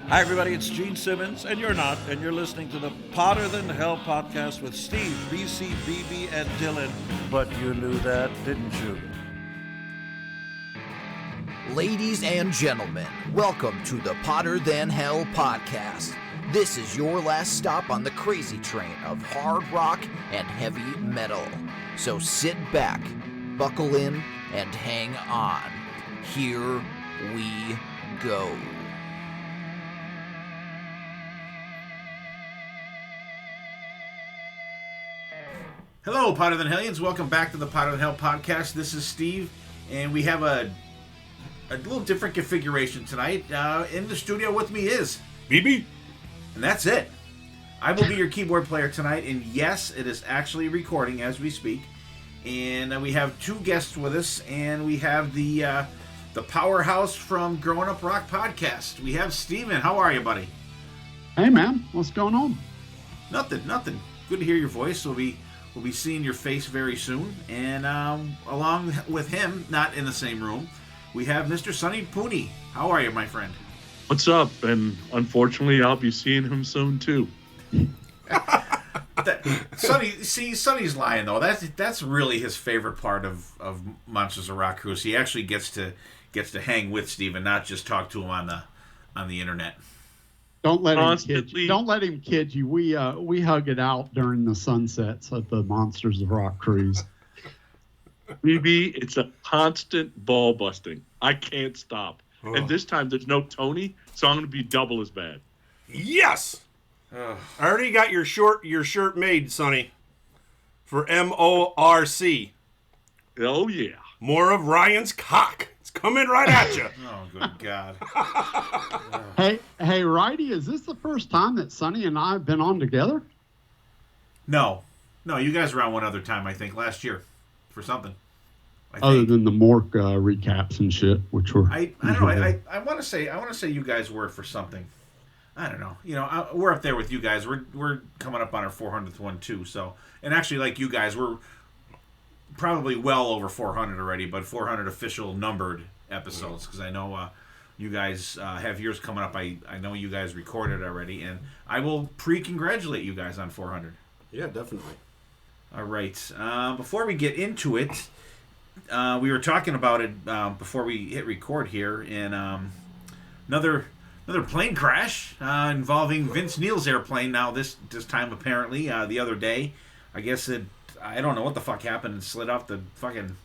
Hi, everybody. It's Gene Simmons, and you're not, and you're listening to the Potter Than Hell podcast with Steve, BC, BB, and Dylan. But you knew that, didn't you? Ladies and gentlemen, welcome to the Potter Than Hell podcast. This is your last stop on the crazy train of hard rock and heavy metal. So sit back, buckle in, and hang on. Here we go. Hello, Potter Than Hellions. Welcome back to the Potter Than Hell podcast. This is Steve, and we have a little different configuration tonight. In the studio with me is BB, and that's it. I will be your keyboard player tonight, and yes, it is actually recording as we speak. And we have two guests with us, and we have the powerhouse from Growing Up Rock podcast. We have Steven. How are you, buddy? Hey, man. What's going on? Nothing. Good to hear your voice. We'll be seeing your face very soon. And along with him, not in the same room, we have Mr. Sonny Pooni. How are you, my friend? what's up? And unfortunately, I'll be seeing him soon too. Sonny's lying though. That's really his favorite part of Monsters of Rock Cruise. He actually gets to hang with Steve and not just talk to him on the internet. Don't let him kid you. We hug it out during the sunsets at the Monsters of Rock cruise. BB, it's a constant ball busting. I can't stop. Oh. And this time there's no Tony, so I'm going to be double as bad. Yes. I already got your shirt made, Sonny. For MORC. Oh yeah. More of Ryan's cock. It's coming right at you. Oh, good God. Hey, Righty, is this the first time that Sonny and I have been on together? No, you guys were on one other time, I think, last year for something. Other than the Mork recaps and shit, which were I don't know. I want to say you guys were for something. I don't know. We're up there with you guys. We're coming up on our 400th one too. So, and actually, like you guys, we're probably well over 400 already, but 400 official numbered episodes because I know you guys have yours coming up. I know you guys recorded already, and I will pre-congratulate you guys on 400. Yeah, definitely. All right. Before we get into it, we were talking about it before we hit record here, and another plane crash involving Vince Neil's airplane. Now this time apparently the other day, I guess I don't know what the fuck happened and slid off the fucking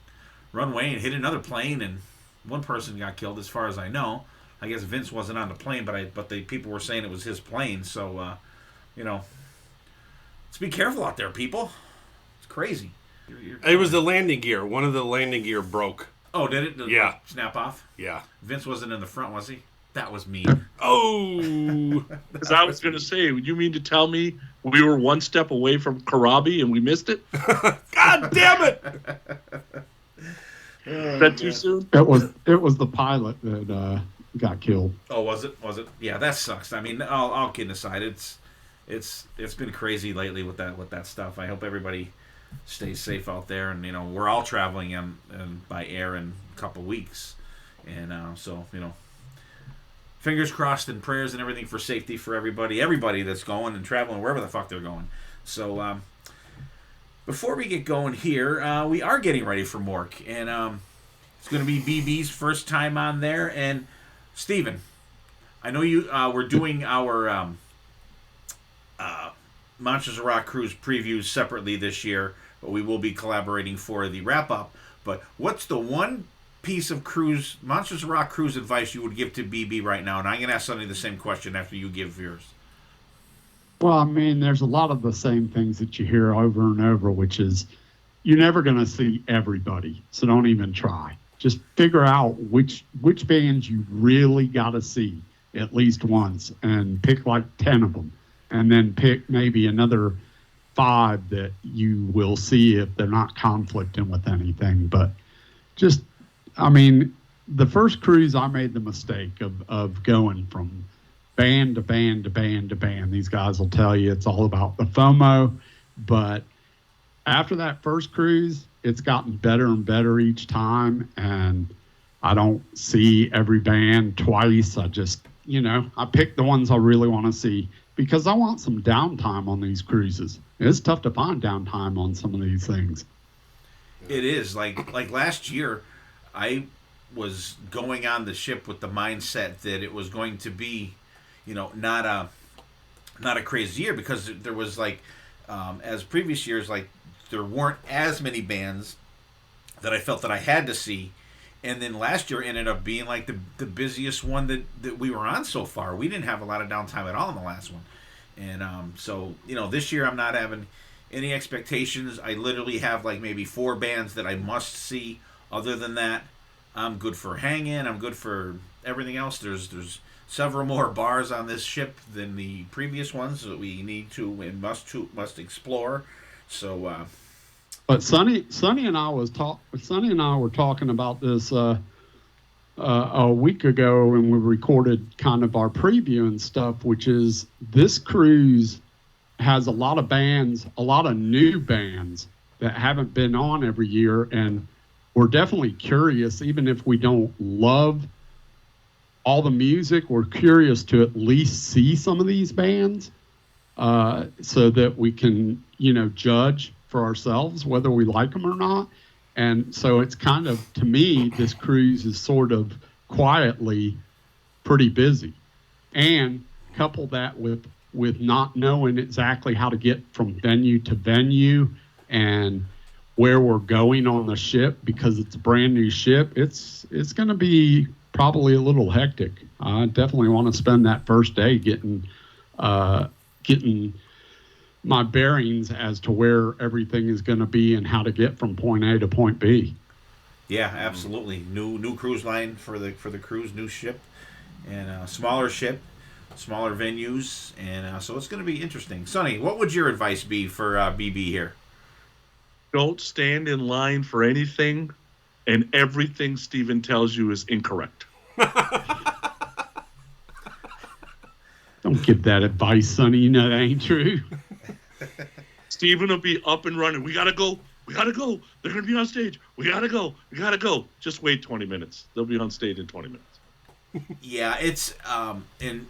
runway and hit another plane, and one person got killed as far as I know. I guess Vince wasn't on the plane, but the people were saying it was his plane. So let's be careful out there, people. It's crazy. It was the landing gear. One of the landing gear broke. Oh, did it? Yeah. Snap off? Yeah. Vince wasn't in the front, was he? That was mean. Oh! Because I was going to say, you mean to tell me we were one step away from Karabi and we missed it? God damn it! Is that too soon? It was the pilot that got killed. Oh, was it? Yeah, that sucks. I mean, all kidding aside, it's been crazy lately with that stuff. I hope everybody stays safe out there, and we're all traveling by air in a couple weeks, and so fingers crossed and prayers and everything for safety for everybody that's going and traveling wherever the fuck they're going. So before we get going here, we are getting ready for Mork, and it's going to be BB's first time on there. And Steven, I know you we're doing our Monsters of Rock Cruise previews separately this year, but we will be collaborating for the wrap-up. But what's the one piece of Monsters of Rock Cruise advice you would give to BB right now? And I'm going to ask Sonny the same question after you give yours. Well, I mean, there's a lot of the same things that you hear over and over, which is you're never going to see everybody, so don't even try. Just figure out which bands you really got to see at least once, and pick like 10 of them, and then pick maybe another 5 that you will see if they're not conflicting with anything. But just, I mean, the first cruise I made the mistake of going from band to band to band to band. These guys will tell you it's all about the FOMO, but after that first cruise, it's gotten better and better each time, and I don't see every band twice. I just I pick the ones I really want to see because I want some downtime on these cruises. It's tough to find downtime on some of these things. It is like last year, I was going on the ship with the mindset that it was going to be, not a crazy year because there was as previous years, there weren't as many bands that I felt that I had to see. And then last year ended up being the busiest one that we were on so far. We didn't have a lot of downtime at all in the last one. And so, this year I'm not having any expectations. I literally have maybe 4 bands that I must see. Other than that, I'm good for hanging. I'm good for everything else. There's several more bars on this ship than the previous ones that we need to and must explore. So but Sonny and I were talking about this a week ago when we recorded kind of our preview and stuff, which is this cruise has a lot of bands, a lot of new bands that haven't been on every year, and we're definitely curious, even if we don't love all the music, we're curious to at least see some of these bands so that we can, judge for ourselves whether we like them or not. And so it's kind of, to me, this cruise is sort of quietly pretty busy. And couple that with not knowing exactly how to get from venue to venue and where we're going on the ship because it's a brand new ship, it's going to be probably a little hectic. I definitely want to spend that first day getting my bearings as to where everything is going to be and how to get from point A to point B. Yeah, absolutely. New cruise line for the cruise, new ship, and smaller ship, smaller venues, and so it's going to be interesting. Sonny, what would your advice be for BB here? Don't stand in line for anything, and everything Steven tells you is incorrect. Don't give that advice, Sonny. That ain't true. Steven will be up and running. We gotta go. They're gonna be on stage. We gotta go. Just wait 20 minutes. They'll be on stage in 20 minutes. Yeah, it's and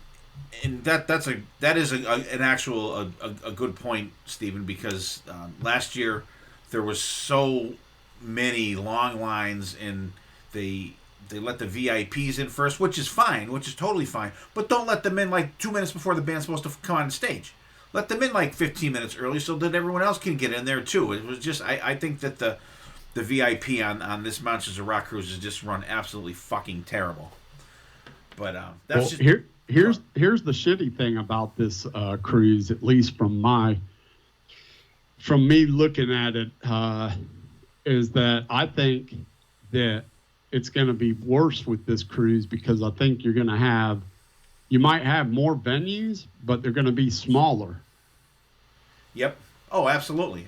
that is an actual good point, Stephen, because last year there was so many long lines and they let the VIPs in first, which is totally fine, but don't let them in 2 minutes before the band's supposed to come on stage. Let them in 15 minutes early so that everyone else can get in there too. It was just I think that the VIP on this Monsters of Rock cruise is just run absolutely fucking terrible. But that's here's the shitty thing about this cruise, at least from me looking at it, is that I think that it's going to be worse with this cruise because I think you might have more venues, but they're going to be smaller. Yep. Oh, absolutely.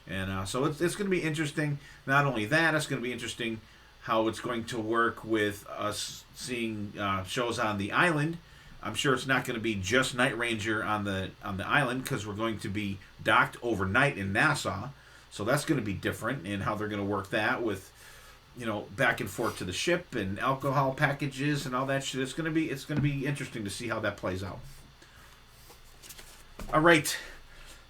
And so it's going to be interesting. Not only that, it's going to be interesting how it's going to work with us seeing shows on the island. I'm sure it's not going to be just Night Ranger on the island because we're going to be docked overnight in Nassau. So that's going to be different in how they're going to work that with, back and forth to the ship and alcohol packages and all that shit. It's going to be interesting to see how that plays out. All right.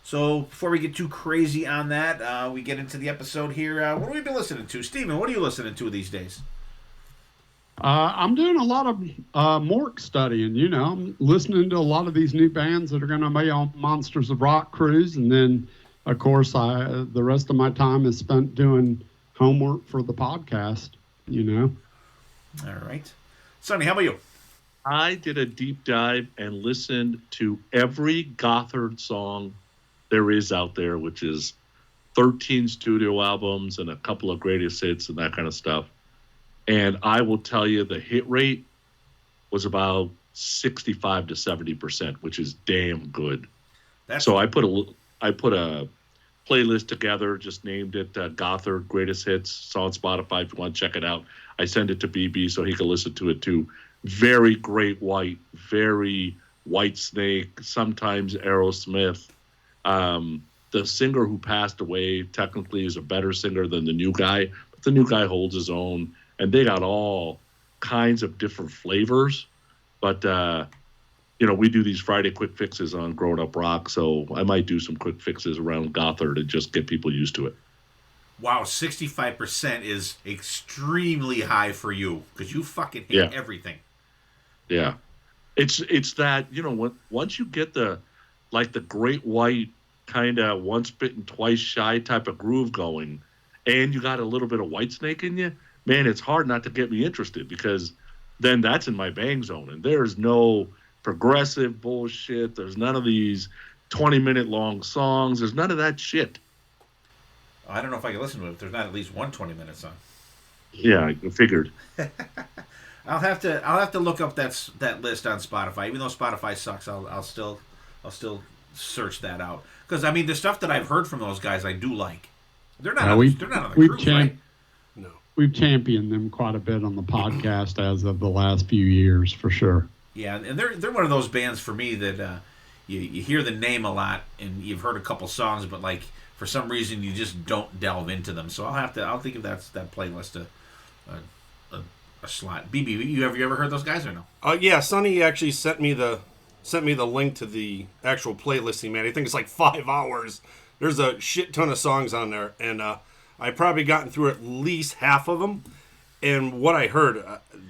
So before we get too crazy on that, we get into the episode here. What have we been listening to? Steven, what are you listening to these days? I'm doing a lot of Mork studying. I'm listening to a lot of these new bands that are going to be on Monsters of Rock cruise. And then, of course, the rest of my time is spent doing homework for the podcast, All right. Sonny, how about you? I did a deep dive and listened to every Gothard song there is out there, which is 13 studio albums and a couple of greatest hits and that kind of stuff. And I will tell you the hit rate was about 65 to 70%, which is damn good. So I put a playlist together, just named it Gothard Greatest Hits. It's on Spotify if you want to check it out. I send it to BB so he can listen to it too. Very Great White, very Whitesnake, sometimes Aerosmith. The singer who passed away technically is a better singer than the new guy, but the new guy holds his own, and they got all kinds of different flavors. But we do these Friday quick fixes on Growing Up Rock, so I might do some quick fixes around Gothard to just get people used to it. Wow, 65% is extremely high for you because you fucking hate everything. Yeah, it's that once you get the Great White kind of once bitten twice shy type of groove going, and you got a little bit of Whitesnake in you, man, it's hard not to get me interested because then that's in my bang zone, and there's no progressive bullshit. There's none of these 20-minute long songs. There's none of that shit. I don't know if I can listen to it if there's not at least one 20-minute song. Yeah, I figured. I'll have to look up that list on Spotify. Even though Spotify sucks, I'll still search that out because I mean the stuff that I've heard from those guys I do like. They're not on the cruise, right? No, we've championed them quite a bit on the podcast as of the last few years for sure. Yeah, and they're one of those bands for me that you hear the name a lot and you've heard a couple songs, but like for some reason you just don't delve into them. So I'll think of that playlist a slot. BB, you ever heard those guys or no? Yeah, Sonny actually sent me the link to the actual playlisting, man. I think it's like 5 hours. There's a shit ton of songs on there, and I probably gotten through at least half of them. And what I heard,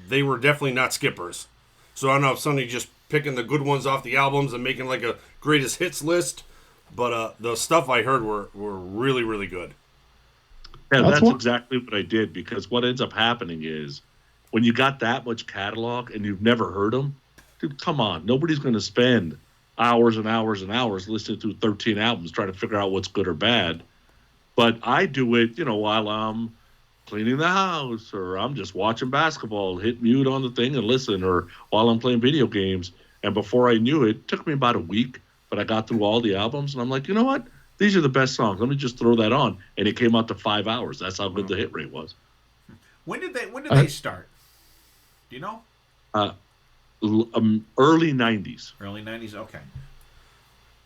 they were definitely not skippers. So I don't know if Sonny just picking the good ones off the albums and making like a greatest hits list, but the stuff I heard were really, really good. Yeah, that's exactly what I did, because what ends up happening is when you got that much catalog and you've never heard them, dude, come on. Nobody's going to spend hours and hours and hours listening to 13 albums trying to figure out what's good or bad. But I do it, while I'm cleaning the house, or I'm just watching basketball, hit mute on the thing and listen, or while I'm playing video games. And before I knew it, took me about a week, but I got through all the albums, and I'm like, you know what? These are the best songs. Let me just throw that on. And it came out to 5 hours. That's how good the hit rate was. When did they start? Do you know? Early 90s. Early 90s? Okay.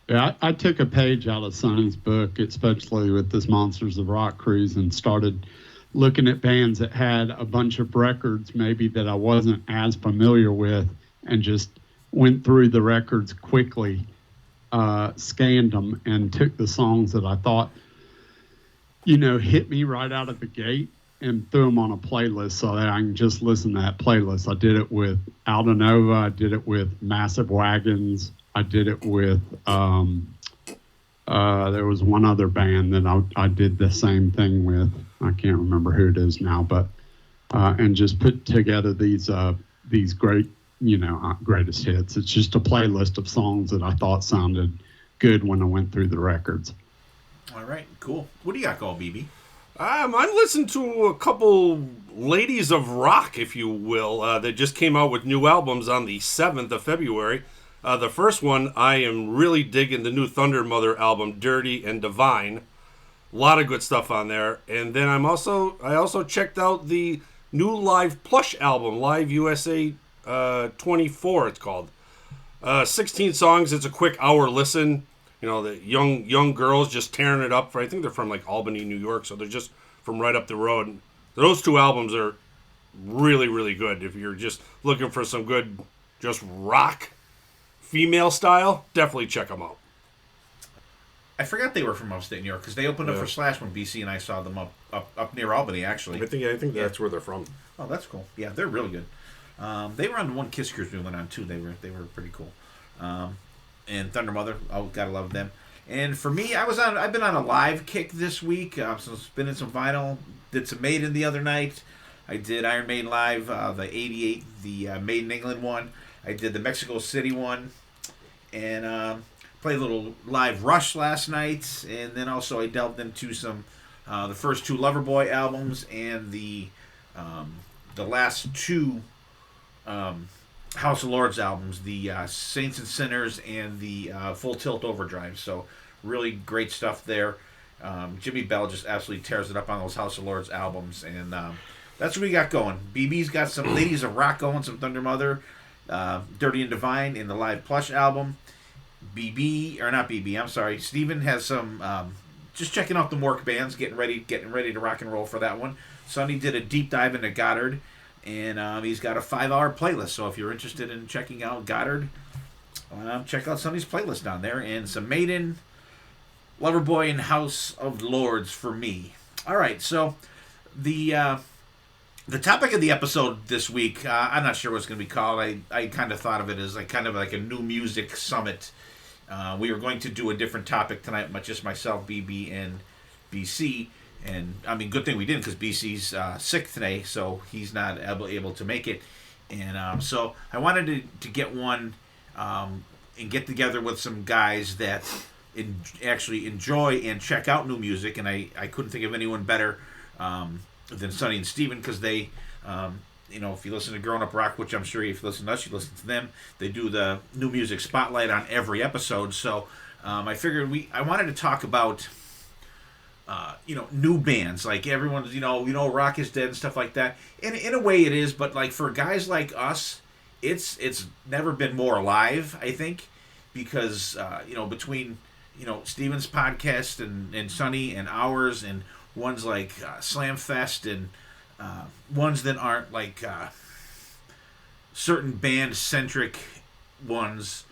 Yeah, I took a page out of Sonny's book, especially with this Monsters of Rock cruise, and started looking at bands that had a bunch of records maybe that I wasn't as familiar with, and just went through the records quickly, scanned them, and took the songs that I thought, hit me right out of the gate and threw them on a playlist so that I can just listen to that playlist. I did it with Alda Nova. I did it with Massive Wagons. I did it with, there was one other band that I did the same thing with. I can't remember who it is now, but, and just put together these great, greatest hits. It's just a playlist of songs that I thought sounded good when I went through the records. All right, cool. What do you got going, BB? I listened to a couple ladies of rock, if you will, that just came out with new albums on the 7th of February. The first one, I am really digging the new Thunder Mother album, Dirty and Divine. A lot of good stuff on there. And then I also checked out the new Live Plush album, Live USA 24, it's called. 16 songs. It's a quick hour listen. The young girls just tearing it up. I think they're from like Albany, New York, so they're just from right up the road. Those two albums are really, really good. If you're just looking for some good, just rock, female style, definitely check them out. I forgot they were from upstate New York because they opened up for Slash when BC and I saw them up near Albany, actually. I think that's where they're from. Oh, that's cool. Yeah, they're really good. They were on the one Kiss cruise we went on too. They were pretty cool. And Thunder Mother, gotta love them. And for me, I've been on a live kick this week. So spinning some vinyl. Did some Maiden the other night. I did Iron Maiden live, the '88, the Made in England one. I did the Mexico City one, and played a little live Rush last night. And then also I delved into some the first two Loverboy albums and the last two House of Lords albums, the Saints and Sinners and the Full Tilt Overdrive. So really great stuff there. Jimmy Bell just absolutely tears it up on those House of Lords albums, and that's what we got going. BB's got some Ladies of Rock going, some Thunder Mother, Dirty and Divine in the Live Plush album. Steven has some just checking out the Mork bands, getting ready to rock and roll for that one. Sonny did a deep dive into Goddard. and he's got a 5-hour playlist. So if you're interested in checking out Goddard, check out Sonny's playlist down there, and some Maiden, Loverboy, and House of Lords for me. All right, so the topic of the episode this week, I'm not sure what it's going to be called. I kind of thought of it as kind of like a new music summit. We were going to do a different topic tonight, just myself, BB, and BC. And, I mean, good thing we didn't, because BC's sick today, so he's not able to make it. And so I wanted to get one and get together with some guys that actually enjoy and check out new music. And I couldn't think of anyone better than Sonny and Steven, because they, if you listen to Growing Up Rock, which I'm sure if you listen to us, you listen to them, they do the new music spotlight on every episode. So I figured I wanted to talk about, new bands. Like everyone's, rock is dead and stuff like that. And in a way it is, but for guys like us, it's never been more alive, I think, because, between, Steven's podcast and Sonny and ours, and ones like Slam Fest, and ones that aren't certain band-centric ones.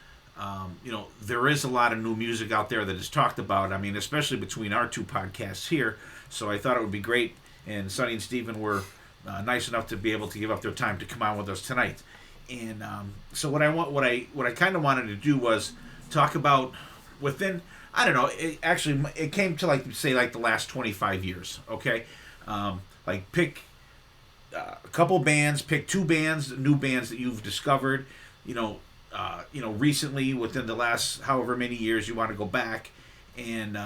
There is a lot of new music out there that is talked about. I mean, especially between our two podcasts here. So I thought it would be great, and Sonny and Steven were nice enough to be able to give up their time to come on with us tonight. And so what I kind of wanted to do was talk about within, I don't know, it came to the last 25 years. Okay, pick a couple bands, pick 2 bands, new bands that you've discovered, recently within the last however many years you want to go back, and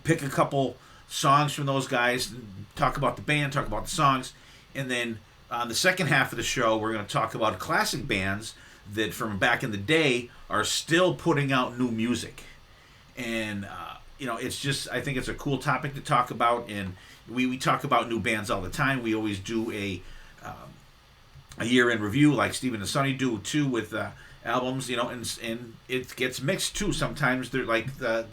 pick a couple songs from those guys, talk about the band, talk about the songs, and then on the second half of the show, we're going to talk about classic bands that from back in the day are still putting out new music. And, it's just, I think it's a cool topic to talk about, and we talk about new bands all the time. We always do a year in review, like Steven and Sonny do too, with albums, and it gets mixed too. Sometimes they're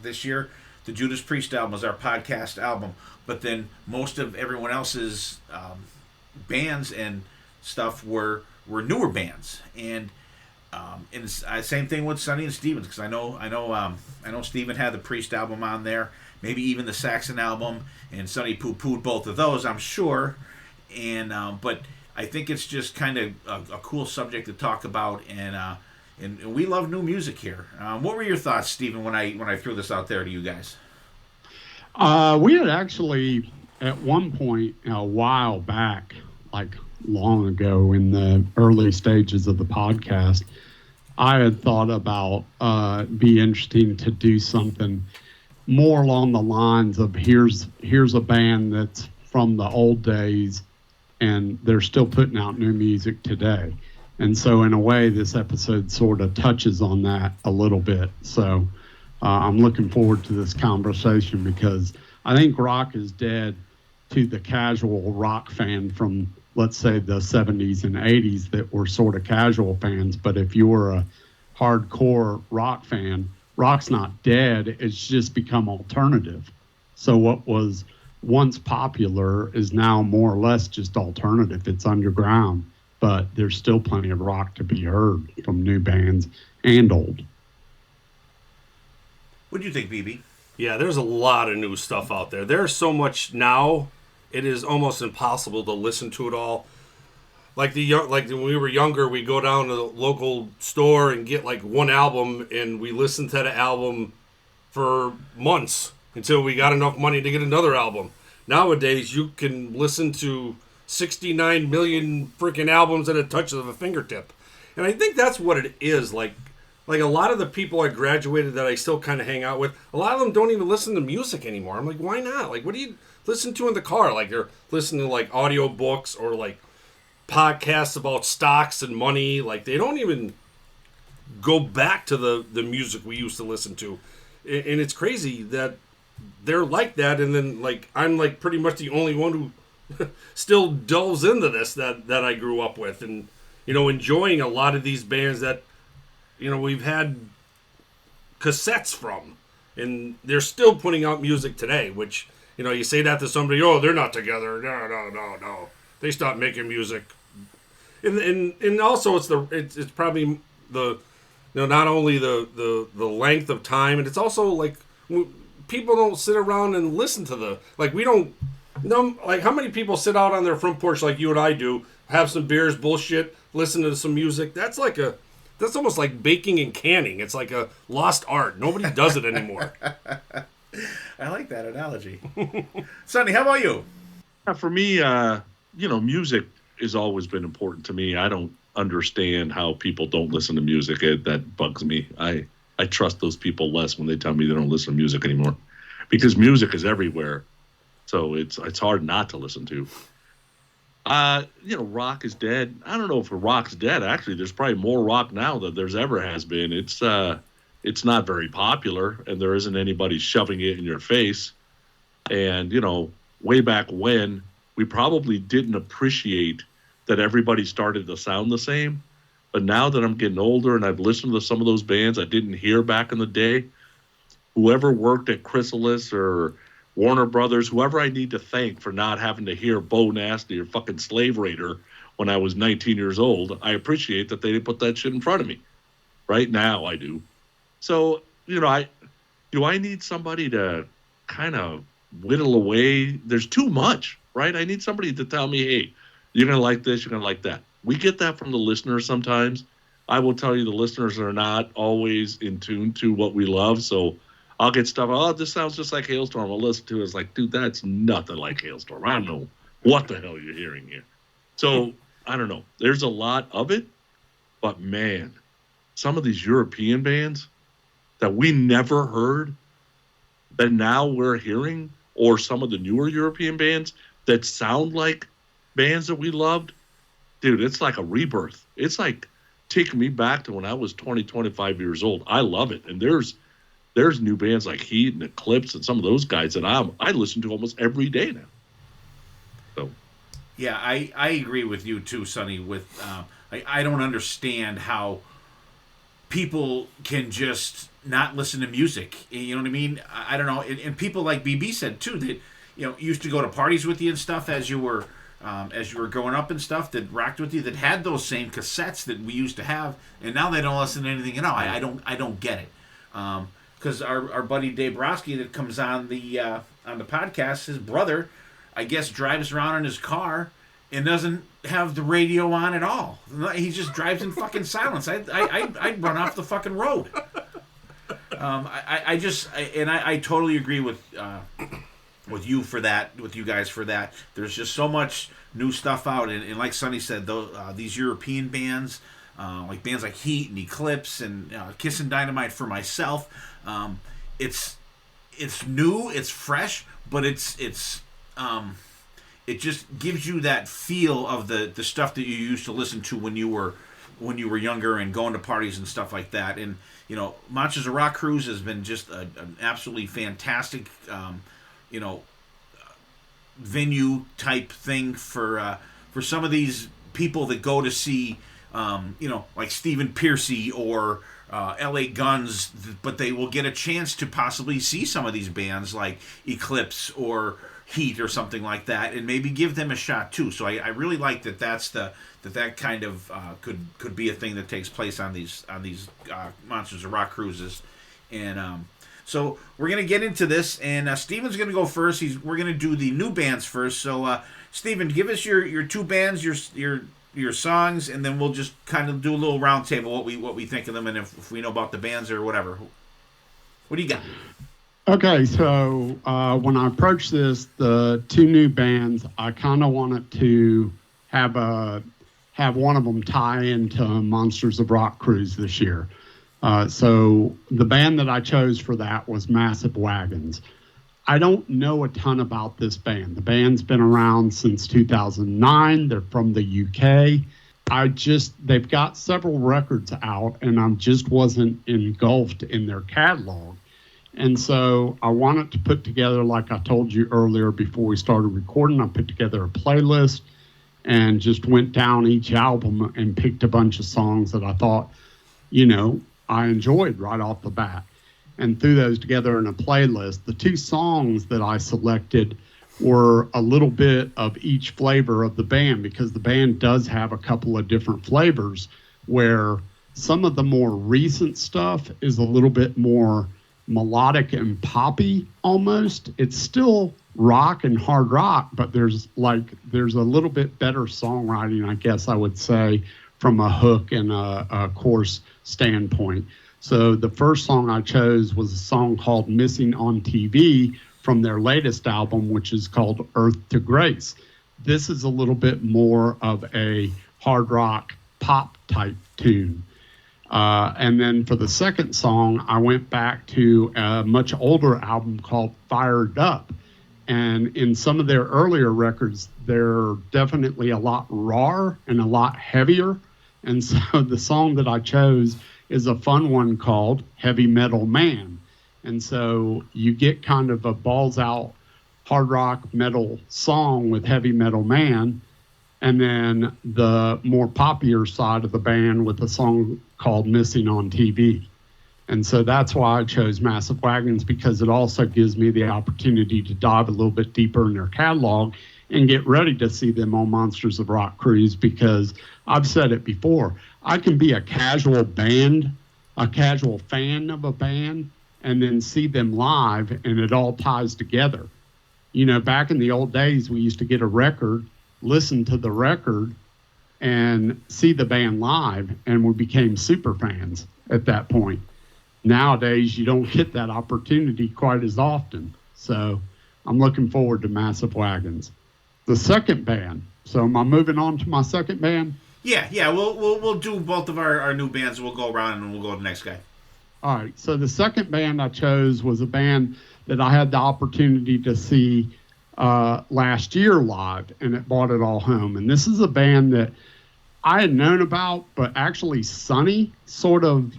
this year, the Judas Priest album was our podcast album, but then most of everyone else's bands and stuff were newer bands, and same thing with Sonny and Steven, because I know Steven had the Priest album on there, maybe even the Saxon album, and Sonny poo-pooed both of those, I'm sure, and but I think it's just kind of a cool subject to talk about, and we love new music here. What were your thoughts, Steven, when I threw this out there to you guys? We had actually, at one point, a while back, long ago in the early stages of the podcast, I had thought about be interesting to do something more along the lines of here's a band that's from the old days, and they're still putting out new music today. And so in a way, this episode sort of touches on that a little bit. So I'm looking forward to this conversation, because I think rock is dead to the casual rock fan from, let's say, the 70s and 80s that were sort of casual fans. But if you were a hardcore rock fan, rock's not dead. It's just become alternative. So what was once popular is now more or less just alternative. It's underground, but there's still plenty of rock to be heard from new bands and old. What do you think, BB? Yeah, there's a lot of new stuff out there. There's so much now, it is almost impossible to listen to it all. Like when we were younger, we go down to the local store and get one album, and we listen to the album for months until we got enough money to get another album. Nowadays, you can listen to 69 million freaking albums at a touch of a fingertip. And I think that's what it is. Like a lot of the people I graduated that I still kind of hang out with, a lot of them don't even listen to music anymore. I'm like, why not? What do you listen to in the car? They're listening to audio books or podcasts about stocks and money. They don't even go back to the music we used to listen to. And it's crazy that they're like that, and then I'm pretty much the only one who still delves into this that I grew up with, and enjoying a lot of these bands that we've had cassettes from, and they're still putting out music today, which you say that to somebody, oh, they're not together, no, they stopped making music. And also it's probably not only the length of time, and it's also like people don't sit around and listen to we don't. Like how many people sit out on their front porch like you and I do, have some beers, bullshit, listen to some music. That's almost like baking and canning. It's like a lost art. Nobody does it anymore. I like that analogy. Sonny, how about you? For me, music has always been important to me. I don't understand how people don't listen to music. That bugs me. I trust those people less when they tell me they don't listen to music anymore, because music is everywhere. So it's hard not to listen to. Rock is dead. I don't know if rock's dead. Actually, there's probably more rock now than there's ever has been. It's not very popular, and there isn't anybody shoving it in your face. And, way back when, we probably didn't appreciate that everybody started to sound the same. But now that I'm getting older and I've listened to some of those bands I didn't hear back in the day, whoever worked at Chrysalis or Warner Brothers, whoever I need to thank for not having to hear Bo Nasty or fucking Slave Raider when I was 19 years old, I appreciate that they didn't put that shit in front of me. Right now I do. So, do I need somebody to kind of whittle away? There's too much, right? I need somebody to tell me, hey, you're going to like this, you're going to like that. We get that from the listeners sometimes. I will tell you the listeners are not always in tune to what we love, so I'll get stuff, this sounds just like Hailstorm. I'll listen to it. It's like, dude, that's nothing like Hailstorm. I don't know what the hell you're hearing here. So, I don't know. There's a lot of it, but man, some of these European bands that we never heard that now we're hearing, or some of the newer European bands that sound like bands that we loved, dude, it's like a rebirth. It's like taking me back to when I was 20, 25 years old. I love it. And there's new bands like Heat and Eclipse and some of those guys that I listen to almost every day now. So, yeah, I agree with you too, Sonny. With I don't understand how people can just not listen to music. You know what I mean? I don't know. And people like BB said too that used to go to parties with you and stuff as you were growing up and stuff, that rocked with you, that had those same cassettes that we used to have, and now they don't listen to anything at all. I don't get it. Because our buddy Dave Broski that comes on the podcast, his brother, I guess, drives around in his car and doesn't have the radio on at all. He just drives in fucking silence. I'd run off the fucking road. I totally agree with you for that, with you guys for that. There's just so much new stuff out, and like Sonny said, these European bands, like bands like Heat and Eclipse and Kiss and Dynamite for myself. It's new, it's fresh, but it just gives you that feel of the stuff that you used to listen to when you were younger and going to parties and stuff like that. And Monsters of Rock Cruise has been just an absolutely fantastic venue type thing for some of these people that go to see like Stephen Pearcy or LA Guns, but they will get a chance to possibly see some of these bands like Eclipse or Heat or something like that, and maybe give them a shot too. So I really like that. That kind of could be a thing that takes place on these Monsters of Rock cruises, and so we're gonna get into this. And Steven's gonna go first. We're gonna do the new bands first. So Steven, give us your two bands, your songs, and then we'll just kind of do a little round table what we think of them, and if we know about the bands or whatever. What do you got? Okay, so when I approached the two new bands, I kind of wanted to have one of them tie into Monsters of Rock Cruise this year. So the band that I chose for that was Massive Wagons. I don't know a ton about this band. The band's been around since 2009. They're from the UK. They've got several records out, and I just wasn't engulfed in their catalog. And so I wanted to put together, like I told you earlier before we started recording, I put together a playlist and just went down each album and picked a bunch of songs that I thought, I enjoyed right off the bat, and threw those together in a playlist. The two songs that I selected were a little bit of each flavor of the band, because the band does have a couple of different flavors, where some of the more recent stuff is a little bit more melodic and poppy almost. It's still rock and hard rock, but there's a little bit better songwriting, I guess I would say, from a hook and a chorus standpoint. So the first song I chose was a song called Missing on TV from their latest album, which is called Earth to Grace. This is a little bit more of a hard rock pop type tune. And then for the second song, I went back to a much older album called Fired Up. And in some of their earlier records, they're definitely a lot rawer and a lot heavier. And so the song that I chose is a fun one called Heavy Metal Man. And so you get kind of a balls out hard rock metal song with Heavy Metal Man, and then the more poppier side of the band with a song called Missing on TV. And so that's why I chose Massive Wagons, because it also gives me the opportunity to dive a little bit deeper in their catalog and get ready to see them on Monsters of Rock Cruise, because I've said it before, I can be a casual fan of a band, and then see them live, and it all ties together. You know, back in the old days, we used to get a record, listen to the record, and see the band live, and we became super fans at that point. Nowadays, you don't get that opportunity quite as often. So I'm looking forward to Massive Wagons. The second band. So am I moving on to my second band? Yeah. We'll do both of our new bands. We'll go around and we'll go to the next guy. All right. So the second band I chose was a band that I had the opportunity to see last year live, and it brought it all home. And this is a band that I had known about, but actually Sonny sort of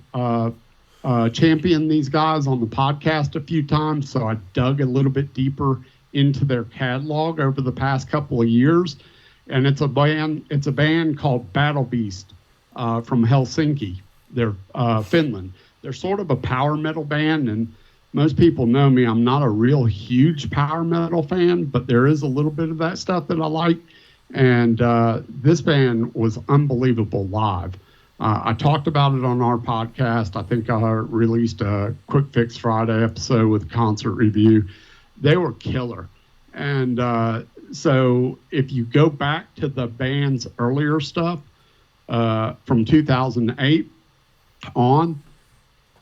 championed these guys on the podcast a few times. So I dug a little bit deeper into their catalog over the past couple of years. And it's a band called Battle Beast from Helsinki. They're Finland. They're sort of a power metal band, and most people know me. I'm not a real huge power metal fan, but there is a little bit of that stuff that I like. And this band was unbelievable live. I talked about it on our podcast. I think I released a Quick Fix Friday episode with concert review. They were killer. And so if you go back to the band's earlier stuff from 2008 on,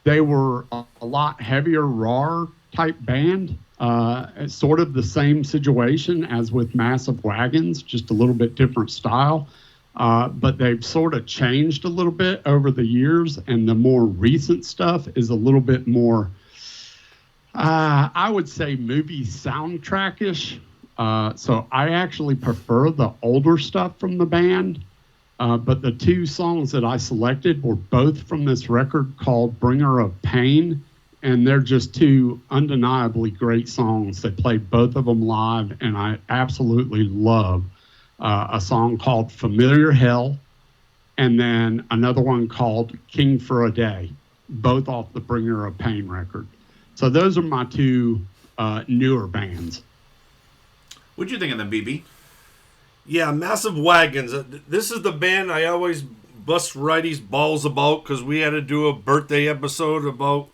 they were a lot heavier, raw type band. It's sort of the same situation as with Massive Wagons, just a little bit different style. But they've sort of changed a little bit over the years, and the more recent stuff is a little bit more, I would say, movie soundtrack-ish. So I actually prefer the older stuff from the band. But the two songs that I selected were both from this record called Bringer of Pain, and they're just two undeniably great songs. They played both of them live, and I absolutely love a song called Familiar Hell, and then another one called King for a Day, both off the Bringer of Pain record. So those are my two newer bands. What'd you think of them, BB? Yeah, Massive Wagons. This is the band I always bust Righty's balls about, because we had to do a birthday episode about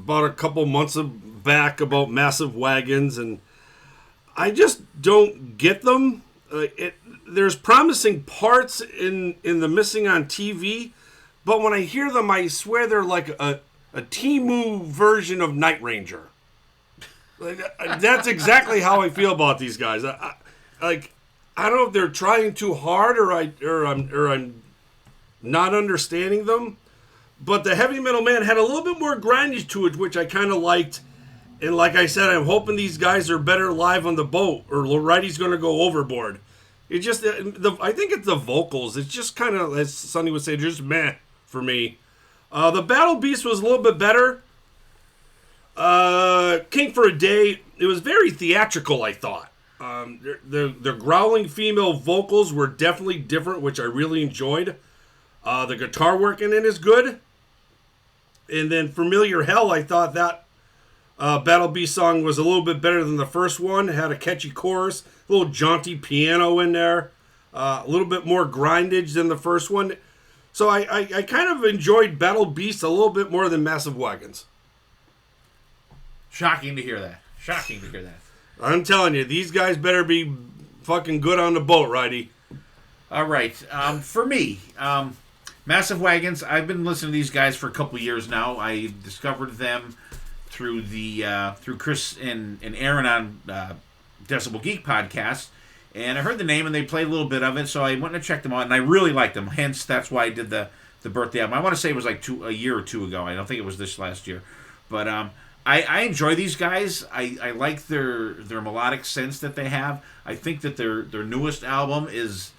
a couple months back about Massive Wagons, and I just don't get them. There's promising parts in the Missing on TV, but when I hear them, I swear they're like a Temu version of Night Ranger. That's exactly how I feel about these guys. I don't know if they're trying too hard or I'm not understanding them, but the Heavy Metal Man had a little bit more grindage to it, which I kind of liked. And like I said, I'm hoping these guys are better live on the boat, or Wrighty's going to go overboard. It just, I think it's the vocals. It's just kind of, as Sonny would say, just meh for me. The Battle Beast was a little bit better. King for a Day, it was very theatrical, I thought. The growling female vocals were definitely different, which I really enjoyed. The guitar work in it is good. And then Familiar Hell, I thought that Battle Beast song was a little bit better than the first one. It had a catchy chorus, a little jaunty piano in there, a little bit more grindage than the first one. So I kind of enjoyed Battle Beast a little bit more than Massive Wagons. Shocking to hear that. Shocking to hear that. I'm telling you, these guys better be fucking good on the boat, Righty. All right. For me, Massive Wagons, I've been listening to these guys for a couple years now. I discovered them through Chris and Aaron on Decibel Geek podcast, and I heard the name and they played a little bit of it, so I went and checked them out, and I really liked them. Hence, that's why I did the birthday album. I want to say it was like a year or two ago. I don't think it was this last year, but I enjoy these guys. I like their melodic sense that they have. I think that their newest album is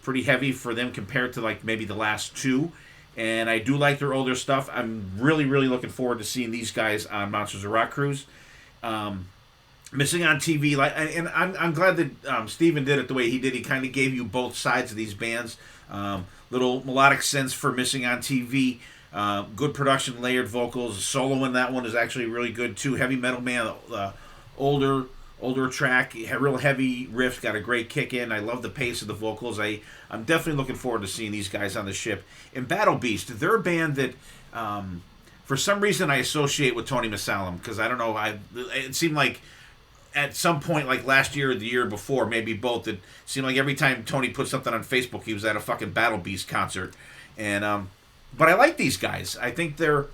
pretty heavy for them compared to like maybe the last two. And I do like their older stuff. I'm really, really looking forward to seeing these guys on Monsters of Rock Cruise. Missing on TV, and I'm glad that Steven did it the way he did. He kind of gave you both sides of these bands. Little melodic sense for Missing on TV. Good production, layered vocals. Solo in that one is actually really good too. Heavy Metal Man, older track, real heavy riffs, got a great kick in. I love the pace of the vocals. I'm definitely looking forward to seeing these guys on the ship. In Battle Beast, they're a band that for some reason I associate with Tony Masalem, because I don't know, it seemed like at some point, like last year or the year before, maybe both, it seemed like every time Tony put something on Facebook, he was at a fucking Battle Beast concert. And but I like these guys. I think they're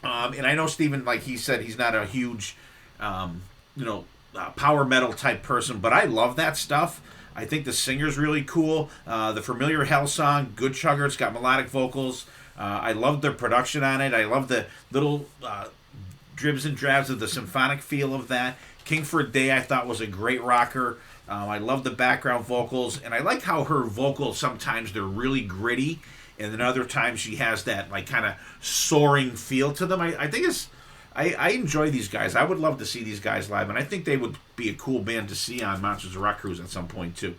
and I know Steven, like he said, he's not a huge power metal type person, but I love that stuff. I think the singer's really cool. The Familiar Hell song, good chugger. It's got melodic vocals. I love their production on it. I love the little dribs and drabs of the symphonic feel of that. King for a Day, I thought, was a great rocker. I love the background vocals, and I like how her vocals sometimes they're really gritty, and then other times she has that like kind of soaring feel to them. I think it's I enjoy these guys. I would love to see these guys live, and I think they would be a cool band to see on Monsters of Rock Cruise at some point, too.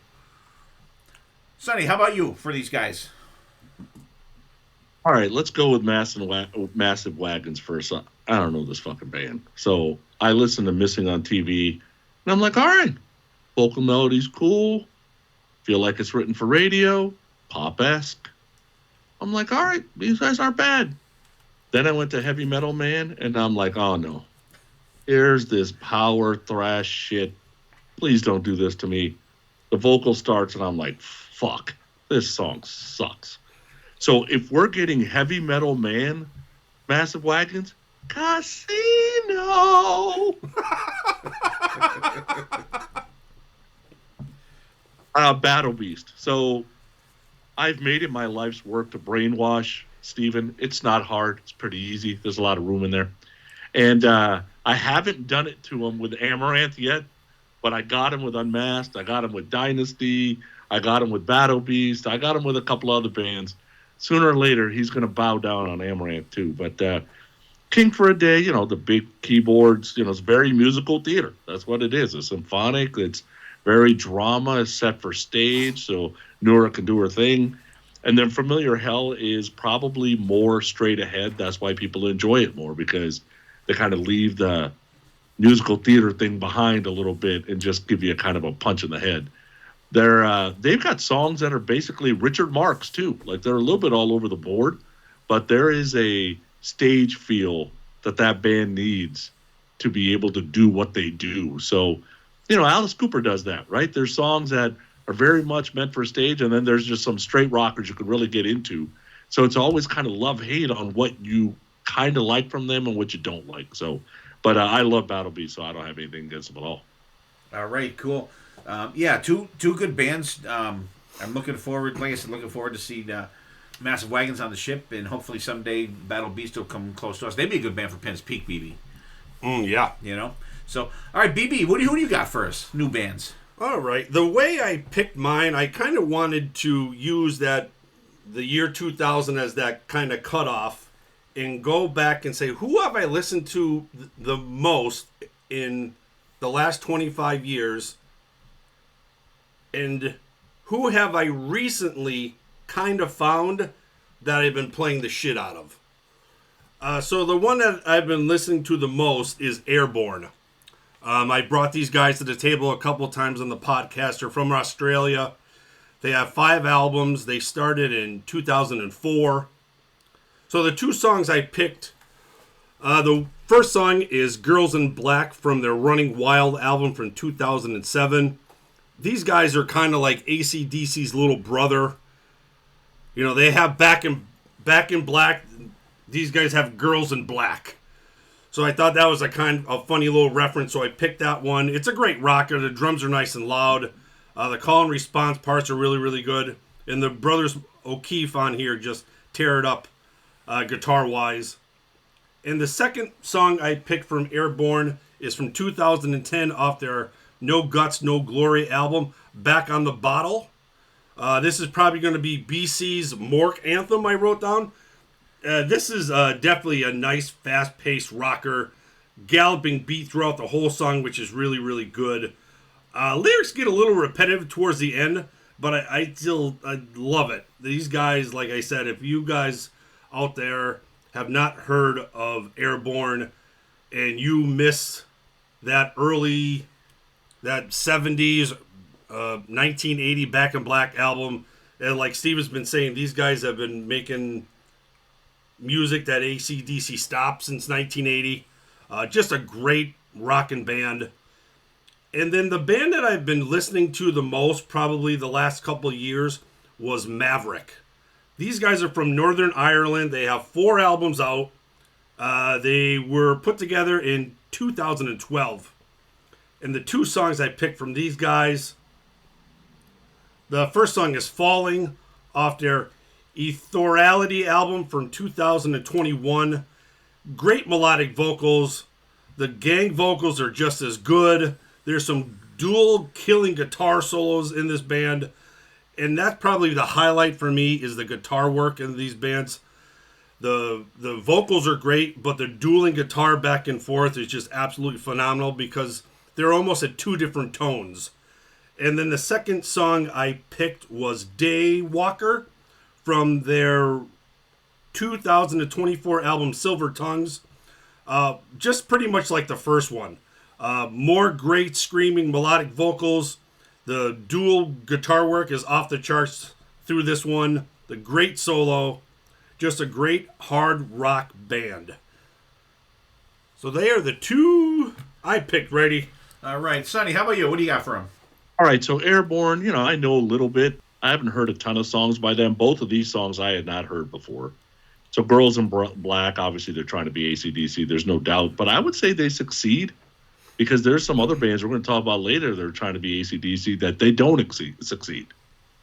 Sonny, how about you for these guys? All right, let's go with Massive Wagons first. I don't know this fucking band. So I listened to Missing on TV, and I'm like, all right, vocal melody's cool. Feel like it's written for radio, pop-esque. I'm like, all right, these guys aren't bad. Then I went to Heavy Metal Man, and I'm like, oh, no. Here's this power thrash shit. Please don't do this to me. The vocal starts, and I'm like, fuck, this song sucks. So if we're getting Heavy Metal Man, Massive Wagons, Casino. Battle Beast. So I've made it my life's work to brainwash Steven. It's not hard. It's pretty easy. There's a lot of room in there. And I haven't done it to him with Amaranth yet, but I got him with Unmasked. I got him with Dynasty. I got him with Battle Beast. I got him with a couple other bands. Sooner or later, he's going to bow down on Amaranth too. But King for a Day, the big keyboards, it's very musical theater. That's what it is. It's symphonic. It's very drama. It's set for stage, so Nura can do her thing. And then Familiar Hell is probably more straight ahead. That's why people enjoy it more, because they kind of leave the musical theater thing behind a little bit and just give you a kind of a punch in the head. They've got songs that are basically Richard Marx too. Like they're a little bit all over the board, but there is a stage feel that band needs to be able to do what they do. So, Alice Cooper does that, right? There's songs that are very much meant for stage, and then there's just some straight rockers you could really get into. So it's always kind of love-hate on what you kind of like from them and what you don't like. So, but I love Battle Beast, so I don't have anything against them at all. All right, cool. Two good bands. I'm looking forward to see Massive Wagons on the ship, and hopefully someday Battle Beast will come close to us. They'd be a good band for Penn's Peak, BB. Yeah. So, all right, BB, who do you got first? New bands. All right. The way I picked mine, I kind of wanted to use the year 2000 as that kind of cutoff and go back and say, who have I listened to the most in the last 25 years, and who have I recently kind of found that I've been playing the shit out of? So the one that I've been listening to the most is Airborne. I brought these guys to the table a couple times on the podcast. They're from Australia. They have 5 albums. They started in 2004. So the 2 songs I picked, the first song is Girls in Black from their Running Wild album from 2007. These guys are kind of like AC/DC's little brother. You know, they have Back in Black. These guys have Girls in Black. So I thought that was a kind of a funny little reference, so I picked that one. It's a great rocker. The drums are nice and loud. The call and response parts are really, really good. And the brothers O'Keefe on here just tear it up guitar-wise. And the second song I picked from Airborne is from 2010 off their No Guts, No Glory album, Back on the Bottle. This is probably going to be BC's Mork Anthem I wrote down. This is definitely a nice, fast-paced rocker, galloping beat throughout the whole song, which is really, really good. Lyrics get a little repetitive towards the end, but I love it. These guys, like I said, if you guys out there have not heard of Airborne and you miss that 70s, 1980 Back in Black album, and like Steve has been saying, these guys have been making music that AC/DC stopped since 1980. Just a great rockin' band. And then the band that I've been listening to the most, probably the last couple of years, was Maverick. These guys are from Northern Ireland. They have 4 albums out. They were put together in 2012. And the 2 songs I picked from these guys, the first song is Falling off their Ethereality album from 2021. Great melodic vocals. The gang vocals are just as good. There's some dual killing guitar solos in this band. And that's probably the highlight for me is the guitar work in these bands. The vocals are great, but the dueling guitar back and forth is just absolutely phenomenal because they're almost at 2 different tones. And then the second song I picked was Daywalker from their 2024 album Silver Tongues. Just pretty much like the first one. More great screaming melodic vocals. The dual guitar work is off the charts through this one. The great solo. Just a great hard rock band. So they are the 2 I picked, Righty. All right, Sonny, how about you? What do you got for him? All right, so Airborne, I know a little bit. I haven't heard a ton of songs by them. Both of these songs I had not heard before. So Girls in Black, obviously they're trying to be AC/DC. There's no doubt. But I would say they succeed because there's some other bands we're going to talk about later that are trying to be AC/DC that they don't succeed,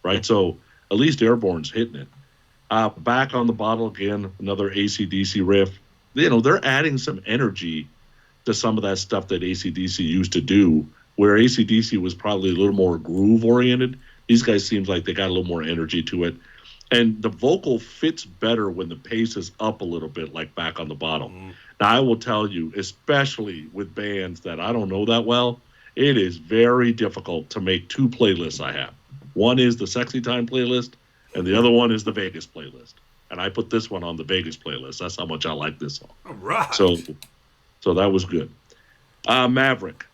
right? So at least Airborne's hitting it. Back on the Bottle again, another AC/DC riff. They're adding some energy to some of that stuff that AC/DC used to do, where AC/DC was probably a little more groove-oriented. These guys seems like they got a little more energy to it. And the vocal fits better when the pace is up a little bit, like Back on the Bottle. Now, I will tell you, especially with bands that I don't know that well, it is very difficult to make 2 playlists I have. One is the Sexy Time playlist, and the other one is the Vegas playlist. And I put this one on the Vegas playlist. That's how much I like this song. All right. So that was good. Maverick.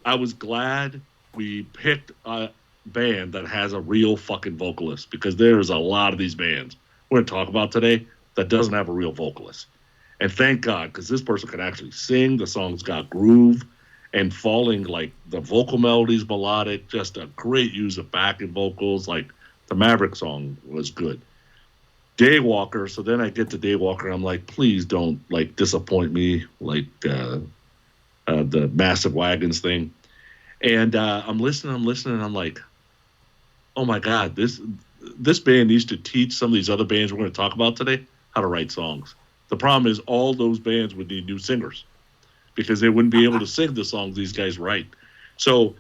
I was glad we picked a band that has a real fucking vocalist because there's a lot of these bands we're going to talk about today that doesn't have a real vocalist. And thank God, because this person can actually sing. The song's got groove and Falling, like the vocal melody's melodic, just a great use of backing vocals. Like the Maverick song was good. Daywalker. So then I get to Daywalker. I'm like, please don't disappoint me like the Massive Wagons thing. And I'm listening. And I'm like, oh my God, this band needs to teach some of these other bands we're going to talk about today how to write songs. The problem is all those bands would need new singers because they wouldn't be able to sing the songs these guys write. So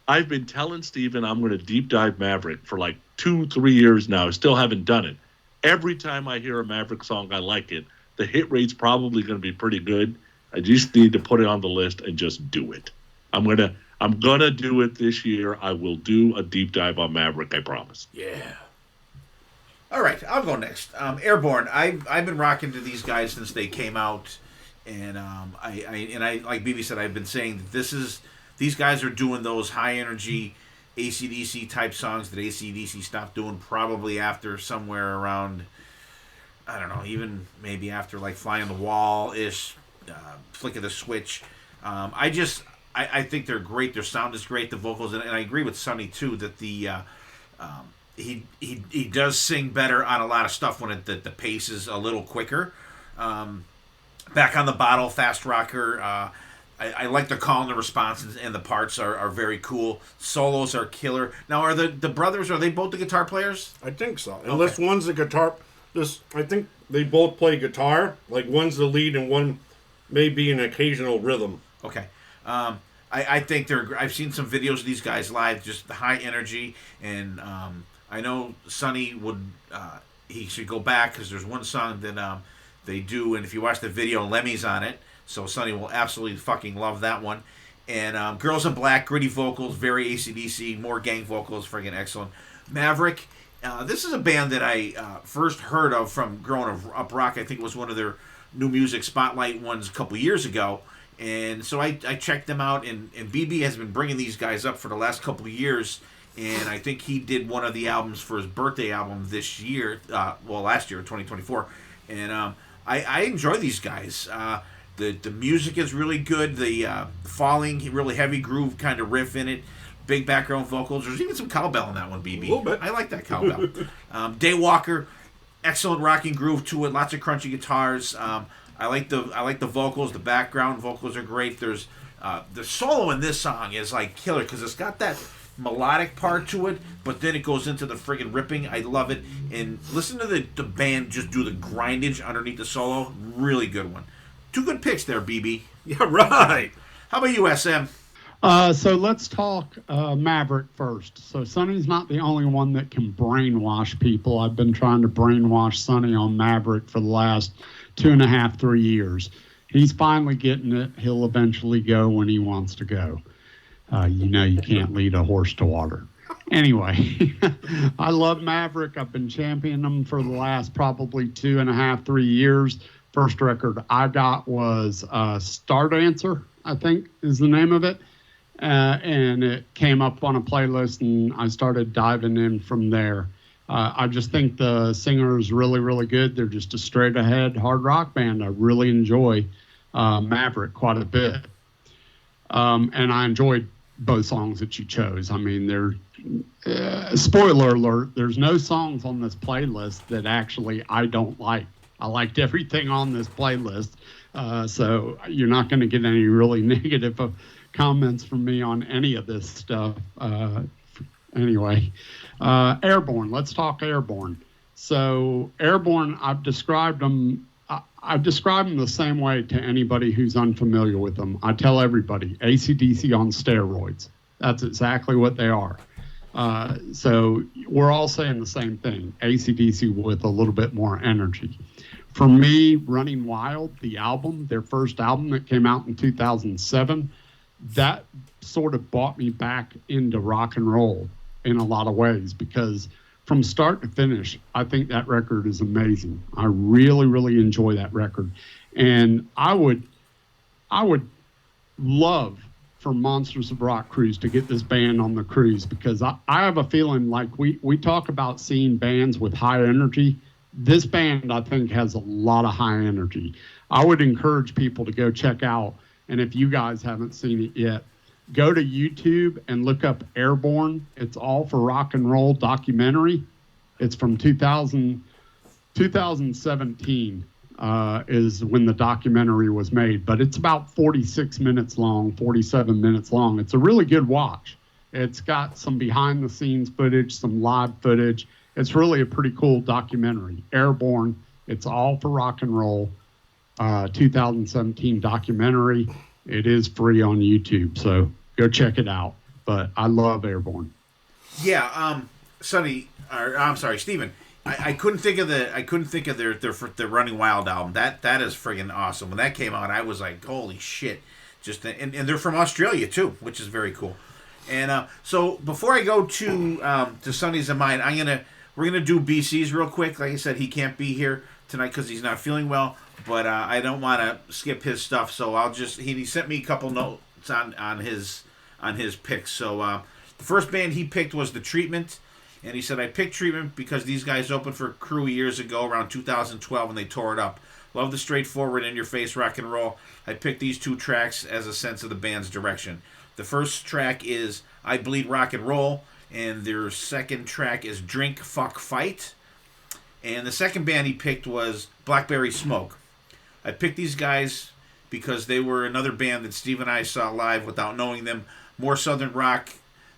I've been telling Steven I'm going to deep dive Maverick for 2-3 years now. I still haven't done it. Every time I hear a Maverick song, I like it. The hit rate's probably going to be pretty good. I just need to put it on the list and just do it. I'm gonna do it this year. I will do a deep dive on Maverick, I promise. Yeah. All right, I'll go next. Airborne. I've been rocking to these guys since they came out, and I like BB said, I've been saying that these guys are doing those high energy AC/DC type songs that AC/DC stopped doing probably after somewhere around, I don't know, even maybe after like Fly on the Wall ish, Flick of the Switch. I think they're great. Their sound is great. The vocals, and I agree with Sonny too that he does sing better on a lot of stuff when the pace is a little quicker. Back on the Bottle, Fast Rocker. I like the call and the response, and the parts are very cool. Solos are killer. Now, are the brothers, are they both the guitar players? I think so. Unless one's the guitar. I think they both play guitar. Like one's the lead and one may be an occasional rhythm. Okay. I think I've seen some videos of these guys live, just high energy, and I know Sonny he should go back because there's one song that they do, and if you watch the video, Lemmy's on it, so Sonny will absolutely fucking love that one. And Girls in Black, gritty vocals, very AC/DC, more gang vocals, friggin' excellent. Maverick, this is a band that I first heard of from growing up rock. I think it was one of their new music spotlight ones a couple years ago. And so I checked them out, and BB has been bringing these guys up for the last couple of years, and I think he did one of the albums for his birthday album this year, last year, 2024, and I enjoy these guys. The music is really good, the falling, really heavy groove kind of riff in it, big background vocals, there's even some cowbell in that one, BB. A little bit. I like that cowbell. Daywalker, excellent rocking groove to it, lots of crunchy guitars. I like the vocals. The background vocals are great. There's the solo in this song is like killer because it's got that melodic part to it, but then it goes into the friggin' ripping. I love it. And listen to the band just do the grindage underneath the solo. Really good one. Two good picks there, BB. Yeah, right. How about you, SM? So let's talk Maverick first. So Sonny's not the only one that can brainwash people. I've been trying to brainwash Sonny on Maverick for the last 2.5, 3 years. He's finally getting it. He'll eventually go when he wants to go. You can't lead a horse to water. Anyway, I love Maverick. I've been championing them for the last probably 2.5, 3 years. First record I got was Star Dancer, I think is the name of it. And it came up on a playlist, and I started diving in from there. I just think the singer is really, really good. They're just a straight ahead hard rock band. I really enjoy Maverick quite a bit. And I enjoyed both songs that you chose. I mean, spoiler alert, there's no songs on this playlist that actually I don't like. I liked everything on this playlist. So you're not going to get any really negative comments from me on any of this stuff. Anyway, Airborne. Let's talk Airborne. So Airborne, I've described them the same way to anybody who's unfamiliar with them. I tell everybody, AC/DC on steroids. That's exactly what they are. So we're all saying the same thing, AC/DC with a little bit more energy. For me, Running Wild, the album, their first album that came out in 2007, that sort of brought me back into rock and roll in a lot of ways, because from start to finish, I think that record is amazing. I really, really enjoy that record. And I would love for Monsters of Rock Cruise to get this band on the cruise, because I have a feeling like we talk about seeing bands with high energy. This band, I think, has a lot of high energy. I would encourage people to go check out, and if you guys haven't seen it yet, go to YouTube and look up Airborne. It's All for Rock and Roll documentary. It's from 2017 is when the documentary was made, but it's about 46 minutes long, 47 minutes long. It's a really good watch. It's got some behind the scenes footage, some live footage. It's really a pretty cool documentary. Airborne, It's All for Rock and Roll, 2017 documentary. It is free on YouTube, so go check it out. But I love Airborne. Yeah, Sonny, I'm sorry, Steven. I couldn't think of their Running Wild album. That is friggin' awesome. When that came out, I was like, holy shit! And they're from Australia too, which is very cool. And so before I go to Sonny's and mine, I'm gonna we're gonna do BC's real quick. Like I said, he can't be here tonight because he's not feeling well. But I don't want to skip his stuff, so I'll just he sent me a couple notes on his picks. So the first band he picked was The Treatment, and he said I picked Treatment because these guys opened for Crew years ago, around 2012, and they tore it up. Love the straightforward, in-your-face rock and roll. I picked these two tracks as a sense of the band's direction. The first track is I Bleed Rock and Roll, and their second track is Drink, Fuck, Fight. And the second band he picked was Blackberry Smoke. I picked these guys because they were another band that Steve and I saw live without knowing them. More southern rock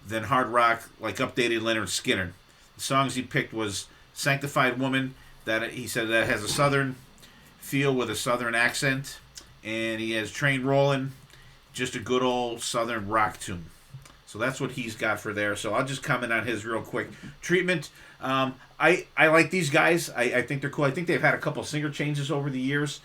than hard rock, like updated Leonard Skinner. The songs he picked was Sanctified Woman, that he said that has a southern feel with a southern accent. And he has Train Rollin', just a good old southern rock tune. So that's what he's got for there. So I'll just comment on his real quick. Treatment, I like these guys. I think they're cool. I think they've had a couple singer changes over the years.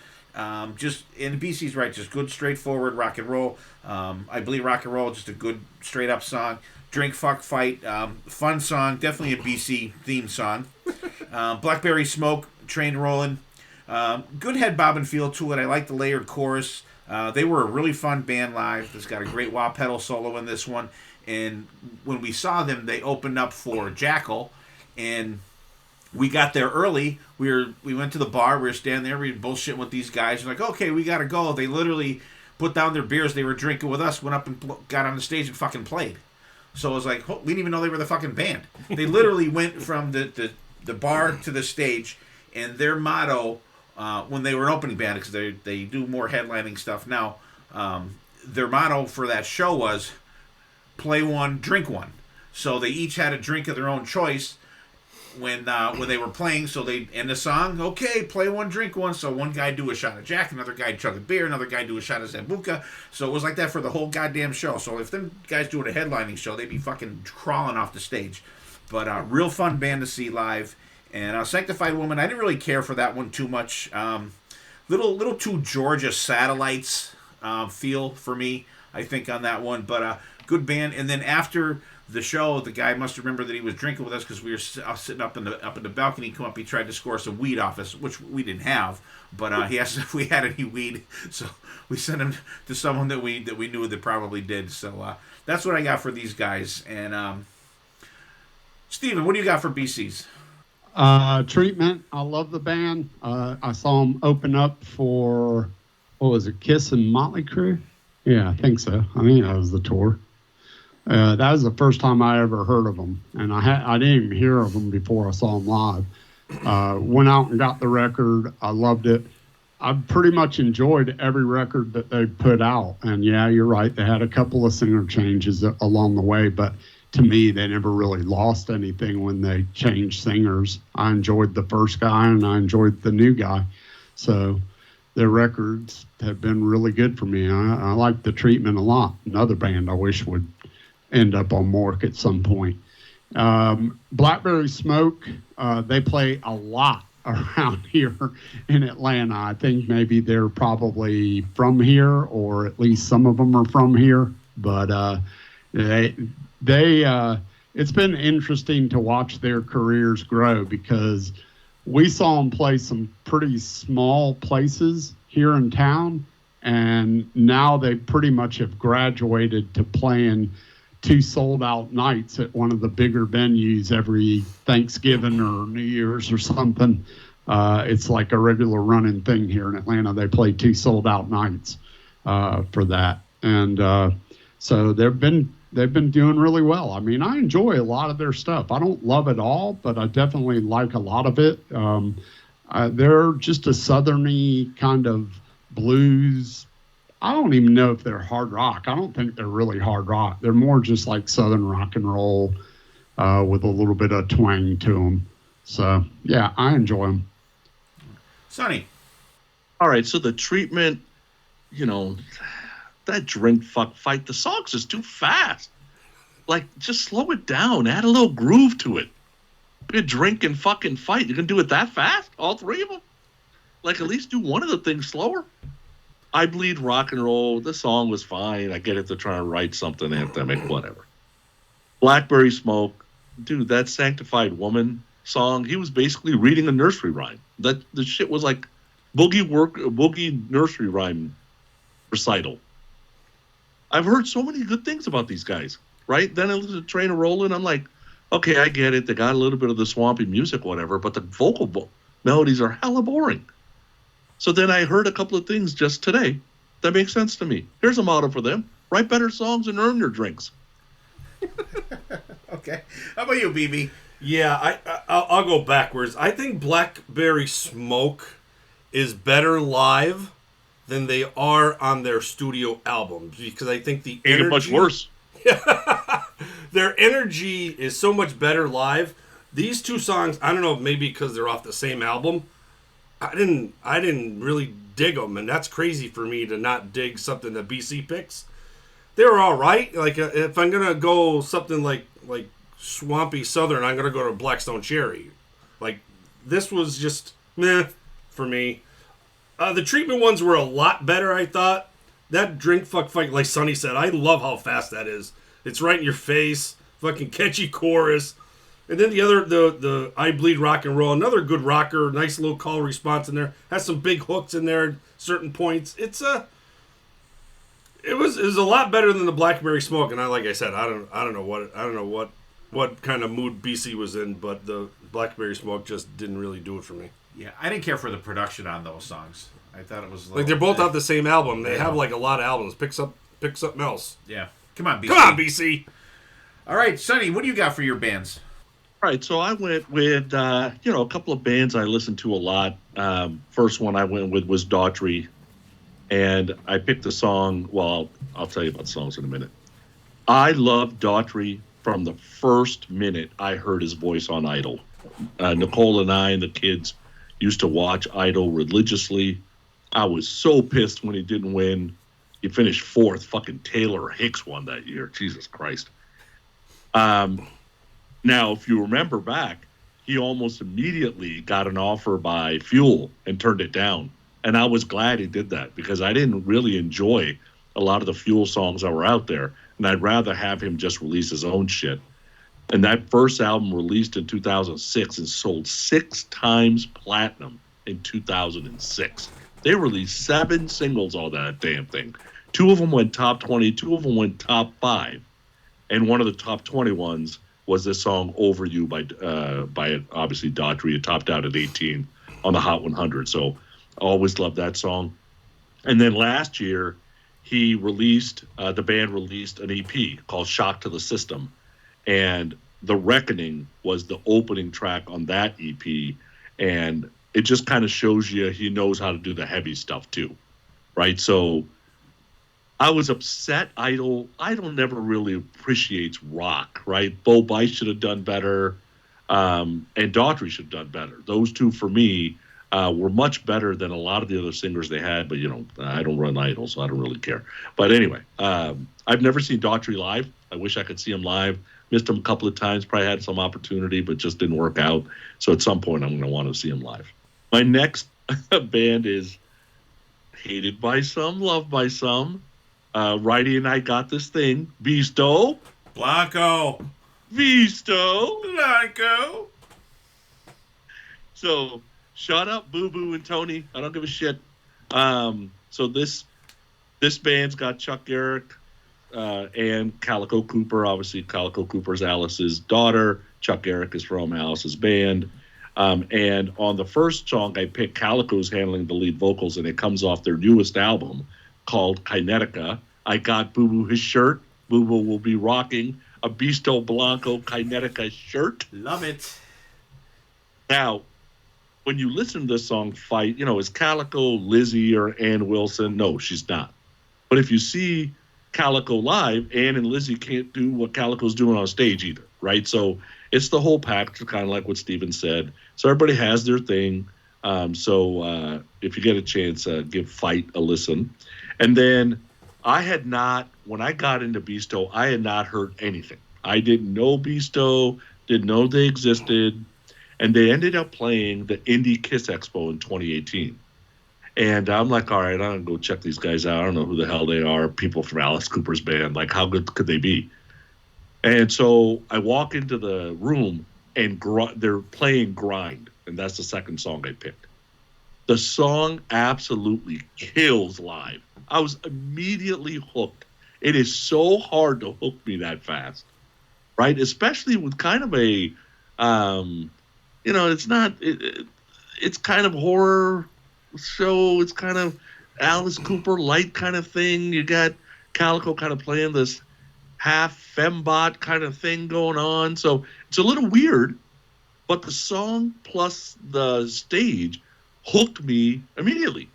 Just and BC's right, just good straightforward rock and roll. I Bleed Rock and Roll, just a good straight up song. Drink, Fuck, Fight, fun song, definitely a BC theme song. Blackberry Smoke, Train Rollin', good head bobbing feel to it. I like the layered chorus. They were a really fun band live. It's got a great wah pedal solo in this one. And when we saw them, they opened up for Jackal, and we got there early. We went to the bar. We were standing there. We were bullshitting with these guys. We're like, okay, we got to go. They literally put down their beers they were drinking with us, went up and got on the stage and fucking played. So it was like, we didn't even know they were the fucking band. They literally went from the bar to the stage, and their motto, when they were an opening band, because they do more headlining stuff now, their motto for that show was, play one, drink one. So they each had a drink of their own choice when they were playing. So they end the song, okay, play one, drink one. So one guy do a shot of Jack, another guy chug a beer, another guy do a shot of Zambuca. So it was like that for the whole goddamn show. So if them guys doing a headlining show, they'd be fucking crawling off the stage. But real fun band to see live. And Sanctified Woman, I didn't really care for that one too much. Little too Georgia Satellites feel for me, I think, on that one. But good band. And then after the show, the guy must remember that he was drinking with us because we were sitting up in the balcony. He come up, he tried to score some weed off us, which we didn't have. But he asked if we had any weed, so we sent him to someone that we knew that probably did. So that's what I got for these guys. And Steven, what do you got for BC's? Treatment. I love the band. I saw them open up for, what was it, Kiss and Motley Crue? Yeah, I think so. I think that was the tour. That was the first time I ever heard of them, and I didn't even hear of them before I saw them live. Went out and got the record. I loved it. I pretty much enjoyed every record that they put out, and yeah, you're right. They had a couple of singer changes along the way, but to me, they never really lost anything when they changed singers. I enjoyed the first guy, and I enjoyed the new guy. So their records have been really good for me. I like The Treatment a lot. Another band I wish would end up on Mork at some point. Blackberry Smoke, they play a lot around here in Atlanta. I think maybe they're probably from here, or at least some of them are from here. But they it's been interesting to watch their careers grow, because we saw them play some pretty small places here in town, and now they pretty much have graduated to playing 2 sold-out nights at one of the bigger venues every Thanksgiving or New Year's or something. It's like a regular running thing here in Atlanta. They play 2 sold-out nights for that, and so they've been doing really well. I mean, I enjoy a lot of their stuff. I don't love it all, but I definitely like a lot of it. They're just a southerny kind of blues. I don't even know if they're hard rock. I don't think they're really hard rock. They're more just like southern rock and roll with a little bit of twang to them. So, yeah, I enjoy them. Sonny. All right, so The Treatment, that Drink, Fuck, Fight, the song's just too fast. Like, just slow it down. Add a little groove to it. You drink and fucking fight. You can do it that fast? All 3 of them? Like, at least do one of the things slower. I Bleed Rock and Roll. The song was fine. I get it. They're trying to write something anthemic, whatever. Blackberry Smoke. Dude, that Sanctified Woman. song, he was basically reading a nursery rhyme. That the shit was like boogie nursery rhyme recital. I've heard so many good things about these guys, right? Then I listen to Train a Rollin', I'm like, okay, I get it. They got a little bit of the swampy music, whatever, but the vocal melodies are hella boring. So then I heard a couple of things just today that make sense to me. Here's a motto for them: write better songs and earn your drinks. Okay. How about you, BB? Yeah, I'll go backwards. I think Blackberry Smoke is better live than they are on their studio albums, because I think the Ain't energy, much worse. their energy is so much better live. These two songs, I don't know, maybe because they're off the same album, I didn't really dig them, and that's crazy for me to not dig something that BC picks. They were all right. Like if I'm gonna go something like Swampy Southern, I'm gonna go to Blackstone Cherry. Like this was just meh for me. The treatment ones were a lot better, I thought. That Drink Fuck Fight, like Sonny said, I love how fast that is. It's right in your face, fucking catchy chorus. And then the I Bleed Rock and Roll, another good rocker, nice little call response in there. Has some big hooks in there at certain points. It was a lot better than the Blackberry Smoke, and like I said, I don't know what kind of mood BC was in, but the Blackberry Smoke just didn't really do it for me. Yeah, I didn't care for the production on those songs. I thought it was Like they're both off the same album. They have like a lot of albums. Pick something else. Yeah. Come on, BC. Come on, BC. All right, Sonny, what do you got for your bands? All right, so I went with a couple of bands I listened to a lot. First one I went with was Daughtry, and I picked the song. Well, I'll tell you about songs in a minute. I love Daughtry from the first minute I heard his voice on Idol. Nicole and I and the kids used to watch Idol religiously. I was so pissed when he didn't win. He finished fourth. Fucking Taylor Hicks won that year. Jesus Christ. Now, if you remember back, he almost immediately got an offer by Fuel and turned it down. And I was glad he did that, because I didn't really enjoy a lot of the Fuel songs that were out there. And I'd rather have him just release his own shit. And that first album released in 2006 and sold 6 times platinum in 2006. They released 7 singles on that damn thing. 2 of them went top 20, 2 of them went top 5. And one of the top 20 ones was this song "Over You" by obviously Daughtry. It topped out at 18 on the Hot 100. So I always loved that song. And then last year, the band released an EP called "Shock to the System," and "The Reckoning" was the opening track on that EP, and it just kind of shows you he knows how to do the heavy stuff too, right? So I was upset. Idol never really appreciates rock, right? Bo Bice should have done better, and Daughtry should have done better. Those two, for me, were much better than a lot of the other singers they had, but, I don't run Idol, so I don't really care. But anyway, I've never seen Daughtry live. I wish I could see him live. Missed him a couple of times, probably had some opportunity, but just didn't work out. So at some point, I'm going to want to see him live. My next band is hated by some, loved by some. Wrighty and I got this thing. Visto. Blanco. So shut up, Boo Boo and Tony. I don't give a shit. So this band's got Chuck Garrick and Calico Cooper. Obviously, Calico Cooper's Alice's daughter. Chuck Garrick is from Alice's band. And on the first song, I picked Calico's handling the lead vocals, and it comes off their newest album called Kinetica. I got Boo Boo his shirt. Boo Boo will be rocking a Bisto Blanco Kinetica shirt. Love it. Now, when you listen to this song, Fight, is Calico Lizzie or Ann Wilson? No, she's not. But if you see Calico live, Ann and Lizzie can't do what Calico's doing on stage either, right? So it's the whole package, kind of like what Steven said. So everybody has their thing. So if you get a chance, give Fight a listen. And then when I got into Bisto, I had not heard anything. I didn't know Bisto, didn't know they existed. And they ended up playing the Indie Kiss Expo in 2018. And I'm like, all right, I'm going to go check these guys out. I don't know who the hell they are. People from Alice Cooper's band. Like, how good could they be? And so I walk into the room, and they're playing Grind, and that's the second song I picked. The song absolutely kills live. I was immediately hooked. It is so hard to hook me that fast, right? Especially with kind of a, it's not, it's kind of horror show. It's kind of Alice Cooper light kind of thing. You got Calico kind of playing this half fembot kind of thing going on. So it's a little weird, but the song plus the stage hooked me immediately.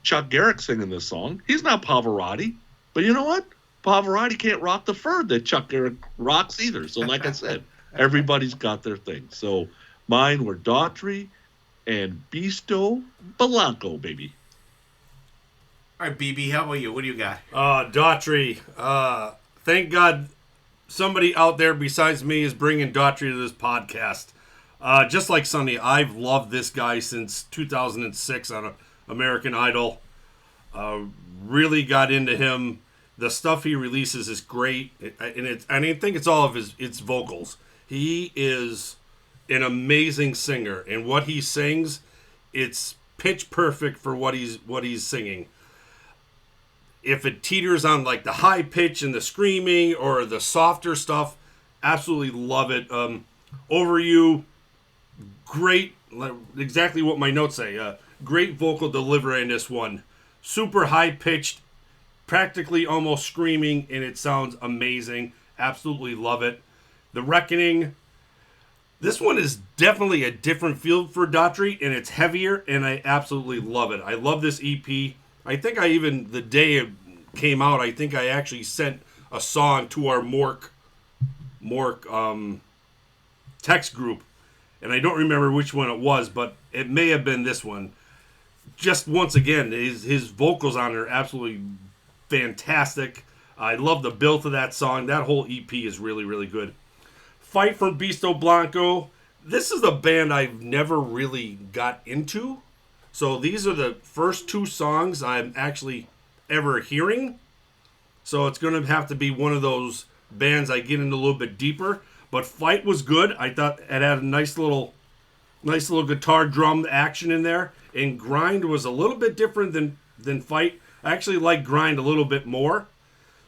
Chuck Garrick singing this song. He's not Pavarotti, but you know what? Pavarotti can't rock the fur that Chuck Garrick rocks either. So like I said, everybody's got their thing. So mine were Daughtry and Bisto Blanco, baby. All right, BB, how about you? What do you got? Daughtry. Thank God somebody out there besides me is bringing Daughtry to this podcast. Just like Sonny, I've loved this guy since 2006 on American Idol. Really got into him. The stuff he releases is great, and I think it's all of its vocals. He is an amazing singer, and what he sings, it's pitch perfect for what he's singing. If it teeters on like the high pitch and the screaming or the softer stuff, absolutely love it. Over You, great, exactly what my notes say. Great vocal delivery in this one. Super high pitched, practically almost screaming, and it sounds amazing. Absolutely love it. The Reckoning. This one is definitely a different feel for Daughtry, and it's heavier, and I absolutely love it. I love this EP. I think the day it came out, I think I actually sent a song to our Mork text group, and I don't remember which one it was, but it may have been this one. Just once again, his vocals on it are absolutely fantastic. I love the build of that song. That whole EP is really, really good. Fight from Bisto Blanco. This is a band I've never really got into. So these are the first two songs I'm actually ever hearing. So it's going to have to be one of those bands I get into a little bit deeper. But Fight was good. I thought it had a nice little guitar drum action in there. And Grind was a little bit different than Fight. I actually like Grind a little bit more.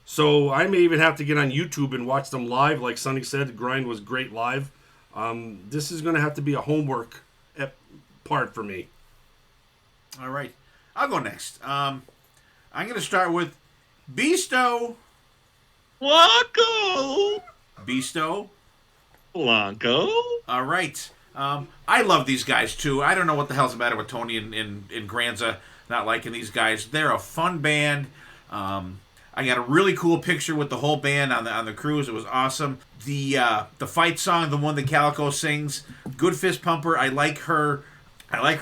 So I may even have to get on YouTube and watch them live. Like Sonny said, Grind was great live. This is going to have to be a homework part for me. All right. I'll go next. I'm going to start with Bisto. Blanco. Bisto. Blanco. All right. I love these guys, too. I don't know what the hell's the matter with Tony and Granza not liking these guys. They're a fun band. I got a really cool picture with the whole band on the cruise. It was awesome. The fight song, the one that Calico sings, good fist pumper. I like her. I like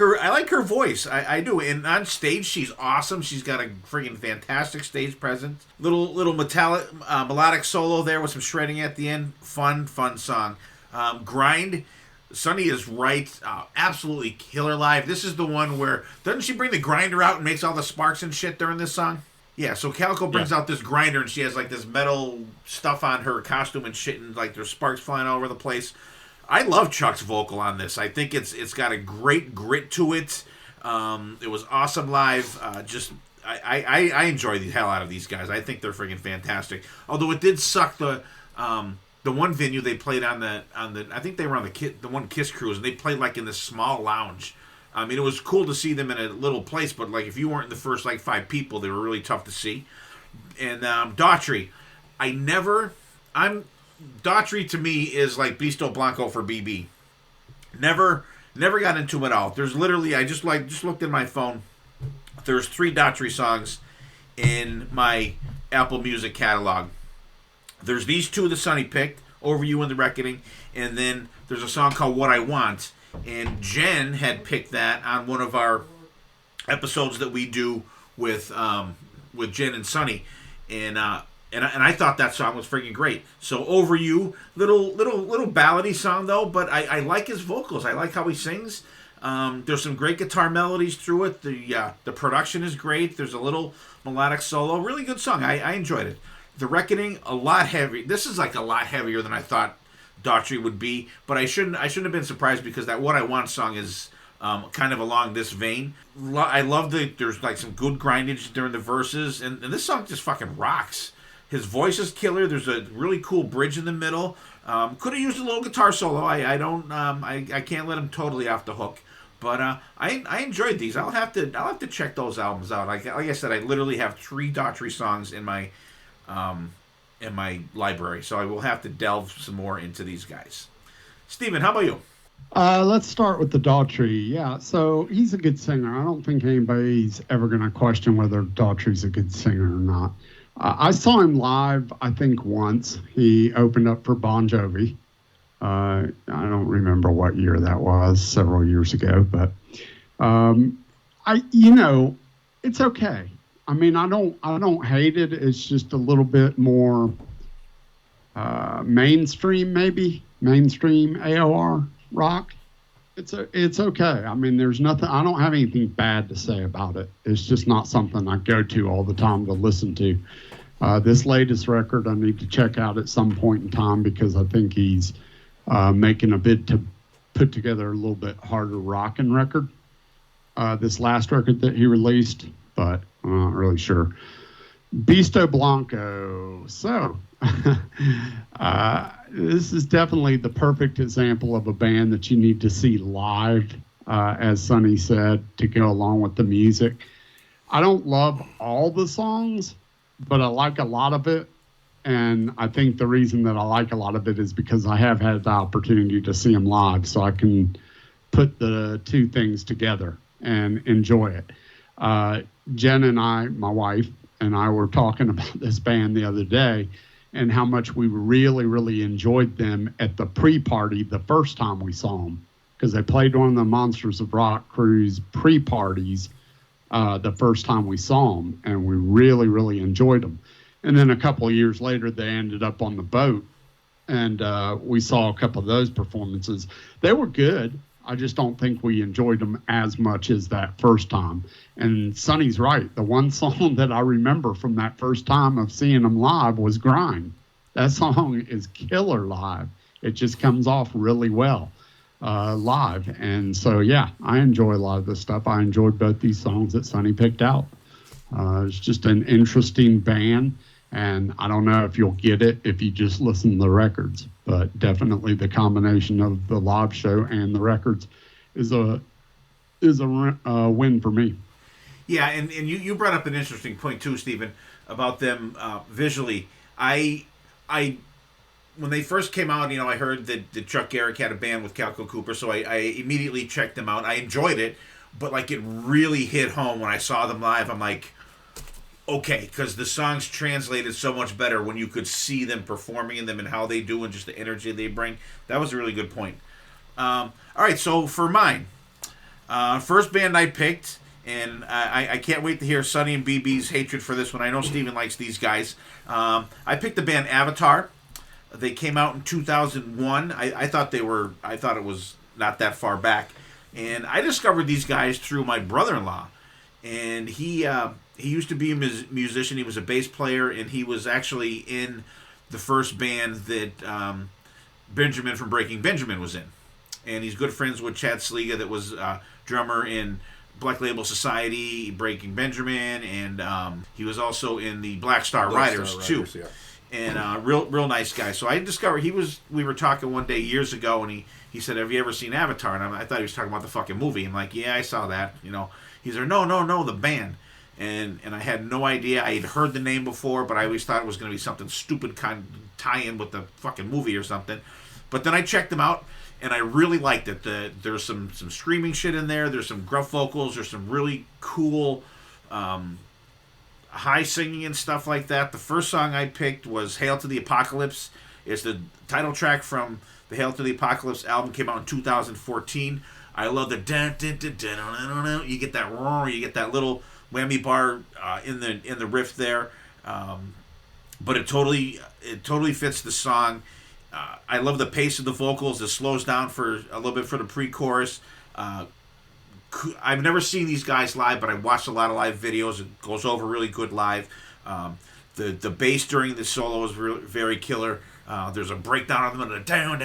her voice. I do. And on stage, she's awesome. She's got a freaking fantastic stage presence. Little metallic melodic solo there with some shredding at the end. Fun song. Grind. Sonny is right. Absolutely killer live. This is the one where doesn't she bring the grinder out and makes all the sparks and shit during this song? Yeah, so Calico brings out this grinder, and she has, like, this metal stuff on her costume and shit, and, like, there's sparks flying all over the place. I love Chuck's vocal on this. I think it's got a great grit to it. It was awesome live. I enjoy the hell out of these guys. I think they're freaking fantastic. Although it did suck the one venue they played on the I think they were on the one Kiss cruise, and they played, like, in this small lounge. I mean, it was cool to see them in a little place, but, like, if you weren't in the first, like, 5 people, they were really tough to see. And Daughtry, Daughtry to me is like Bisto Blanco for BB. Never got into them at all. There's literally, I just looked at my phone. There's 3 Daughtry songs in my Apple Music catalog. There's these 2 that Sonny picked, Over You and The Reckoning, and then there's a song called What I Want. And Jen had picked that on one of our episodes that we do with Jen and Sonny, and I thought that song was freaking great. So Over You, little ballady song though, but I like his vocals. I like how he sings. There's some great guitar melodies through it. The production is great. There's a little melodic solo. Really good song. I enjoyed it. The Reckoning, a lot heavy. This is like a lot heavier than I thought Daughtry would be, but I shouldn't have been surprised because that What I Want song is kind of along this vein. I love there's like some good grindage during the verses, and this song just fucking rocks. His voice is killer. There's a really cool bridge in the middle. Could have used a little guitar solo. I can't let him totally off the hook. But I enjoyed these. I'll have to check those albums out. Like I said, I literally have 3 Daughtry songs in my library, so I will have to delve some more into these guys. Steven, how about you? Let's start with the Daughtry. Yeah, so he's a good singer. I don't think anybody's ever going to question whether Daughtry's a good singer or not. I saw him live, I think, once. He opened up for Bon Jovi. I don't remember what year that was, several years ago, but it's okay. I mean, I don't hate it. It's just a little bit more mainstream, maybe mainstream AOR rock. It's okay. I mean, there's nothing. I don't have anything bad to say about it. It's just not something I go to all the time to listen to. This latest record I need to check out at some point in time because I think he's making a bid to put together a little bit harder rockin' record. This last record that he released, but I'm not really sure. Beasto Blanco. So, this is definitely the perfect example of a band that you need to see live, as Sonny said, to go along with the music. I don't love all the songs, but I like a lot of it. And I think the reason that I like a lot of it is because I have had the opportunity to see them live, so I can put the two things together and enjoy it. Jen and I, my wife, and I were talking about this band the other day and how much we really, really enjoyed them at the pre-party the first time we saw them, because they played one of the Monsters of Rock cruise pre-parties the first time we saw them, and we really, really enjoyed them. And then a couple of years later, they ended up on the boat, and we saw a couple of those performances. They were good. I just don't think we enjoyed them as much as that first time. And Sonny's right. The one song that I remember from that first time of seeing them live was Grind. That song is killer live. It just comes off really well live. And so, yeah, I enjoy a lot of this stuff. I enjoyed both these songs that Sonny picked out. It's just an interesting band. And I don't know if you'll get it if you just listen to the records, but definitely the combination of the live show and the records is a win for me. Yeah, and you brought up an interesting point too, Stephen, about them visually. I when they first came out, I heard that Chuck Garrick had a band with Calco Cooper, so I immediately checked them out. I enjoyed it, but like it really hit home when I saw them live. I'm like, okay, because the songs translated so much better when you could see them performing in them and how they do and just the energy they bring. That was a really good point. All right, so for mine, first band I picked, and I can't wait to hear Sonny and BB's hatred for this one. I know Steven likes these guys. I picked the band Avatar. They came out in 2001. I thought it was not that far back, and I discovered these guys through my brother-in-law, and he used to be a musician. He was a bass player, and he was actually in the first band that Benjamin from Breaking Benjamin was in. And he's good friends with Chad Sliga, that was drummer in Black Label Society, Breaking Benjamin, and he was also in the Black Star Riders too. Yeah. And real nice guy. So I discovered we were talking one day years ago, and he said, "Have you ever seen Avatar?" And I thought he was talking about the fucking movie. I'm like, "Yeah, I saw that." He's like, "No, the band." And I had no idea. I had heard the name before, but I always thought it was going to be something stupid kind of tie-in with the fucking movie or something. But then I checked them out, and I really liked it. There's some screaming shit in there. There's some gruff vocals. There's some really cool high singing and stuff like that. The first song I picked was Hail to the Apocalypse. It's the title track from the Hail to the Apocalypse album. Came out in 2014. I love the dun, dun, dun, dun, dun, dun, dun. You get that roar. You get that little whammy bar in the riff there, but it totally fits the song. I love the pace of the vocals. It slows down for a little bit for the pre-chorus. I've never seen these guys live, but I watched a lot of live videos. It goes over really good live. The bass during the solo is very killer. There's a breakdown of them, and down,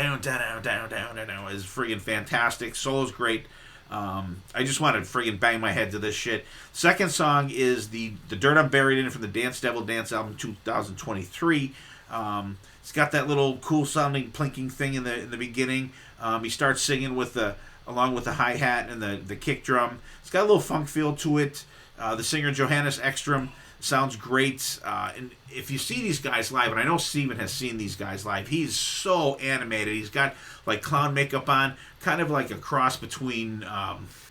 is friggin' fantastic. Solo's great. I just want to friggin' bang my head to this shit. Second song is the Dirt I'm Buried In from the Dance Devil Dance album 2023. It's got that little cool sounding plinking thing in the beginning. He starts singing along with the hi-hat and the kick drum. It's got a little funk feel to it. The singer Johannes Ekstrom sounds great. And if you see these guys live, and I know Steven has seen these guys live, he's so animated. He's got like clown makeup on, kind of like a cross between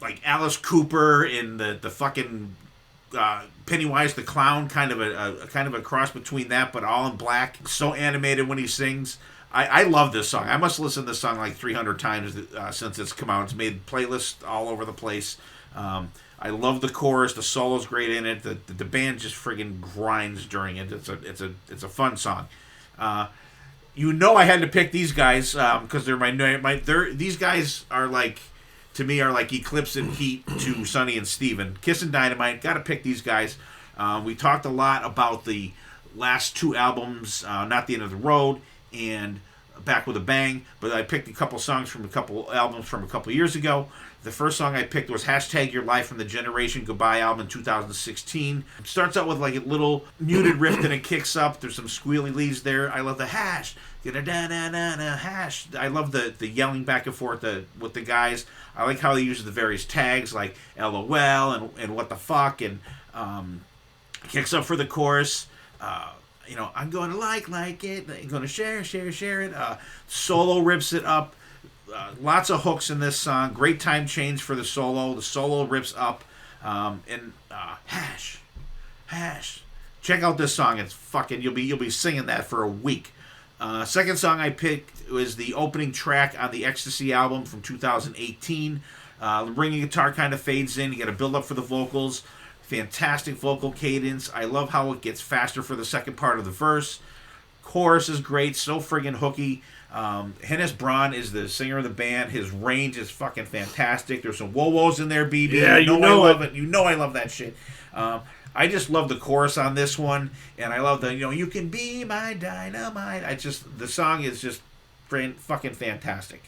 like Alice Cooper and the fucking Pennywise the Clown, kind of a cross between that, but all in black. So animated when he sings. I love this song. I must listen to this song like 300 times since it's come out. It's made playlists all over the place. I love the chorus. The solo's great in it. The band just friggin' grinds during it. It's a fun song. You know, I had to pick these guys because they're these guys are like, to me, are like Eclipse and Heat to Sonny and Steven. Kiss and Dynamite. Got to pick these guys. We talked a lot about the last two albums, Not the End of the Road and Back with a Bang, but I picked a couple songs from a couple albums from a couple years ago. The first song I picked was Your Life from the Generation Goodbye album in 2016. It starts out with like a little muted riff, and it kicks up. There's some squealy leads there. I love the hash. Hash. I love the yelling back and forth with the guys. I like how they use the various tags like LOL and what the fuck, and kicks up for the chorus. I'm going to like it. I'm going to share it. Solo rips it up. Lots of hooks in this song. Great time change for the solo. The solo rips up. Hash. Check out this song. It's fucking. You'll be singing that for a week. Second song I picked was the opening track on the Ecstasy album from 2018. The ringing guitar kind of fades in. You got to build up for the vocals. Fantastic vocal cadence. I love how it gets faster for the second part of the verse. Chorus is great. So friggin' hooky. Hennis Braun is the singer of the band. His range is fucking fantastic. There's some whoa-whoas in there, BB. Yeah, I love it. You know I love that shit. I just love the chorus on this one, and I love the, you can be my dynamite. The song is just fucking fantastic.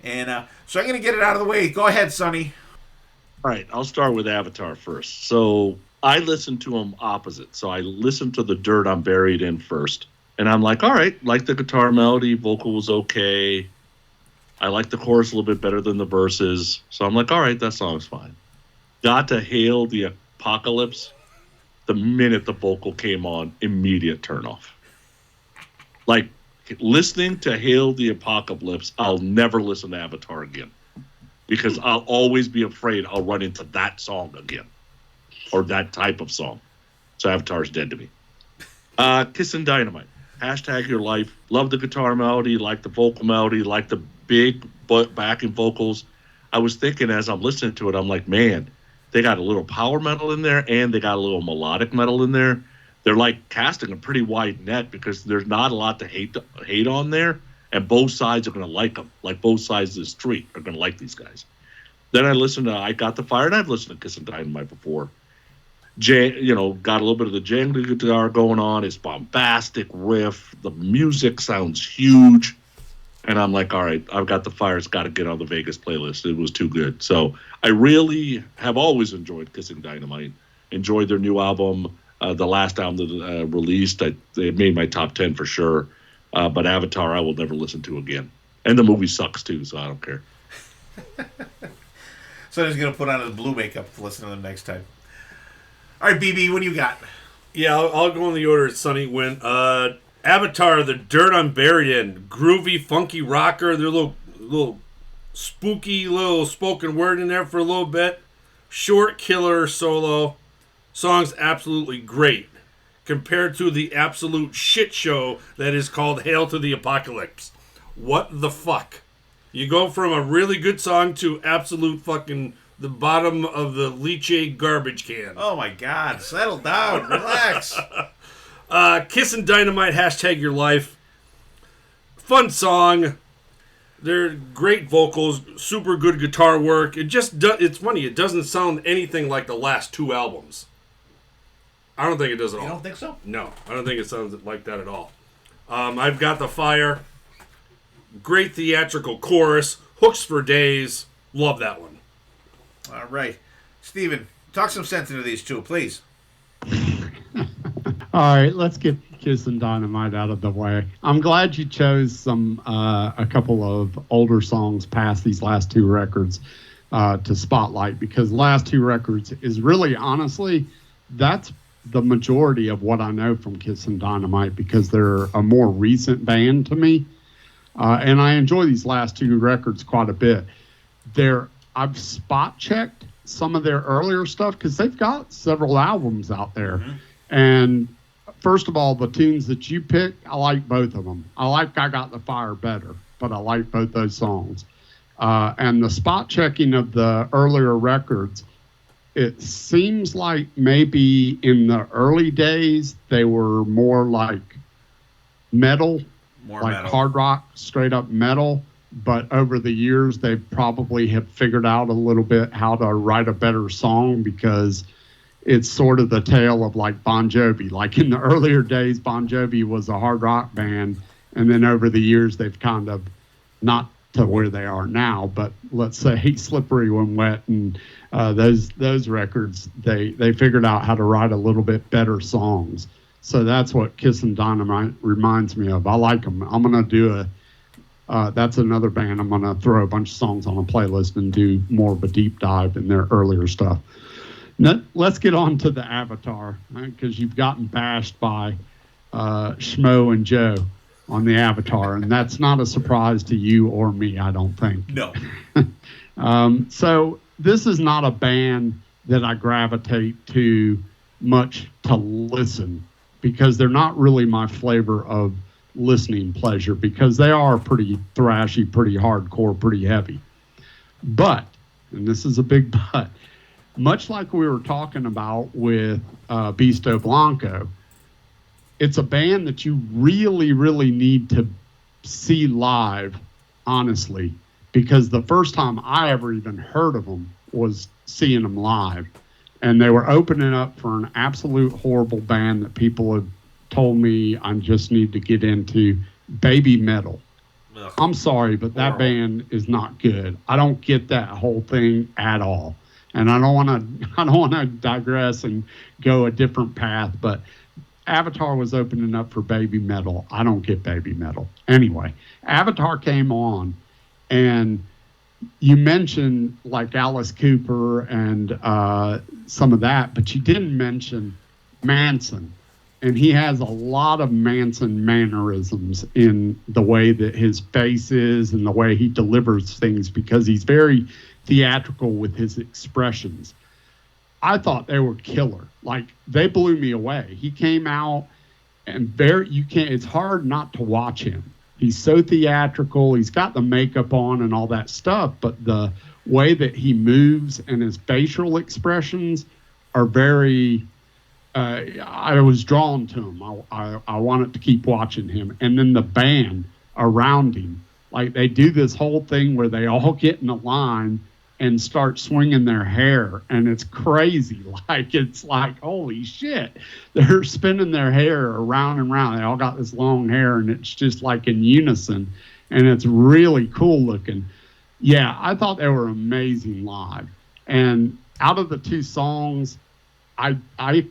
And so I'm going to get it out of the way. Go ahead, Sonny. All right, I'll start with Avatar first. So I listened to them opposite. So I listened to the Dirt I'm Buried In first. And I'm like, all right, like the guitar melody, vocal was okay. I like the chorus a little bit better than the verses. So I'm like, all right, that song's fine. Got to Hail the Apocalypse. The minute the vocal came on, immediate turnoff. Like, listening to Hail the Apocalypse, I'll never listen to Avatar again. Because I'll always be afraid I'll run into that song again. Or that type of song. So Avatar's dead to me. Kiss and Dynamite. Your Life. Love the guitar melody, like the vocal melody, like the big backing vocals. I was thinking as I'm listening to it, I'm like, man, they got a little power metal in there and they got a little melodic metal in there. They're like casting a pretty wide net because there's not a lot to hate on there. And both sides are going to like them. Like both sides of the street are going to like these guys. Then I listened to I Got the Fire, and I've listened to Kiss and Dynamite before. Got a little bit of the jangly guitar going on. It's bombastic riff. The music sounds huge. And I'm like, all right, I've Got the Fire. It's got to get on the Vegas playlist. It was too good. So I really have always enjoyed Kiss and Dynamite. Enjoyed their new album. The last album that released, it made my top 10 for sure. But Avatar, I will never listen to again. And the movie sucks, too, so I don't care. So he's going to put on his blue makeup to listen to them next time. All right, BB, what do you got? Yeah, I'll go in the order Sonny went. Avatar, the Dirt I'm Buried In. Groovy, funky rocker. There's a little spooky little spoken word in there for a little bit. Short killer solo. Song's absolutely great. Compared to the absolute shit show that is called Hail to the Apocalypse. What the fuck? You go from a really good song to absolute fucking the bottom of the lychee garbage can. Oh my God, settle down, relax. Kiss and Dynamite, Your Life. Fun song. They're great vocals, super good guitar work. It's funny, it doesn't sound anything like the last two albums. I don't think it does at all. You don't think so? No, I don't think it sounds like that at all. I've Got the Fire. Great theatrical chorus. Hooks for days. Love that one. All right. Steven, talk some sense into these two, please. All right, let's get Kissin' Dynamite out of the way. I'm glad you chose a couple of older songs past these last two records to spotlight, because last two records is really, honestly, that's the majority of what I know from Kissin' Dynamite, because they're a more recent band to me. And I enjoy these last two records quite a bit. I've spot checked some of their earlier stuff because they've got several albums out there. Mm-hmm. And first of all, the tunes that you picked, I like both of them. I like I Got the Fire better, but I like both those songs. And the spot checking of the earlier records, it seems like maybe in the early days they were more like metal, hard rock, straight up metal. But over the years, they probably have figured out a little bit how to write a better song, because it's sort of the tale of like Bon Jovi. Like in the earlier days, Bon Jovi was a hard rock band. And then over the years, they've kind of, not to where they are now, but let's say Slippery When Wet and those records, they figured out how to write a little bit better songs. So that's what Kissin' Dynamite reminds me of. I like them. I'm going to do that's another band I'm going to throw a bunch of songs on a playlist and do more of a deep dive in their earlier stuff. Now, let's get on to the Avatar, because you've gotten bashed by Schmo and Joe on the Avatar, and that's not a surprise to you or me, I don't think. No. So this is not a band that I gravitate to much to listen, because they're not really my flavor of listening pleasure, because they are pretty thrashy, pretty hardcore, pretty heavy. But, and this is a big but, much like we were talking about with Beasto Blanco, it's a band that you really, really need to see live, honestly, because the first time I ever even heard of them was seeing them live. And they were opening up for an absolute horrible band that people have told me I just need to get into, Baby Metal. Ugh. I'm sorry, but that band is not good. I don't get that whole thing at all. And I don't want to digress and go a different path, but Avatar was opening up for Baby Metal. I don't get Baby Metal. Anyway, Avatar came on, and you mentioned like Alice Cooper and some of that, but you didn't mention Manson. And he has a lot of Manson mannerisms in the way that his face is and the way he delivers things, because he's very theatrical with his expressions. I thought they were killer. Like, they blew me away. He came out and it's hard not to watch him. He's so theatrical. He's got the makeup on and all that stuff, but the way that he moves and his facial expressions are very... I was drawn to him. I wanted to keep watching him. And then the band around him, like they do this whole thing where they all get in a line and start swinging their hair. And it's crazy. It's like, holy shit. They're spinning their hair around and around. They all got this long hair, and it's just like in unison. And it's really cool looking. Yeah, I thought they were amazing live. And out of the two songs, I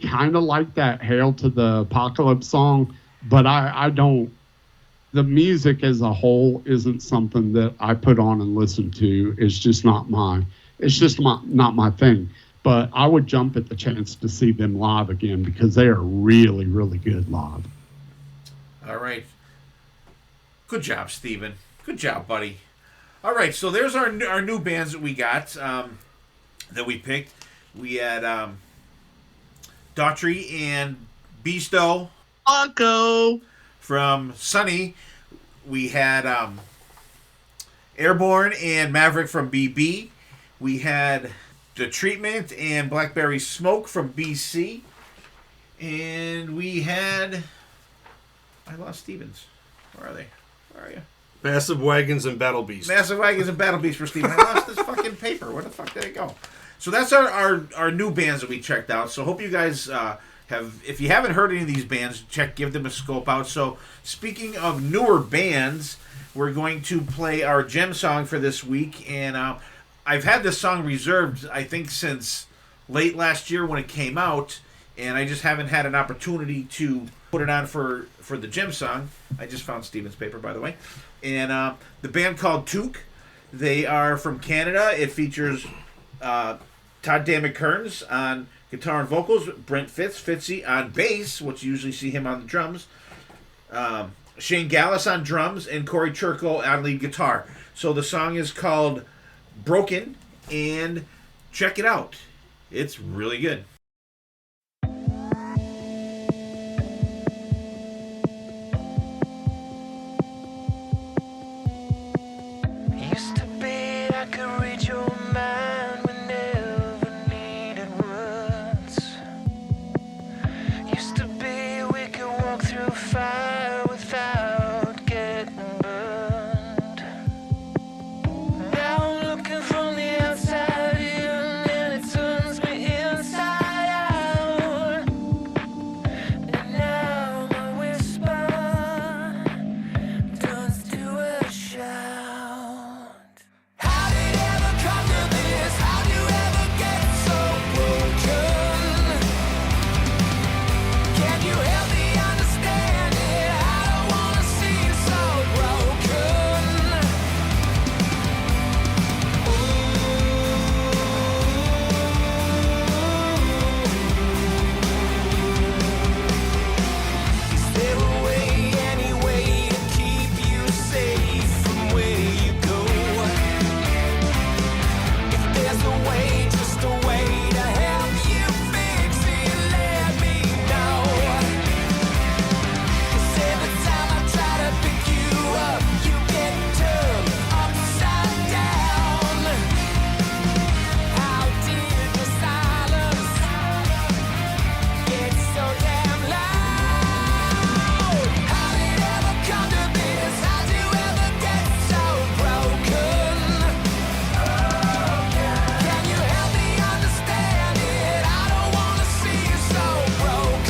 kind of like that Hail to the Apocalypse song, but I don't, the music as a whole isn't something that I put on and listen to. It's just not not my thing. But I would jump at the chance to see them live again, because they are really, really good live. All right. Good job, Steven. Good job, buddy. All right, so there's our new bands that we got, that we picked. We had Daughtry and Beasto Blanco. From Sonny. We had Airborne and Maverick from BB. We had The Treatment and Blackberry Smoke from BC. And we had... I lost Stevens. Where are they? Where are you? Massive Wagons and Battle Beast. Massive Wagons and Battle Beast for Steven. I lost this fucking paper. Where the fuck did it go? So that's our new bands that we checked out. So hope you guys have if you haven't heard any of these bands, give them a scope out. So speaking of newer bands, we're going to play our gem song for this week, and I've had this song reserved, I think, since late last year when it came out, and I just haven't had an opportunity to put it on for the gem song. I just found Steven's paper, by the way. And the band called Took. They are from Canada. It features Todd Dammit Kearns on guitar and vocals, Brent Fitzy on bass, which you usually see him on the drums, Shane Gallus on drums, and Corey Churko on lead guitar. So the song is called Broken, and check it out. It's really good. Used to be I could read your mind but never needed words. Used to be we could walk through fire without getting burned. Now I'm looking from the outside in, and it turns me inside out. And now my whisper turns to a shout. How did it ever come to this? How'd you ever get so broken? Can you help me understand it? I don't wanna see you so broken. Is there a way, any way to keep you safe from where you go? If there's a way, just a way to help you fix it, let me know. 'Cause every time I try to pick you up, you get turned upside down. How did the silence get so damn loud? How did it ever come to this? How'd you ever get so broken? Can you help me understand it? I don't wanna see you so broken.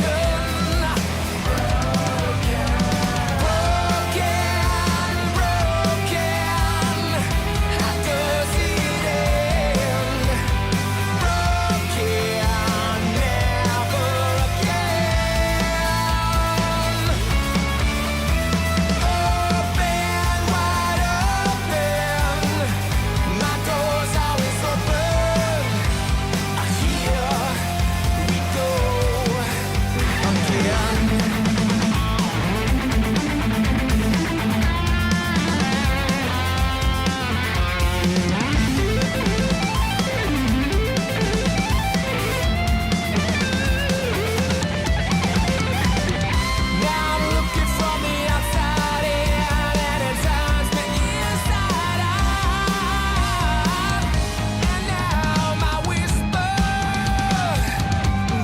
Broken, how does it end? Broken, never again. Open, wide open, my door's always open. Here we go again. Now I'm looking from the outside in, and it turns me inside out. And now my whisper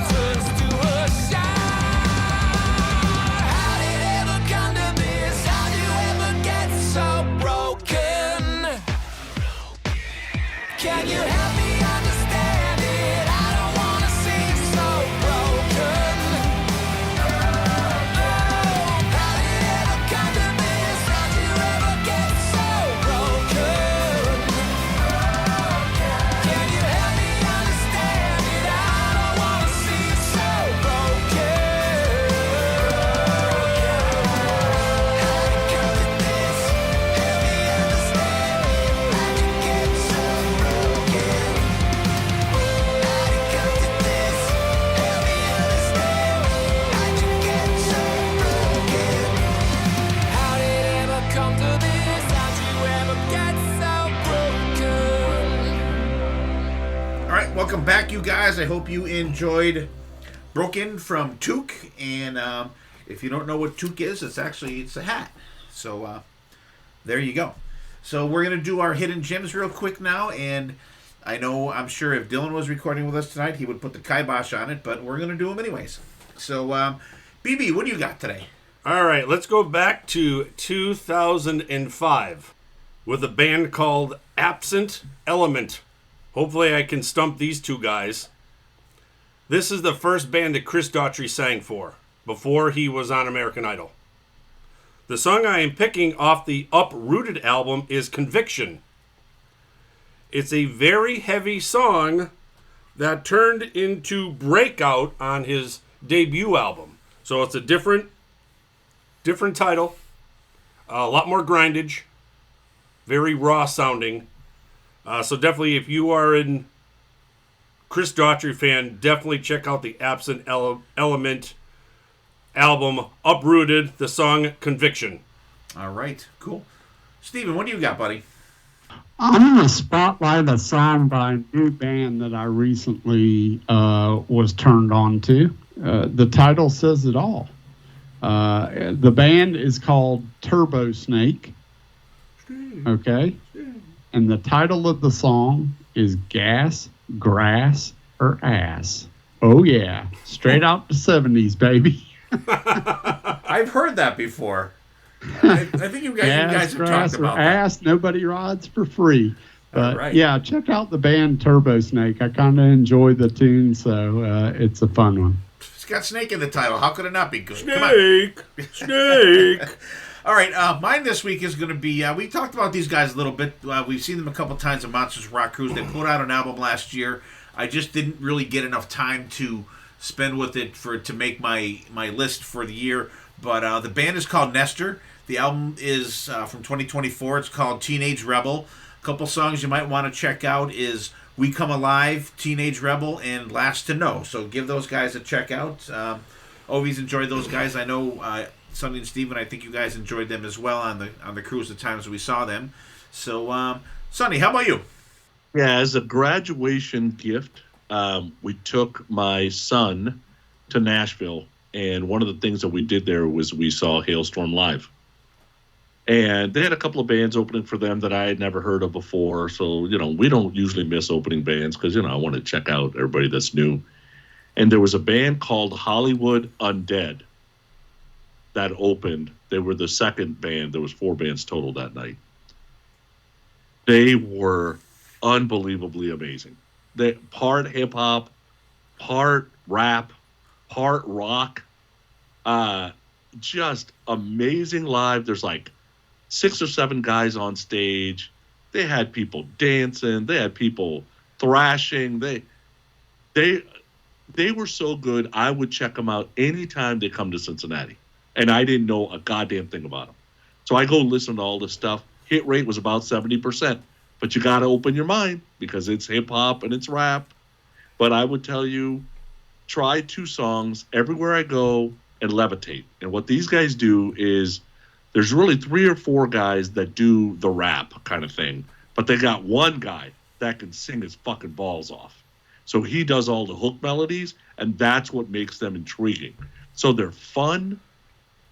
turns to a shout. How did it ever come to this? How'd you ever get so broken? Can you help me understand it? I don't wanna see you so broken. How did it ever come to this? How'd you ever get so broken? Can you help me understand it? I don't wanna see you so broken. How'd it come to this? Help me understand it. How'd you get so broken? How'd it come to this? Help me understand it. How'd you get so broken? How did it ever come to this? How'd you ever get so broken? All right, welcome back, you guys. I hope you enjoyed Broken from Took. And if you don't know what Took is, it's a hat. So there you go. So we're going to do our hidden gems real quick now. And I'm sure if Dylan was recording with us tonight, he would put the kibosh on it, but we're going to do them anyways. So, BB, what do you got today? All right, let's go back to 2005 with a band called Absent Element. Hopefully I can stump these two guys. This is the first band that Chris Daughtry sang for before he was on American Idol. The song I am picking off the Uprooted album is Conviction. It's a very heavy song that turned into Breakout on his debut album. So it's a different title, a lot more grindage, very raw sounding. So definitely, if you are a Chris Daughtry fan, definitely check out the Absent Element album, Uprooted, the song Conviction. All right, cool. Steven, what do you got, buddy? I'm going to spotlight a song by a new band that I recently was turned on to. The title says it all. The band is called Turbo Snake. Okay? And the title of the song is Gas, Grass, or Ass. Oh, yeah. Straight out the 70s, baby. I've heard that before. I think you guys have talked about that. Ass, nobody rides for free. But right. yeah, check out the band Turbo Snake. I kind of enjoy the tune, so it's a fun one. It's got snake in the title. How could it not be good? Snake! Snake! All right, mine this week is going to be, we talked about these guys a little bit. We've seen them a couple times at Monsters Rock Cruise. They put out an album last year. I just didn't really get enough time to spend with it to make my list for the year. But the band is called Nestor. The album is from 2024. It's called Teenage Rebel. A couple songs you might want to check out is We Come Alive, Teenage Rebel, and Last to Know. So give those guys a check out. Always enjoyed those guys. I know Sonny and Steven, I think you guys enjoyed them as well on the cruise the times we saw them. So, Sonny, how about you? Yeah, as a graduation gift, we took my son to Nashville, and one of the things that we did there was we saw Hailstorm live. And they had a couple of bands opening for them that I had never heard of before. So, we don't usually miss opening bands because, I want to check out everybody that's new. And there was a band called Hollywood Undead that opened. They were the second band. There was 4 bands total that night. They were unbelievably amazing. They part hip hop, part rap, part rock. Just amazing live. There's like 6 or 7 guys on stage. They had people dancing. They had people thrashing. They were so good. I would check them out anytime they come to Cincinnati. And I didn't know a goddamn thing about them. So I go listen to all this stuff. Hit rate was about 70%. But you got to open your mind because it's hip-hop and it's rap. But I would tell you, try 2 songs, Everywhere I Go and Levitate. And what these guys do is there's really 3 or 4 guys that do the rap kind of thing. But they got one guy that can sing his fucking balls off. So he does all the hook melodies, and that's what makes them intriguing. So they're fun,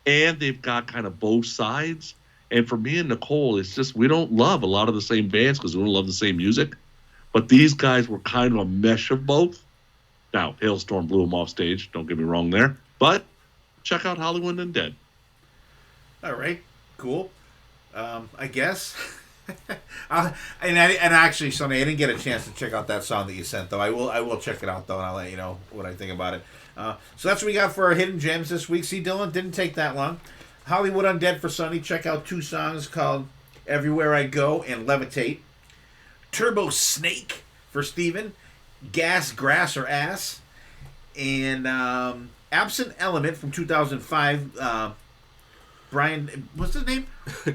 and they've got kind of both sides. And for me and Nicole, it's just we don't love a lot of the same bands because we don't love the same music. But these guys were kind of a mesh of both. Now, Hailstorm blew them off stage. Don't get me wrong there. But check out Hollywood Undead. All right, cool. I guess. And actually, Sonny, I didn't get a chance to check out that song that you sent, though. I will check it out, though, and I'll let you know what I think about it. So that's what we got for our hidden gems this week. See, Dylan, didn't take that long. Hollywood Undead for Sonny. Check out 2 songs called Everywhere I Go and Levitate. Turbo Snake for Steven. Gas, Grass, or Ass. And Absent Element from 2005. Brian, what's his name?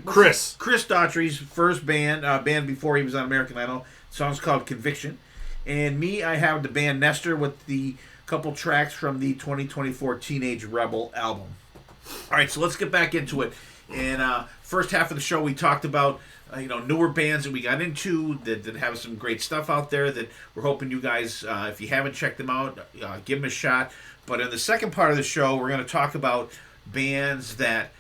Chris. Chris Daughtry's first band before he was on American Idol. The song's called Conviction. And me, I have the band Nestor with the couple tracks from the 2024 Teenage Rebel album. All right, so let's get back into it. And first half of the show, we talked about newer bands that we got into that have some great stuff out there that we're hoping you guys, if you haven't checked them out, give them a shot. But in the second part of the show, we're going to talk about bands that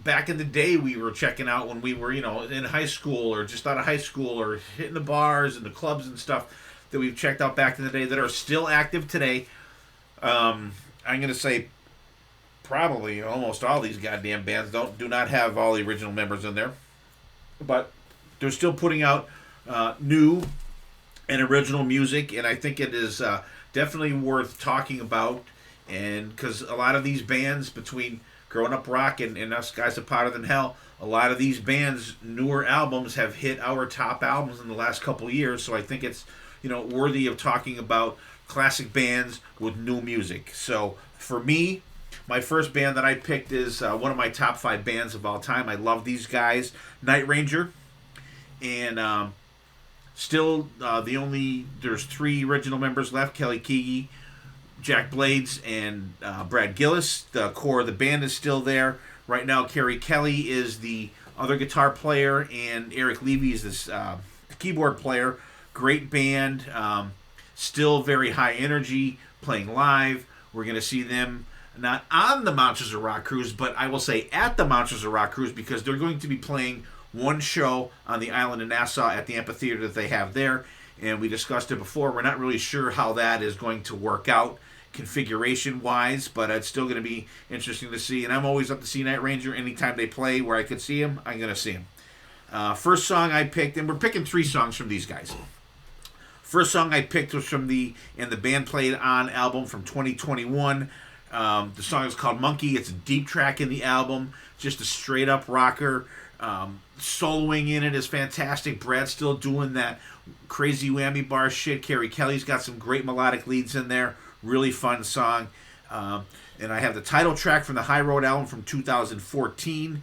back in the day we were checking out when we were in high school or just out of high school or hitting the bars and the clubs and stuff that we've checked out back in the day that are still active today. I'm going to say probably almost all these goddamn bands do not have all the original members in there, but they're still putting out new and original music, and I think it is definitely worth talking about. And because a lot of these bands, between Growing Up Rock and us guys at Hotter Than Hell, a lot of these bands' newer albums have hit our top albums in the last couple of years. So I think it's, worthy of talking about classic bands with new music. So for me, my first band that I picked is one of my top 5 bands of all time. I love these guys, Night Ranger. And still, there's 3 original members left, Kelly Keagy, Jack Blades, and Brad Gillis. The core of the band is still there. Right now, Kerry Kelly is the other guitar player, and Eric Levy is this keyboard player. Great band. Still very high energy, playing live. We're going to see them not on the Monsters of Rock cruise, but I will say at the Monsters of Rock cruise, because they're going to be playing one show on the island of Nassau at the amphitheater that they have there. And we discussed it before. We're not really sure how that is going to work out configuration-wise, but it's still going to be interesting to see. And I'm always up to see Night Ranger. Anytime they play where I could see them, I'm going to see them. First song I picked, and we're picking 3 songs from these guys. First song I picked was from the Band Played On album from 2021. The song is called Monkey. It's a deep track in the album, just a straight-up rocker. Soloing in it is fantastic. Brad's still doing that crazy whammy bar shit. Kerry Kelly's got some great melodic leads in there. Really fun song. And I have the title track from the High Road album from 2014.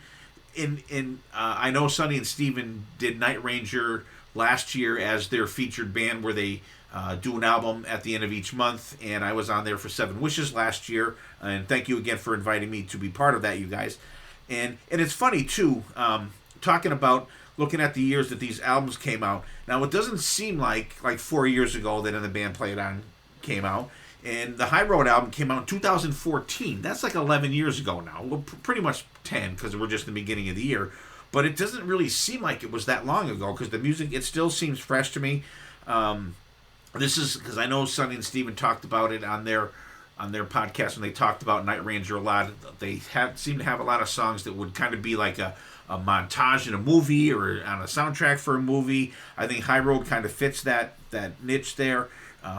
I know Sonny and Steven did Night Ranger last year as their featured band, where they do an album at the end of each month, and I was on there for 7 Wishes last year. And thank you again for inviting me to be part of that, you guys. And it's funny too, talking about looking at the years that these albums came out. Now, it doesn't seem like 4 years ago that In the Band Played On came out. And the High Road album came out in 2014. That's like 11 years ago now. Well, pretty much 10, because we're just in the beginning of the year. But it doesn't really seem like it was that long ago, because the music, it still seems fresh to me. This is because I know Sonny and Steven talked about it on their podcast when they talked about Night Ranger a lot. They seem to have a lot of songs that would kind of be like a montage in a movie or on a soundtrack for a movie. I think High Road kind of fits that niche there.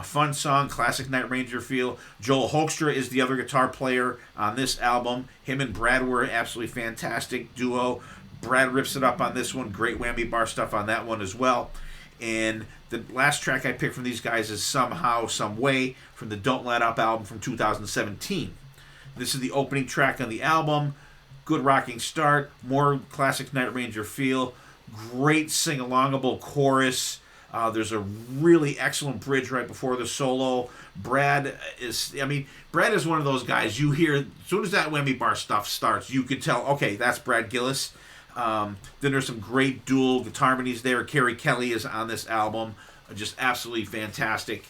Fun song, classic Night Ranger feel. Joel Hoekstra is the other guitar player on this album. Him and Brad were an absolutely fantastic duo. Brad rips it up on this one. Great whammy bar stuff on that one as well. And the last track I picked from these guys is Somehow, Some Way from the Don't Let Up album from 2017. This is the opening track on the album. Good rocking start. More classic Night Ranger feel. Great sing-alongable chorus. There's a really excellent bridge right before the solo. Brad is one of those guys you hear, as soon as that whammy bar stuff starts, you could tell, okay, that's Brad Gillis. Then there's some great dual guitar harmonies there. Kerry Kelly is on this album. Just absolutely fantastic.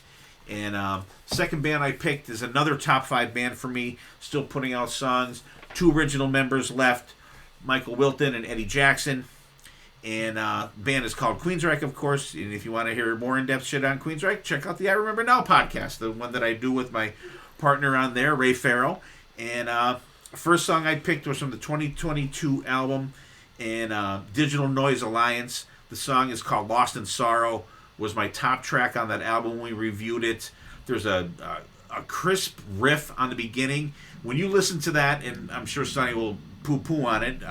And second band I picked is another top 5 band for me. Still putting out songs. 2 original members left, Michael Wilton and Eddie Jackson. And band is called Queensryche, of course. And if you want to hear more in-depth shit on Queensryche, check out the I Remember Now podcast, the one that I do with my partner on there, Ray Farrell. And first song I picked was from the 2022 album, and Digital Noise Alliance. The song is called Lost in Sorrow. Was my top track on that album when we reviewed it. There's a crisp riff on the beginning. When you listen to that, and I'm sure Sonny will poo-poo on it,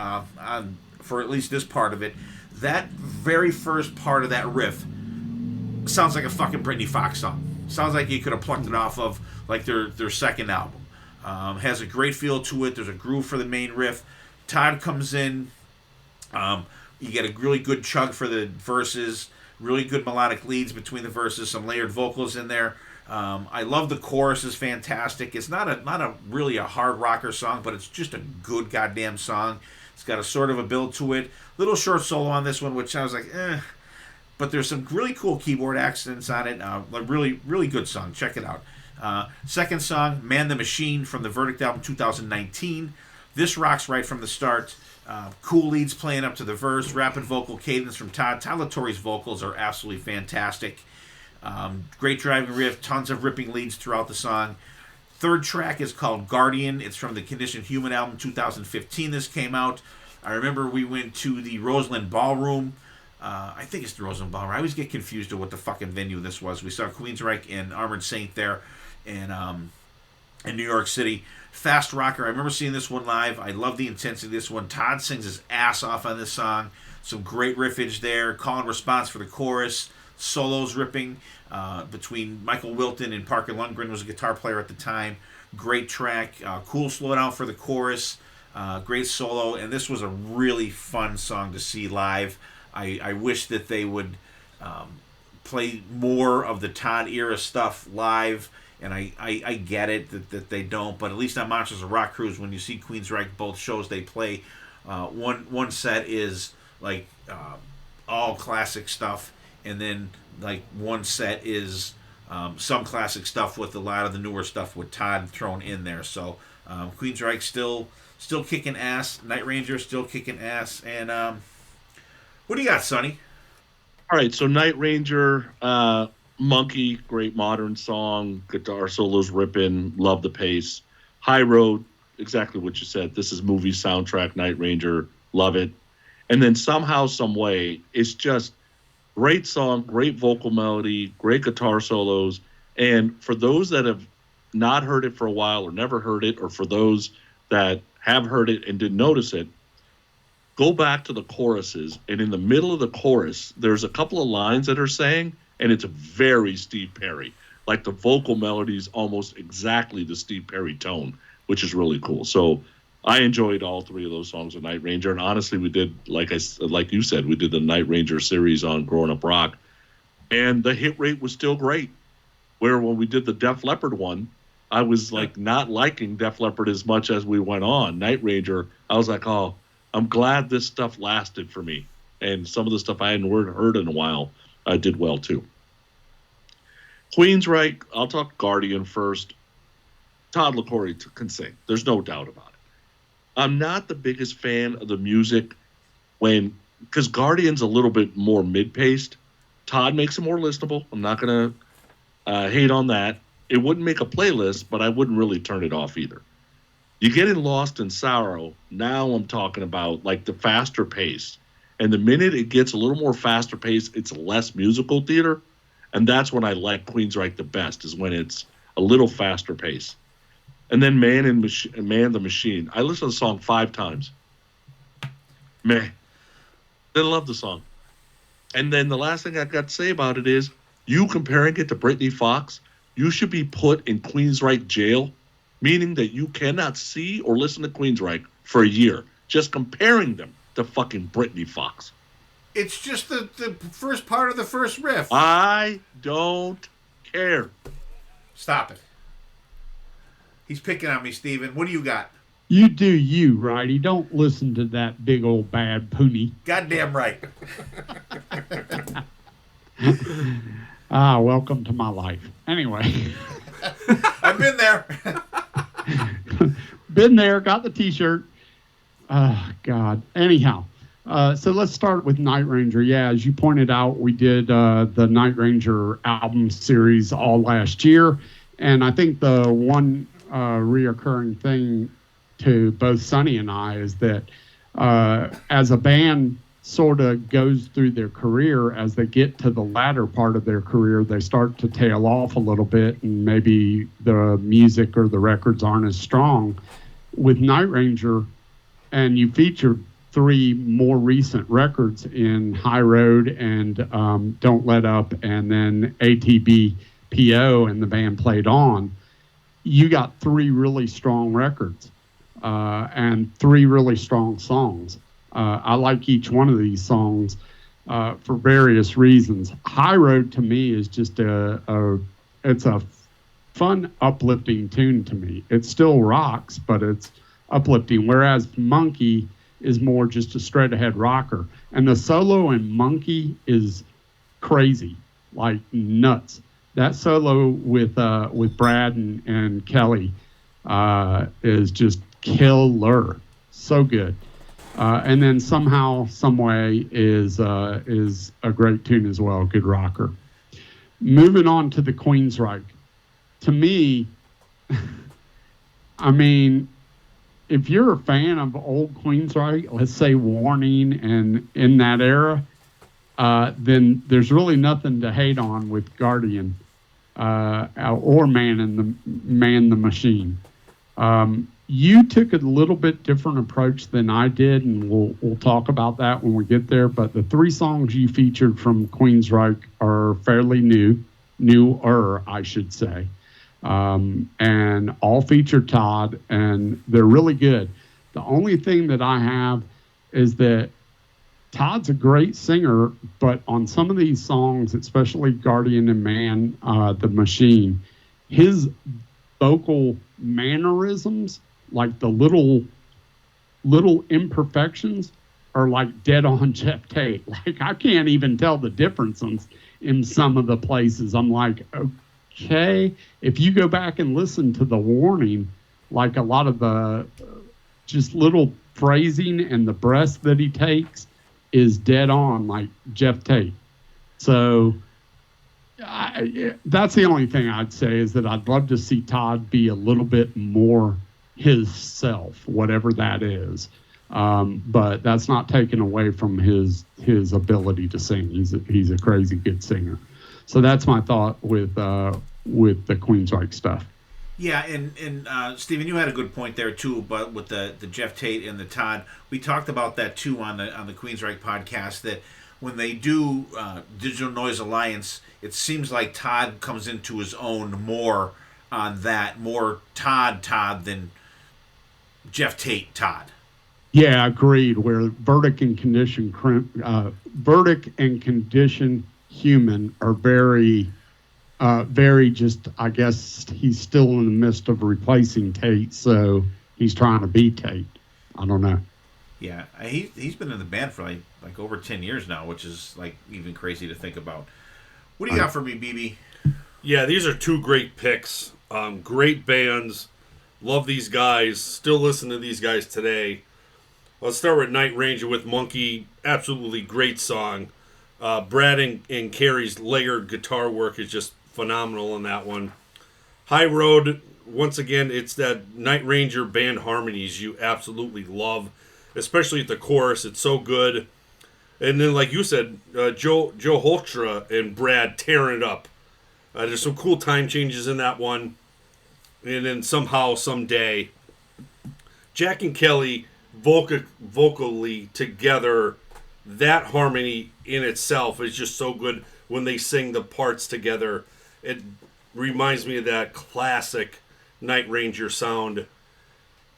for at least this part of it, that very first part of that riff sounds like a fucking Britney Fox song. Sounds like you could have plucked it off of like their second album. Has a great feel to it. There's a groove for the main riff. Todd comes in. You get a really good chug for the verses. Really good melodic leads between the verses. Some layered vocals in there. I love the chorus. Is fantastic. It's not a really a hard rocker song, but it's just a good goddamn song. It's got a sort of a build to it. Little short solo on this one, which I was like, eh. But there's some really cool keyboard accents on it. A really, really good song. Check it out. Second song, Man the Machine from the Verdict album 2019. This rocks right from the start. Cool leads playing up to the verse. Rapid vocal cadence from Todd. Tyler Torrey's vocals are absolutely fantastic. Great driving riff. Tons of ripping leads throughout the song. Third track is called Guardian. It's from the Conditioned Human album 2015. This came out. I remember we went to the Roseland Ballroom I think it's the Rosenbauer. I always get confused of what the fucking venue this was. We saw Queensryche and Armored Saint there in New York City. Fast rocker. I remember seeing this one live. I love the intensity of this one. Todd sings his ass off on this song. Some great riffage there. Call and response for the chorus. Solos ripping between Michael Wilton and Parker Lundgren was a guitar player at the time. Great track. Cool slowdown for the chorus. Great solo. And this was a really fun song to see live. I wish that they would play more of the Todd era stuff live. And I get it that they don't, but at least on Monsters of Rock Cruise, when you see Queensryche, both shows they play, one set is like all classic stuff, and then like one set is some classic stuff with a lot of the newer stuff with Todd thrown in there. So Queensryche still kicking ass, Night Ranger still kicking ass, and what do you got, Sonny? All right, so Night Ranger. Monkey, great modern song, guitar solos ripping, love the pace. High Road, exactly what you said. This is movie soundtrack, Night Ranger, love it. And then somehow, some way, it's just great song, great vocal melody, great guitar solos. And for those that have not heard it for a while or never heard it, or for those that have heard it and didn't notice it, go back to the choruses. And in the middle of the chorus, there's a couple of lines that are saying, and it's very Steve Perry. Like the vocal melody is almost exactly the Steve Perry tone, which is really cool. So I enjoyed all three of those songs of Night Ranger. And honestly, we did, like you said, we did the Night Ranger series on Growing Up Rock. And the hit rate was still great. Where when we did the Def Leppard one, I was like not liking Def Leppard as much as we went on. Night Ranger, I was like, oh, I'm glad this stuff lasted for me. And some of the stuff I hadn't heard in a while did well too. Queensryche, I'll talk Guardian first. Todd LaCorey can sing. There's no doubt about it. I'm not the biggest fan of the music because Guardian's a little bit more mid-paced. Todd makes it more listenable. I'm not going to hate on that. It wouldn't make a playlist, but I wouldn't really turn it off either. You get in Lost in Sorrow, now I'm talking about like the faster pace. And the minute it gets a little more faster pace, it's less musical theater. And that's when I like Queensryche the best, is when it's a little faster pace. And then Man the Machine. I listened to the song 5 times. Man, I love the song. And then the last thing I've got to say about it is, you comparing it to Britney Fox, you should be put in Queensryche jail, meaning that you cannot see or listen to Queensryche for a year, just comparing them to fucking Britney Fox. It's just the first part of the first riff. I don't care. Stop it. He's picking on me, Steven. What do you got? You do you, Righty. Don't listen to that big old bad Pooni. Goddamn right. Welcome to my life. Anyway. I've been there. Been there, got the t-shirt. God. Anyhow, so let's start with Night Ranger. Yeah, as you pointed out, we did the Night Ranger album series all last year. And I think the one reoccurring thing to both Sonny and I is that as a band sort of goes through their career, as they get to the latter part of their career, they start to tail off a little bit, and maybe the music or the records aren't as strong. With Night Ranger, and you featured 3 more recent records in High Road and Don't Let Up, and then ATBPO, and the band played on. You got 3 really strong records and 3 really strong songs. I like each one of these songs for various reasons. High Road to me is just it's a fun, uplifting tune to me. It still rocks, but it's uplifting. Whereas Monkey is more just a straight ahead rocker, and the solo in Monkey is crazy, like nuts. That solo with Brad and Kelly is just killer, so good. And then Somehow, Someway is a great tune as well, good rocker. Moving on to the Queensryche. To me, I mean, if you're a fan of old Queensryche, let's say Warning and in that era, then there's really nothing to hate on with Guardian or Man the Machine. You took a little bit different approach than I did, and we'll talk about that when we get there. But the 3 songs you featured from Queensryche are fairly newer, I should say, and all feature Todd, and they're really good. The only thing that I have is that Todd's a great singer, but on some of these songs, especially Guardian and Man the Machine, his vocal mannerisms, like the little imperfections, are like dead on Jeff Tate. Like, I can't even tell the difference in some of the places. I'm like, okay, if you go back and listen to the Warning, like a lot of the just little phrasing and the breaths that he takes is dead on like Jeff Tate. So that's the only thing I'd say, is that I'd love to see Todd be a little bit more his self, whatever that is. But that's not taken away from his ability to sing. He's a crazy good singer. So that's my thought with the Queensryche stuff. Yeah, and Stephen, you had a good point there too, but with the Jeff Tate and the Todd, we talked about that too on the Queensryche podcast, that when they do Digital Noise Alliance, it seems like Todd comes into his own more on that, more Todd than Jeff Tate Todd. Yeah, agreed. Where Verdict and Condition Human are very just, I guess he's still in the midst of replacing Tate, so he's trying to be Tate. I don't know. Yeah, he's been in the band for like over 10 years now, which is like even crazy to think about. What do you got for me, BB? Yeah, these are 2 great picks. Great bands. Love these guys. Still listen to these guys today. Let's start with Night Ranger with Monkey. Absolutely great song. Brad and Carrie's layered guitar work is just phenomenal in that one. High Road, once again, it's that Night Ranger band harmonies you absolutely love, especially at the chorus. It's so good. And then, like you said, Joe Holstra and Brad tearing it up. There's some cool time changes in that one. And then Somehow, Someday. Jack and Kelly vocally together, that harmony in itself is just so good when they sing the parts together. It reminds me of that classic Night Ranger sound.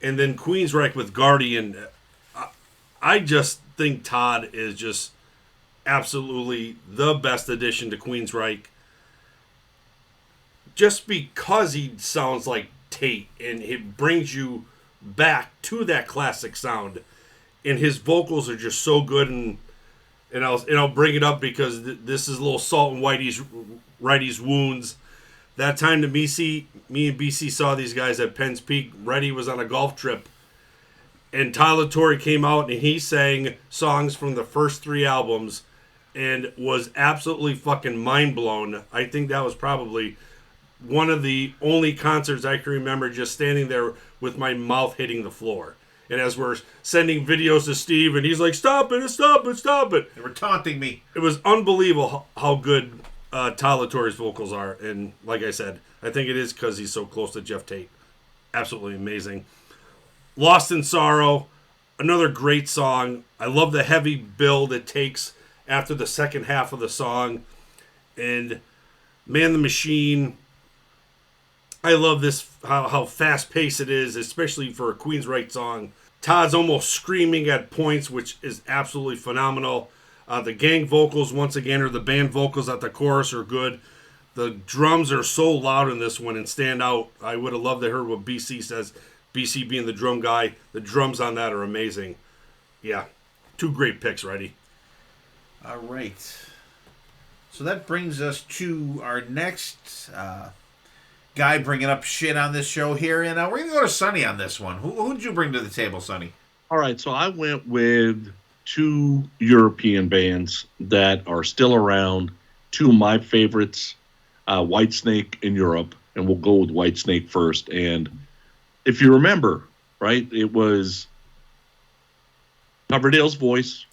And then Queensryche with Guardian. I just think Todd is just absolutely the best addition to Queensryche. Just because he sounds like Tate, and it brings you back to that classic sound. And his vocals are just so good, and I'll bring it up because this is a little salt in Wrighty's wounds. That time that me and BC saw these guys at Penn's Peak, Wrighty was on a golf trip, and Tyler Torrey came out and he sang songs from the first 3 albums and was absolutely fucking mind blown. I think that was probably one of the only concerts I can remember just standing there with my mouth hitting the floor. And as we're sending videos to Steve, and he's like, stop it, stop it, stop it. They were taunting me. It was unbelievable how good Tyler Torrey's vocals are. And like I said, I think it is because he's so close to Jeff Tate. Absolutely amazing. Lost in Sorrow, another great song. I love the heavy build it takes after the second half of the song. And Man the Machine, I love this, how fast-paced it is, especially for a Queensryche song. Todd's almost screaming at points, which is absolutely phenomenal. The gang vocals, once again, or the band vocals at the chorus are good. The drums are so loud in this one and stand out. I would have loved to hear what BC says. BC being the drum guy, the drums on that are amazing. Yeah, 2 great picks, Righty. All right. So that brings us to our next guy bringing up shit on this show here. And we're going to go to Sonny on this one. Who did you bring to the table, Sonny? All right, so I went with 2 European bands that are still around. 2 of my favorites, Whitesnake in Europe, and we'll go with Whitesnake first. And if you remember, right, it was Coverdale's voice.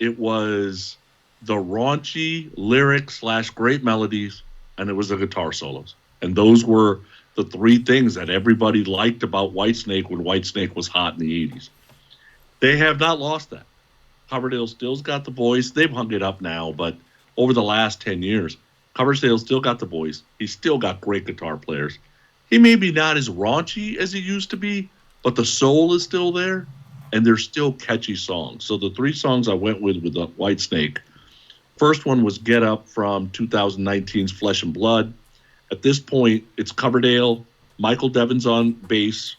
It was the raunchy lyrics / great melodies, and it was the guitar solos. And those were the three things that everybody liked about Whitesnake when Whitesnake was hot in the 80s. They have not lost that. Coverdale still's got the voice. They've hung it up now, but over the last 10 years, Coverdale still got the voice. He's still got great guitar players. He may be not as raunchy as he used to be, but the soul is still there, and they're still catchy songs. So the three songs I went with the Whitesnake, first one was Get Up from 2019's Flesh and Blood. At this point, it's Coverdale, Michael Devins on bass,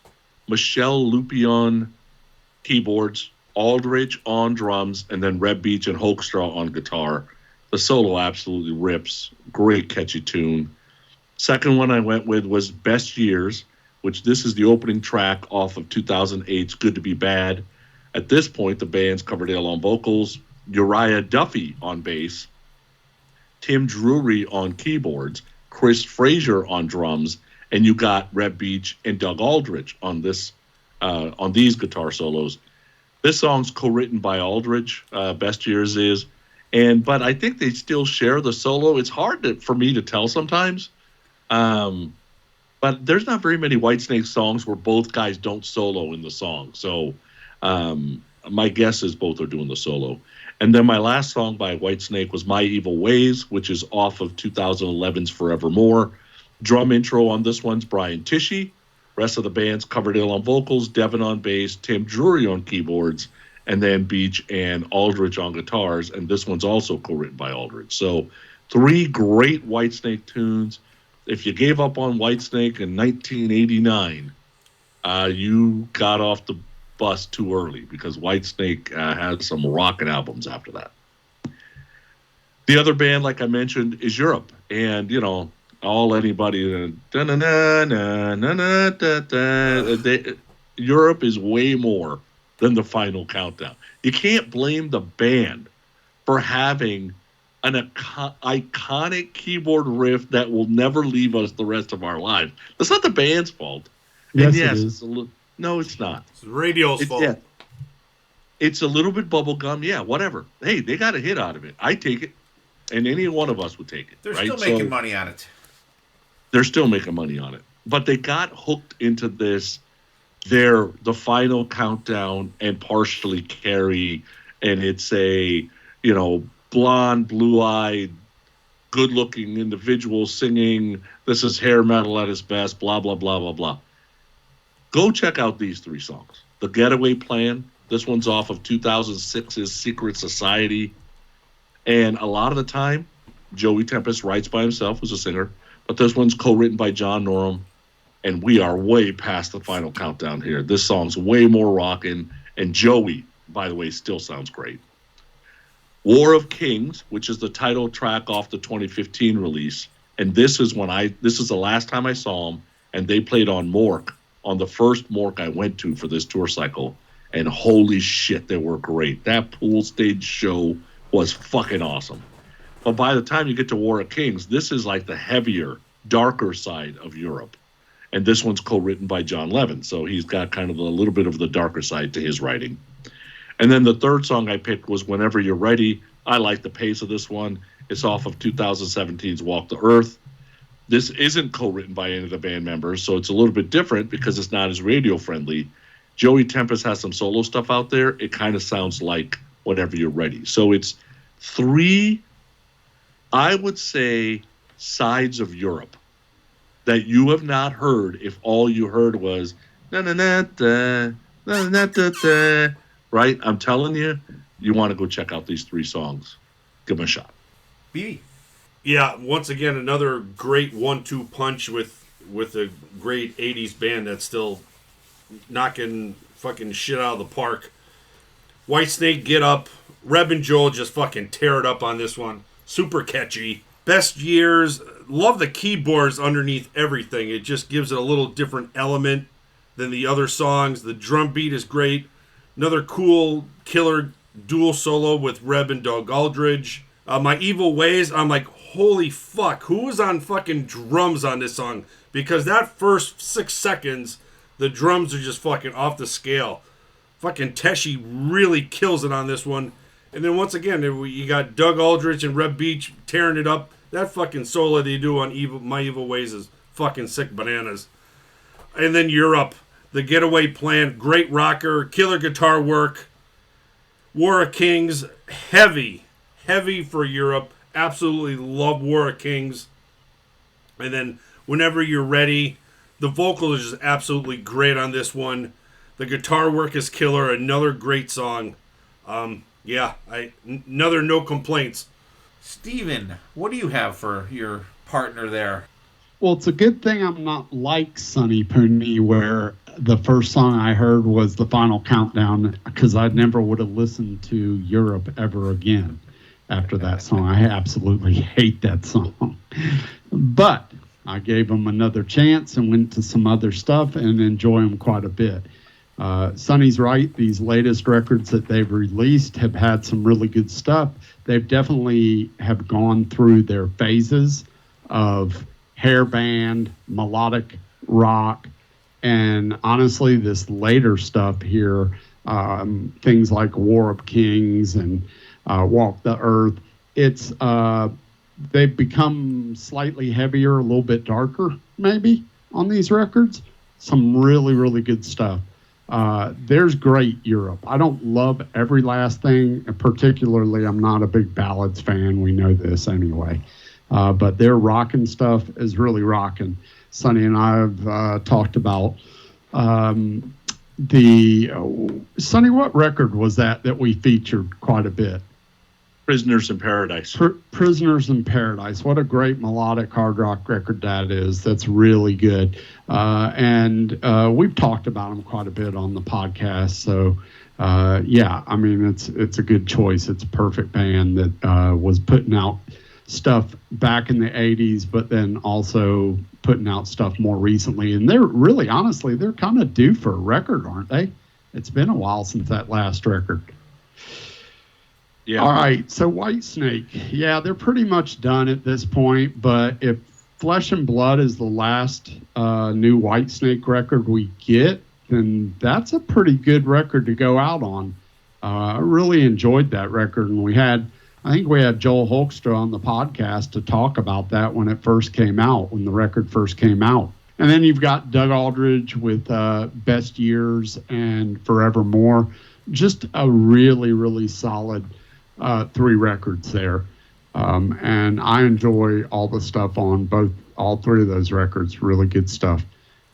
Michelle Lupi on keyboards, Aldridge on drums, and then Reb Beach and Hoekstra on guitar. The solo absolutely rips. Great catchy tune. Second one I went with was Best Years, which this is the opening track off of 2008's Good to Be Bad. At this point, the band's Coverdale on vocals, Uriah Duffy on bass, Tim Drury on keyboards, Chris Frazier on drums, and you got Reb Beach and Doug Aldridge on this on these guitar solos. This song's co-written by Aldridge, Best Years is, but I think they still share the solo. It's hard for me to tell sometimes, but there's not very many Whitesnake songs where both guys don't solo in the song. So my guess is both are doing the solo. And then my last song by Whitesnake was My Evil Ways, which is off of 2011's Forevermore. Drum intro on this one's Brian Tishy. Rest of the band's Coverdale on vocals, Devin on bass, Tim Drury on keyboards, and then Beach and Aldridge on guitars. And this one's also co-written by Aldridge. So three great Whitesnake tunes. If you gave up on Whitesnake in 1989, you got off the bus too early, because Whitesnake had some rockin' albums after that. The other band, like I mentioned, is Europe. And, you know, Europe is way more than the Final Countdown. You can't blame the band for having an iconic keyboard riff that will never leave us the rest of our lives. That's not the band's fault. Yes, and yes, it is. it's a little. No, it's not. It's radio's fault. Yeah, it's a little bit bubblegum. Yeah, whatever. Hey, they got a hit out of it. I take it, and any one of us would take it. They're right? still making money on it. They're still making money on it. But they got hooked into this. They're the Final Countdown and partially Carrie, and it's a, you know, blonde, blue-eyed, good-looking individual singing, this is hair metal at its best, blah, blah, blah, blah, blah. Go check out these three songs. The Getaway Plan, this one's off of 2006's Secret Society. And a lot of the time, Joey Tempest writes by himself as a singer, but this one's co-written by John Norum. And we are way past the Final Countdown here. This song's way more rockin', and Joey, by the way, still sounds great. War of Kings, which is the title track off the 2015 release, and this is the last time I saw them, and they played on Mork, on the first Mork I went to for this tour cycle, and holy shit, they were great. That pool stage show was fucking awesome. But by the time you get to War of Kings, this is like the heavier, darker side of Europe. And this one's co-written by John Levin, so he's got kind of a little bit of the darker side to his writing. And then the third song I picked was Whenever You're Ready. I like the pace of this one. It's off of 2017's Walk the Earth. This isn't co-written by any of the band members, so it's a little bit different because it's not as radio-friendly. Joey Tempest has some solo stuff out there. It kind of sounds like Whenever You're Ready. So it's three, I would say, sides of Europe that you have not heard if all you heard was na-na-na-da, na-na-na-da-da, right? I'm telling you, you want to go check out these three songs. Give them a shot. B. Yeah, once again, another great 1-2 punch with a great 80s band that's still knocking fucking shit out of the park. Whitesnake, Get Up. Reb and Joel just fucking tear it up on this one. Super catchy. Best Years. Love the keyboards underneath everything. It just gives it a little different element than the other songs. The drum beat is great. Another cool, killer dual solo with Reb and Doug Aldridge. My Evil Ways, I'm like, holy fuck, who was on fucking drums on this song? Because that first 6 seconds, the drums are just fucking off the scale. Fucking Teshi really kills it on this one. And then once again, you got Doug Aldrich and Reb Beach tearing it up. That fucking solo they do on My Evil Ways is fucking sick bananas. And then Europe, The Getaway Plan, great rocker, killer guitar work. War of Kings, heavy for Europe. Absolutely love War of Kings. And then Whenever You're Ready, the vocal is just absolutely great on this one. The guitar work is killer. Another great song. Another no complaints. Steven, what do you have for your partner there? Well, it's a good thing I'm not like Sonny Pooni, where the first song I heard was The Final Countdown, because I never would have listened to Europe ever again after that song. I absolutely hate that song. But I gave them another chance and went to some other stuff and enjoy them quite a bit. Sonny's right. These latest records that they've released have had some really good stuff. They've definitely have gone through their phases of hair band, melodic rock, and honestly, this later stuff here, things like War of Kings and Walk the Earth, it's they've become slightly heavier, a little bit darker, maybe, on these records. Some really, really good stuff. There's great Europe. I don't love every last thing, and particularly I'm not a big ballads fan. We know this anyway. But their rockin' stuff is really rockin'. Sonny and I have talked about Sonny, what record was that we featured quite a bit? Prisoners in Paradise. Prisoners in Paradise. What a great melodic hard rock record that is. That's really good. And we've talked about them quite a bit on the podcast. So, I mean, it's a good choice. It's a perfect band that was putting out stuff back in the 80s, but then also putting out stuff more recently. And they're really, honestly, they're kind of due for a record, aren't they? It's been a while since that last record. Yeah. All right, so Whitesnake, yeah, they're pretty much done at this point, but if Flesh and Blood is the last new Whitesnake record we get, then that's a pretty good record to go out on. I really enjoyed that record, and I think we had Joel Hoekstra on the podcast to talk about that when it first came out, when the record first came out. And then you've got Doug Aldrich with Best Years and Forevermore. Just a really, really solid 3 records there. And I enjoy all the stuff on all 3 of those records. Really good stuff.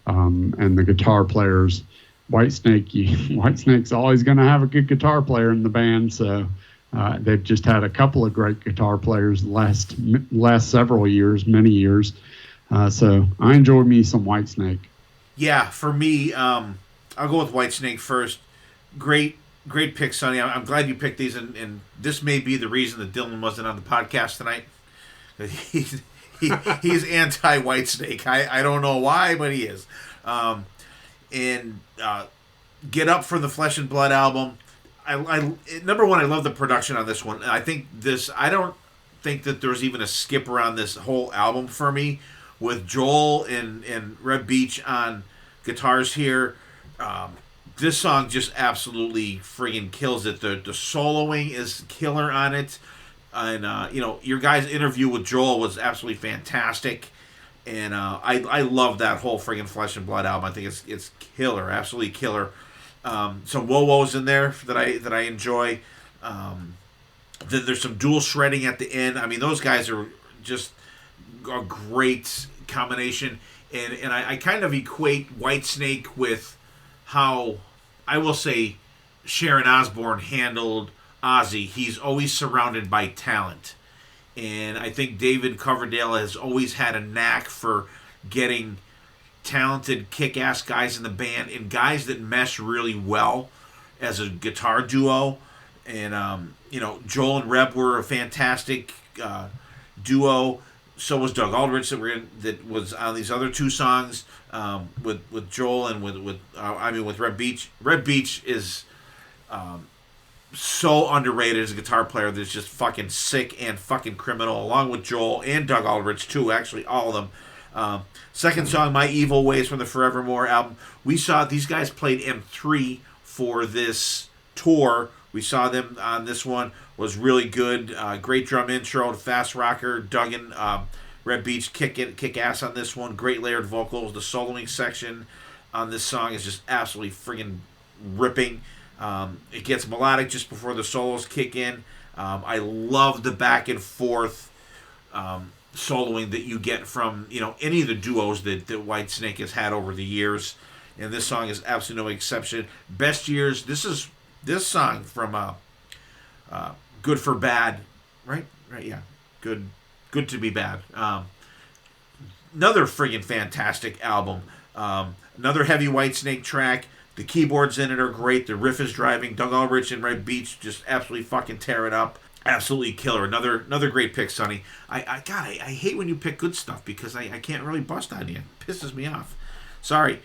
And the guitar players, Whitesnake's always going to have a good guitar player in the band. So they've just had a couple of great guitar players the last several years, many years. So I enjoy me some Whitesnake. Yeah, for me, I'll go with Whitesnake first. Great pick, Sonny. I'm glad you picked these, and this may be the reason that Dylan wasn't on the podcast tonight. He's anti-Whitesnake. I don't know why, but he is. Get Up for the Flesh and Blood album. Number one, I love the production on this one. I don't think that there's even a skip around this whole album for me, with Joel and Reb Beach on guitars here. This song just absolutely friggin' kills it. The soloing is killer on it. And, your guys' interview with Joel was absolutely fantastic. And I love that whole friggin' Flesh and Blood album. I think it's killer, absolutely killer. Some whoa-who's in there that I enjoy. Then there's some dual shredding at the end. I mean, those guys are just a great combination. And I kind of equate Whitesnake with how, I will say, Sharon Osbourne handled Ozzy. He's always surrounded by talent. And I think David Coverdale has always had a knack for getting talented, kick-ass guys in the band and guys that mesh really well as a guitar duo. And, Joel and Reb were a fantastic duo. So was Doug Aldrich that was on these other 2 songs with Joel and with Reb Beach. Reb Beach is so underrated as a guitar player. That's just fucking sick and fucking criminal, along with Joel and Doug Aldrich too. Actually, all of them. Second song, My Evil Ways, from the Forevermore album. We saw these guys played M3 for this tour We saw them on this one, was really good. Great drum intro, fast rocker, Duggan, Red Beach kick ass on this one. Great layered vocals. The soloing section on this song is just absolutely friggin' ripping. It gets melodic just before the solos kick in. I love the back and forth soloing that you get from any of the duos that Whitesnake has had over the years, and this song is absolutely no exception. Best years. This song from Good for Bad, right, yeah, good to be bad. Another friggin' fantastic album. Another heavy Whitesnake track. The keyboards in it are great. The riff is driving. Doug Ulrich and Red Beach just absolutely fucking tear it up. Absolutely killer. Another great pick, Sonny. I hate when you pick good stuff because I can't really bust on you. It pisses me off. Sorry.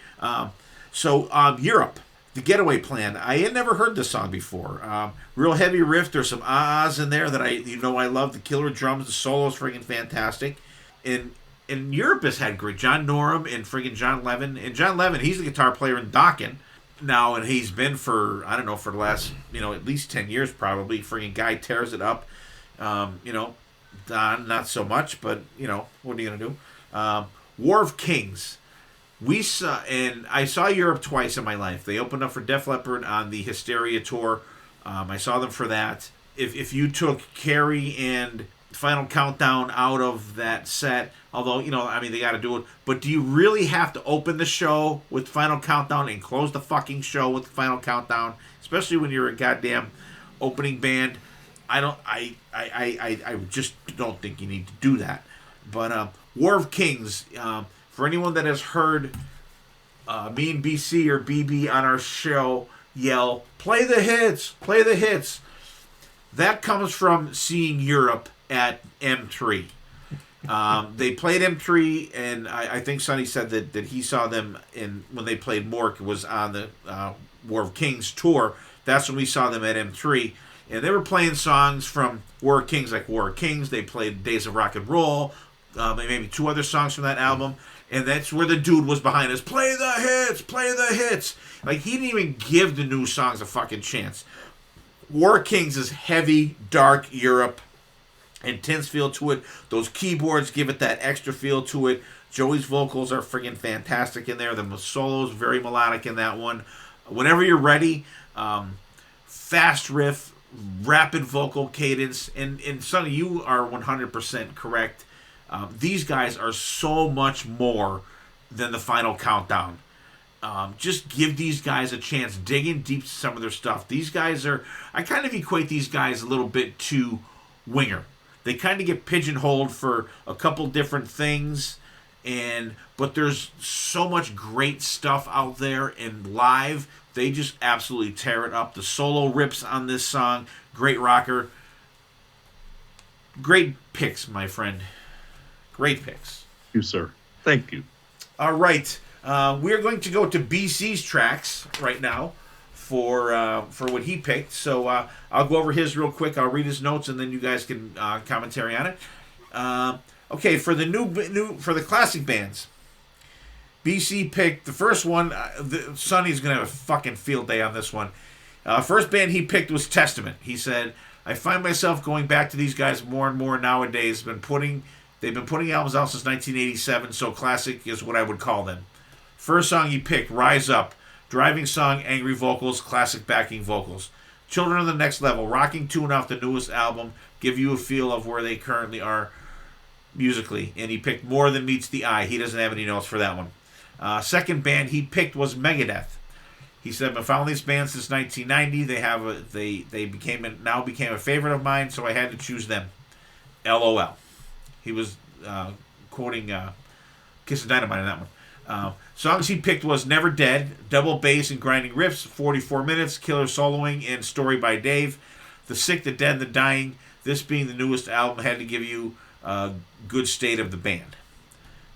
So Europe, The Getaway Plan. I had never heard this song before. Real heavy riff. There's some ahs in there that I love. The killer drums. The solo is friggin' fantastic. And Europe has had great. John Norum and friggin' John Levin. And John Levin, he's the guitar player in Dokken now, and he's been for the last at least 10 years probably. Friggin' guy tears it up. Don not so much, but what are you gonna do? War of Kings. I saw Europe twice in my life. They opened up for Def Leppard on the Hysteria tour. I saw them for that. If you took Carrie and Final Countdown out of that set, although they got to do it, but do you really have to open the show with Final Countdown and close the fucking show with Final Countdown, especially when you're a goddamn opening band? I just don't think you need to do that. But War of Kings, for anyone that has heard me and BC or BB on our show yell, play the hits, play the hits, that comes from seeing Europe at M3. They played M3, and I think Sonny said that he saw them when they played Mork was on the War of Kings tour. That's when we saw them at M3. And they were playing songs from War of Kings, like War of Kings. They played Days of Rock and Roll, maybe 2 other songs from that album. And that's where the dude was behind us. Play the hits, play the hits. Like, he didn't even give the new songs a fucking chance. War of Kings is heavy, dark Europe. Intense feel to it. Those keyboards give it that extra feel to it. Joey's vocals are friggin' fantastic in there. The solo's very melodic in that one. Whenever you're ready, fast riff, rapid vocal cadence, and Sonny, you are 100% correct. These guys are so much more than the Final Countdown. Just give these guys a chance. Dig in deep to some of their stuff. These guys I kind of equate these guys a little bit to Winger. They kind of get pigeonholed for a couple different things, but there's so much great stuff out there, and live, they just absolutely tear it up. The solo rips on this song, great rocker. Great picks, my friend. Great picks. Thank you, sir. Thank you. All right. We're going to go to BC's tracks right now for what he picked. So I'll go over his real quick. I'll read his notes, and then you guys can commentary on it. Okay, for the for the classic bands, BC picked the first one. Sonny's gonna have a fucking field day on this one. First band he picked was Testament. He said, "I find myself going back to these guys more and more nowadays. They've been putting albums out since 1987, so classic is what I would call them." First song he picked, Rise Up. Driving song, angry vocals, classic backing vocals. Children of the Next Level, rocking tune off the newest album, give you a feel of where they currently are musically. And he picked More Than Meets the Eye. He doesn't have any notes for that one. Second band he picked was Megadeth. He said, "I've been following this band since 1990. They became a favorite of mine, so I had to choose them." LOL. He was quoting Kiss of Dynamite on that one. Songs he picked was Never Dead, double bass and grinding riffs, 44 minutes, killer soloing, and Story by Dave. The Sick, the Dead, the Dying. This being the newest album, had to give you a good state of the band.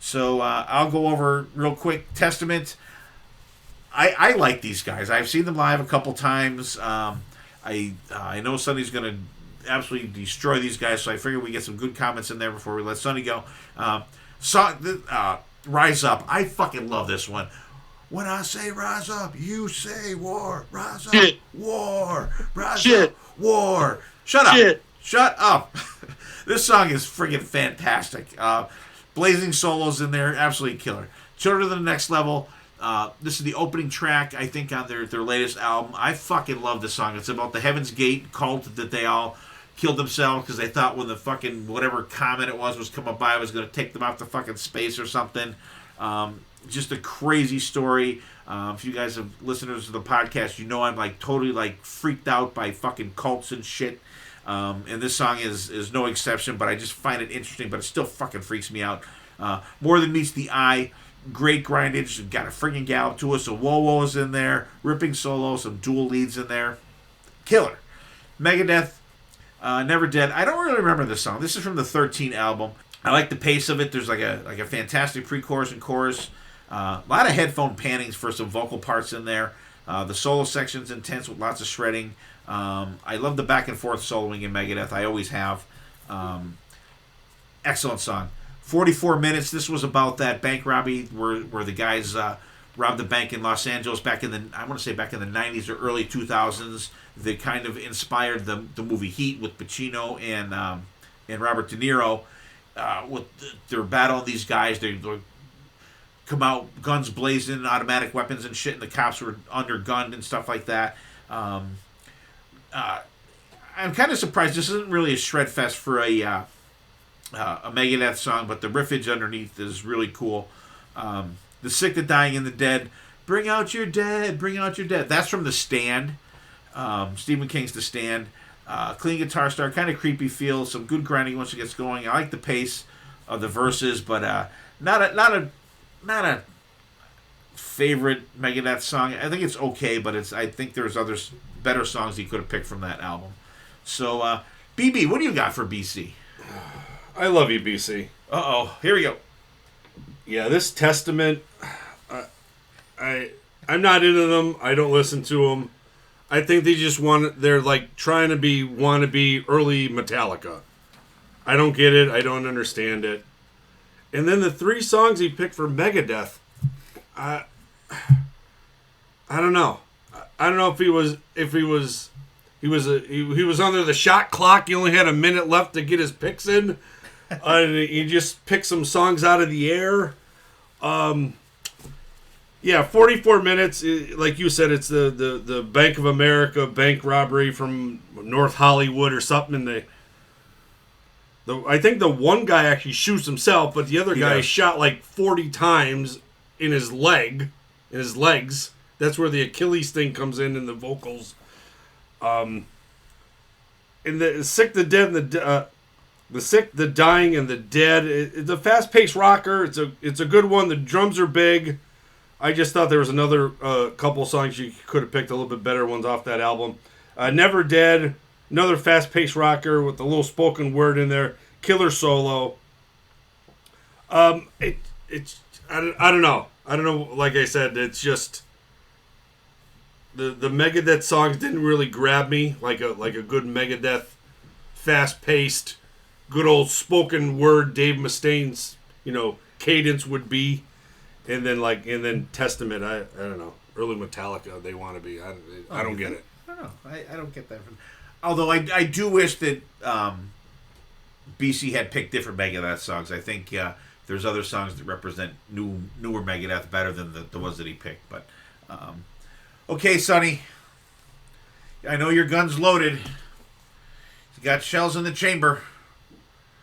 So I'll go over real quick. Testament. I like these guys. I've seen them live a couple times. I know Sonny's going to absolutely destroy these guys, so I figured we get some good comments in there before we let Sonny go. Rise Up. I fucking love this one. When I say rise up, you say war. Rise up, Shit. war. Rise Shit. up, war. Shut up. Shit. Shut up. This song is friggin' fantastic. Blazing solos in there, absolutely killer. Children of the Next Level. This is the opening track, I think, on their latest album. I fucking love this song. It's about the Heaven's Gate cult that they all killed themselves because they thought when the fucking whatever comet it was coming by, it was going to take them off to fucking space or something. Just a crazy story. If you guys have listeners to the podcast, you know I'm like totally like freaked out by fucking cults and shit. And this song is no exception, but I just find it interesting, but it still fucking freaks me out. More Than Meets the Eye, great grindage, got a friggin' gallop to it, so whoa is in there, ripping solo, some dual leads in there. Killer. Megadeth, Never Dead. I don't really remember this song. This is from the 13 album. I like the pace of it. There's like a fantastic pre-chorus and chorus. A lot of headphone pannings for some vocal parts in there. The solo section's intense with lots of shredding. I love the back and forth soloing in Megadeth. I always have. Excellent song. 44 minutes. This was about that bank robbery where the guys robbed the bank in Los Angeles back in the 90s or early 2000s. They kind of inspired the movie Heat with Pacino and Robert De Niro. They're battling these guys. They come out guns blazing, automatic weapons and shit, and the cops were undergunned and stuff like that. I'm kind of surprised this isn't really a shred fest for a Megadeth song, but the riffage underneath is really cool. The Sick, the Dying, and the Dead. Bring out your dead, bring out your dead. That's from The Stand. Stephen King's The Stand. Clean guitar start, kind of creepy feel, some good grinding once it gets going. I like the pace of the verses, but not a favorite Megadeth song. I think it's okay, but I think there's others better songs he could have picked from that album. So, BB, what do you got for BC? I love you, BC. Uh-oh, here we go. Yeah, this Testament, I'm not into them. I don't listen to them. I think they're like trying to be wannabe early Metallica. I don't get it. I don't understand it. And then the 3 songs he picked for Megadeth, I don't know. I don't know if he was under the shot clock. He only had a minute left to get his picks in. He just picked some songs out of the air. Yeah, 44 minutes. Like you said, it's the Bank of America bank robbery from North Hollywood or something. And I think the one guy actually shoots himself, but the other guy shot like 40 times in his legs. That's where the Achilles thing comes in the vocals. And the Sick, the Dead, and the Sick, the Dying, and the Dead. It's a fast-paced rocker. It's a good one. The drums are big. I just thought there was another couple songs you could have picked a little bit better ones off that album. Never Dead, another fast-paced rocker with a little spoken word in there. Killer solo. I don't know. I don't know. Like I said, it's just the Megadeth songs didn't really grab me like a good Megadeth, fast-paced, good old spoken word Dave Mustaine's cadence would be. And then Testament, I don't know. Early Metallica, they want to be. I don't get it. I don't know. I don't get that. Although I do wish that BC had picked different Megadeth songs. I think there's other songs that represent newer Megadeth better than the ones that he picked. But okay, Sonny. I know your gun's loaded. You got shells in the chamber.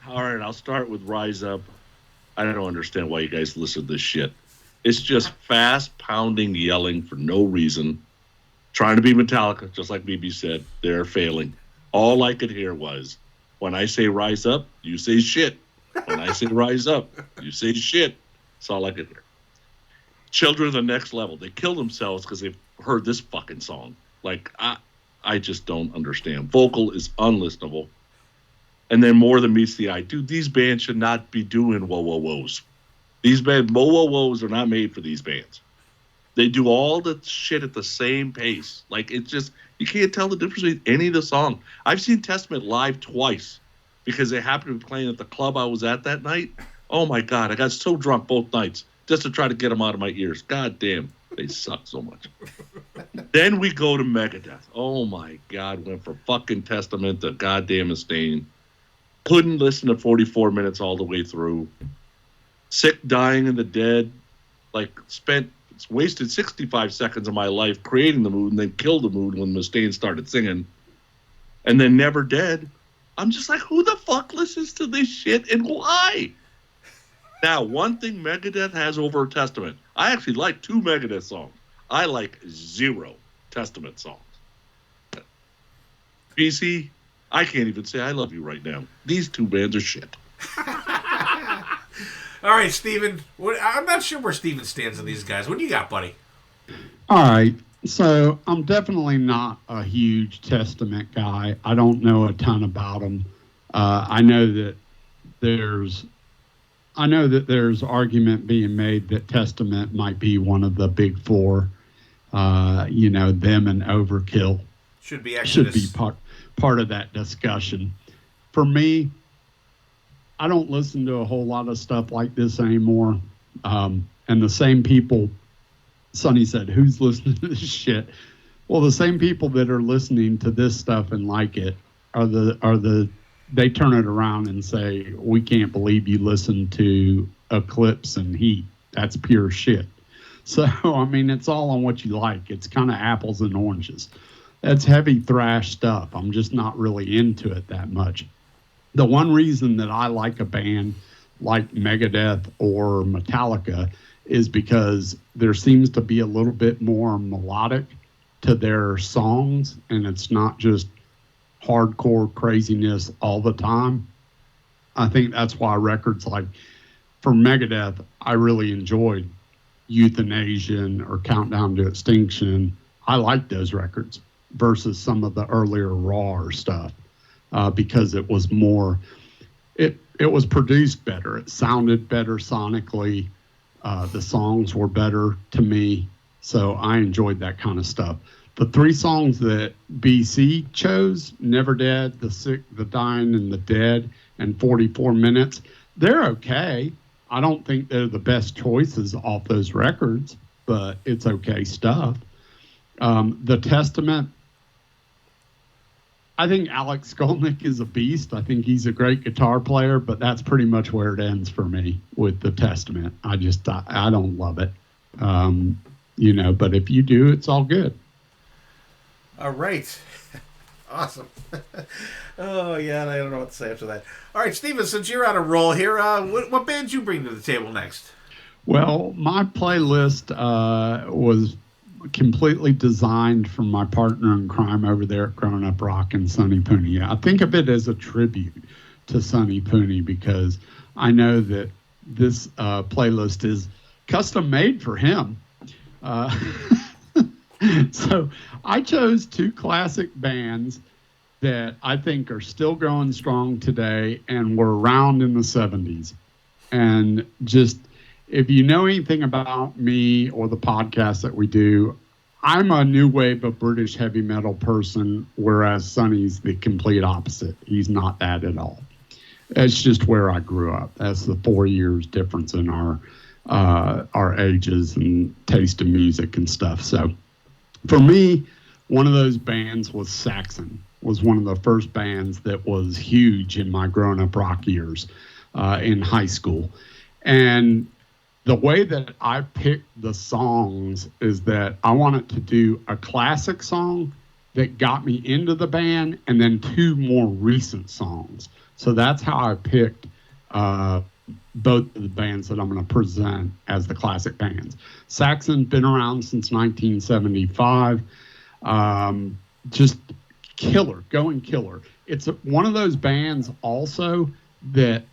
All right, I'll start with Rise Up. I don't understand why you guys listen to this shit. It's just fast pounding, yelling for no reason. Trying to be Metallica, just like BB said. They're failing. All I could hear was, when I say rise up, you say shit. When I say rise up, you say shit. That's all I could hear. Children of the Next Level. They kill themselves because they've heard this fucking song. Like, I just don't understand. Vocal is unlistenable. And then More Than Meets the Eye. Dude, these bands should not be doing whoa-whoa-whoas. These bands, whoa-whoa-whoas are not made for these bands. They do all the shit at the same pace. Like, it's just, you can't tell the difference between any of the song. I've seen Testament live twice because they happened to be playing at the club I was at that night. Oh, my God. I got so drunk both nights just to try to get them out of my ears. God damn. They suck so much. Then we go to Megadeth. Oh my God, went from fucking Testament to goddamn Mustaine. Couldn't listen to 44 minutes all the way through. Sick, Dying, and the Dead. Like, wasted 65 seconds of my life creating the mood and then killed the mood when Mustaine started singing. And then Never Dead. I'm just like, who the fuck listens to this shit and why? Now, one thing Megadeth has over Testament. I actually like 2 Megadeth songs. I like 0 Testament songs. BC, I can't even say I love you right now. These 2 bands are shit. All right, Steven. I'm not sure where Steven stands on these guys. What do you got, buddy? All right. So I'm definitely not a huge Testament guy. I don't know a ton about them. I know that there's argument being made that Testament might be one of the big 4. Them and Overkill Should be part of that discussion. For me, I don't listen to a whole lot of stuff like this anymore. And the same people, Sonny said, who's listening to this shit? Well, the same people that are listening to this stuff and like it they turn it around and say, we can't believe you listen to Eclipse and Heat. That's pure shit. So, I mean, it's all on what you like. It's kind of apples and oranges. That's heavy thrash stuff. I'm just not really into it that much. The one reason that I like a band like Megadeth or Metallica is because there seems to be a little bit more melodic to their songs, and it's not just hardcore craziness all the time. I think that's why records like, for Megadeth, I really enjoyed Euthanasia or Countdown to Extinction. I like those records versus some of the earlier raw stuff because it was more, it was produced better. It sounded better sonically. The songs were better to me. So I enjoyed that kind of stuff. The 3 songs that BC chose, Never Dead, The Sick, The Dying, and The Dead, and 44 Minutes, they're okay. I don't think they're the best choices off those records, but it's okay stuff. The Testament, I think Alex Skolnick is a beast. I think he's a great guitar player, but that's pretty much where it ends for me with the Testament. I don't love it. But if you do, it's all good. All right. Awesome. Oh, yeah, I don't know what to say after that. All right, Steven, since you're on a roll here, what band you bring to the table next? Well, my playlist was completely designed from my partner in crime over there at Growing Up Rock and Sonny Pooni. I think of it as a tribute to Sonny Pooni because I know that this playlist is custom made for him. So I chose 2 classic bands that I think are still going strong today and were around in the 70s. And just, if you know anything about me or the podcast that we do, I'm a new wave of British heavy metal person, whereas Sonny's the complete opposite. He's not that at all. It's just where I grew up. That's the 4 years difference in our ages and taste in music and stuff. So for me, one of those bands was Saxon. Was one of the first bands that was huge in my growing up rock years in high school. And the way that I picked the songs is that I wanted to do a classic song that got me into the band and then 2 more recent songs. So that's how I picked both of the bands that I'm going to present as the classic bands. Saxon's been around since 1975. Just killer, going killer. It's one of those bands also that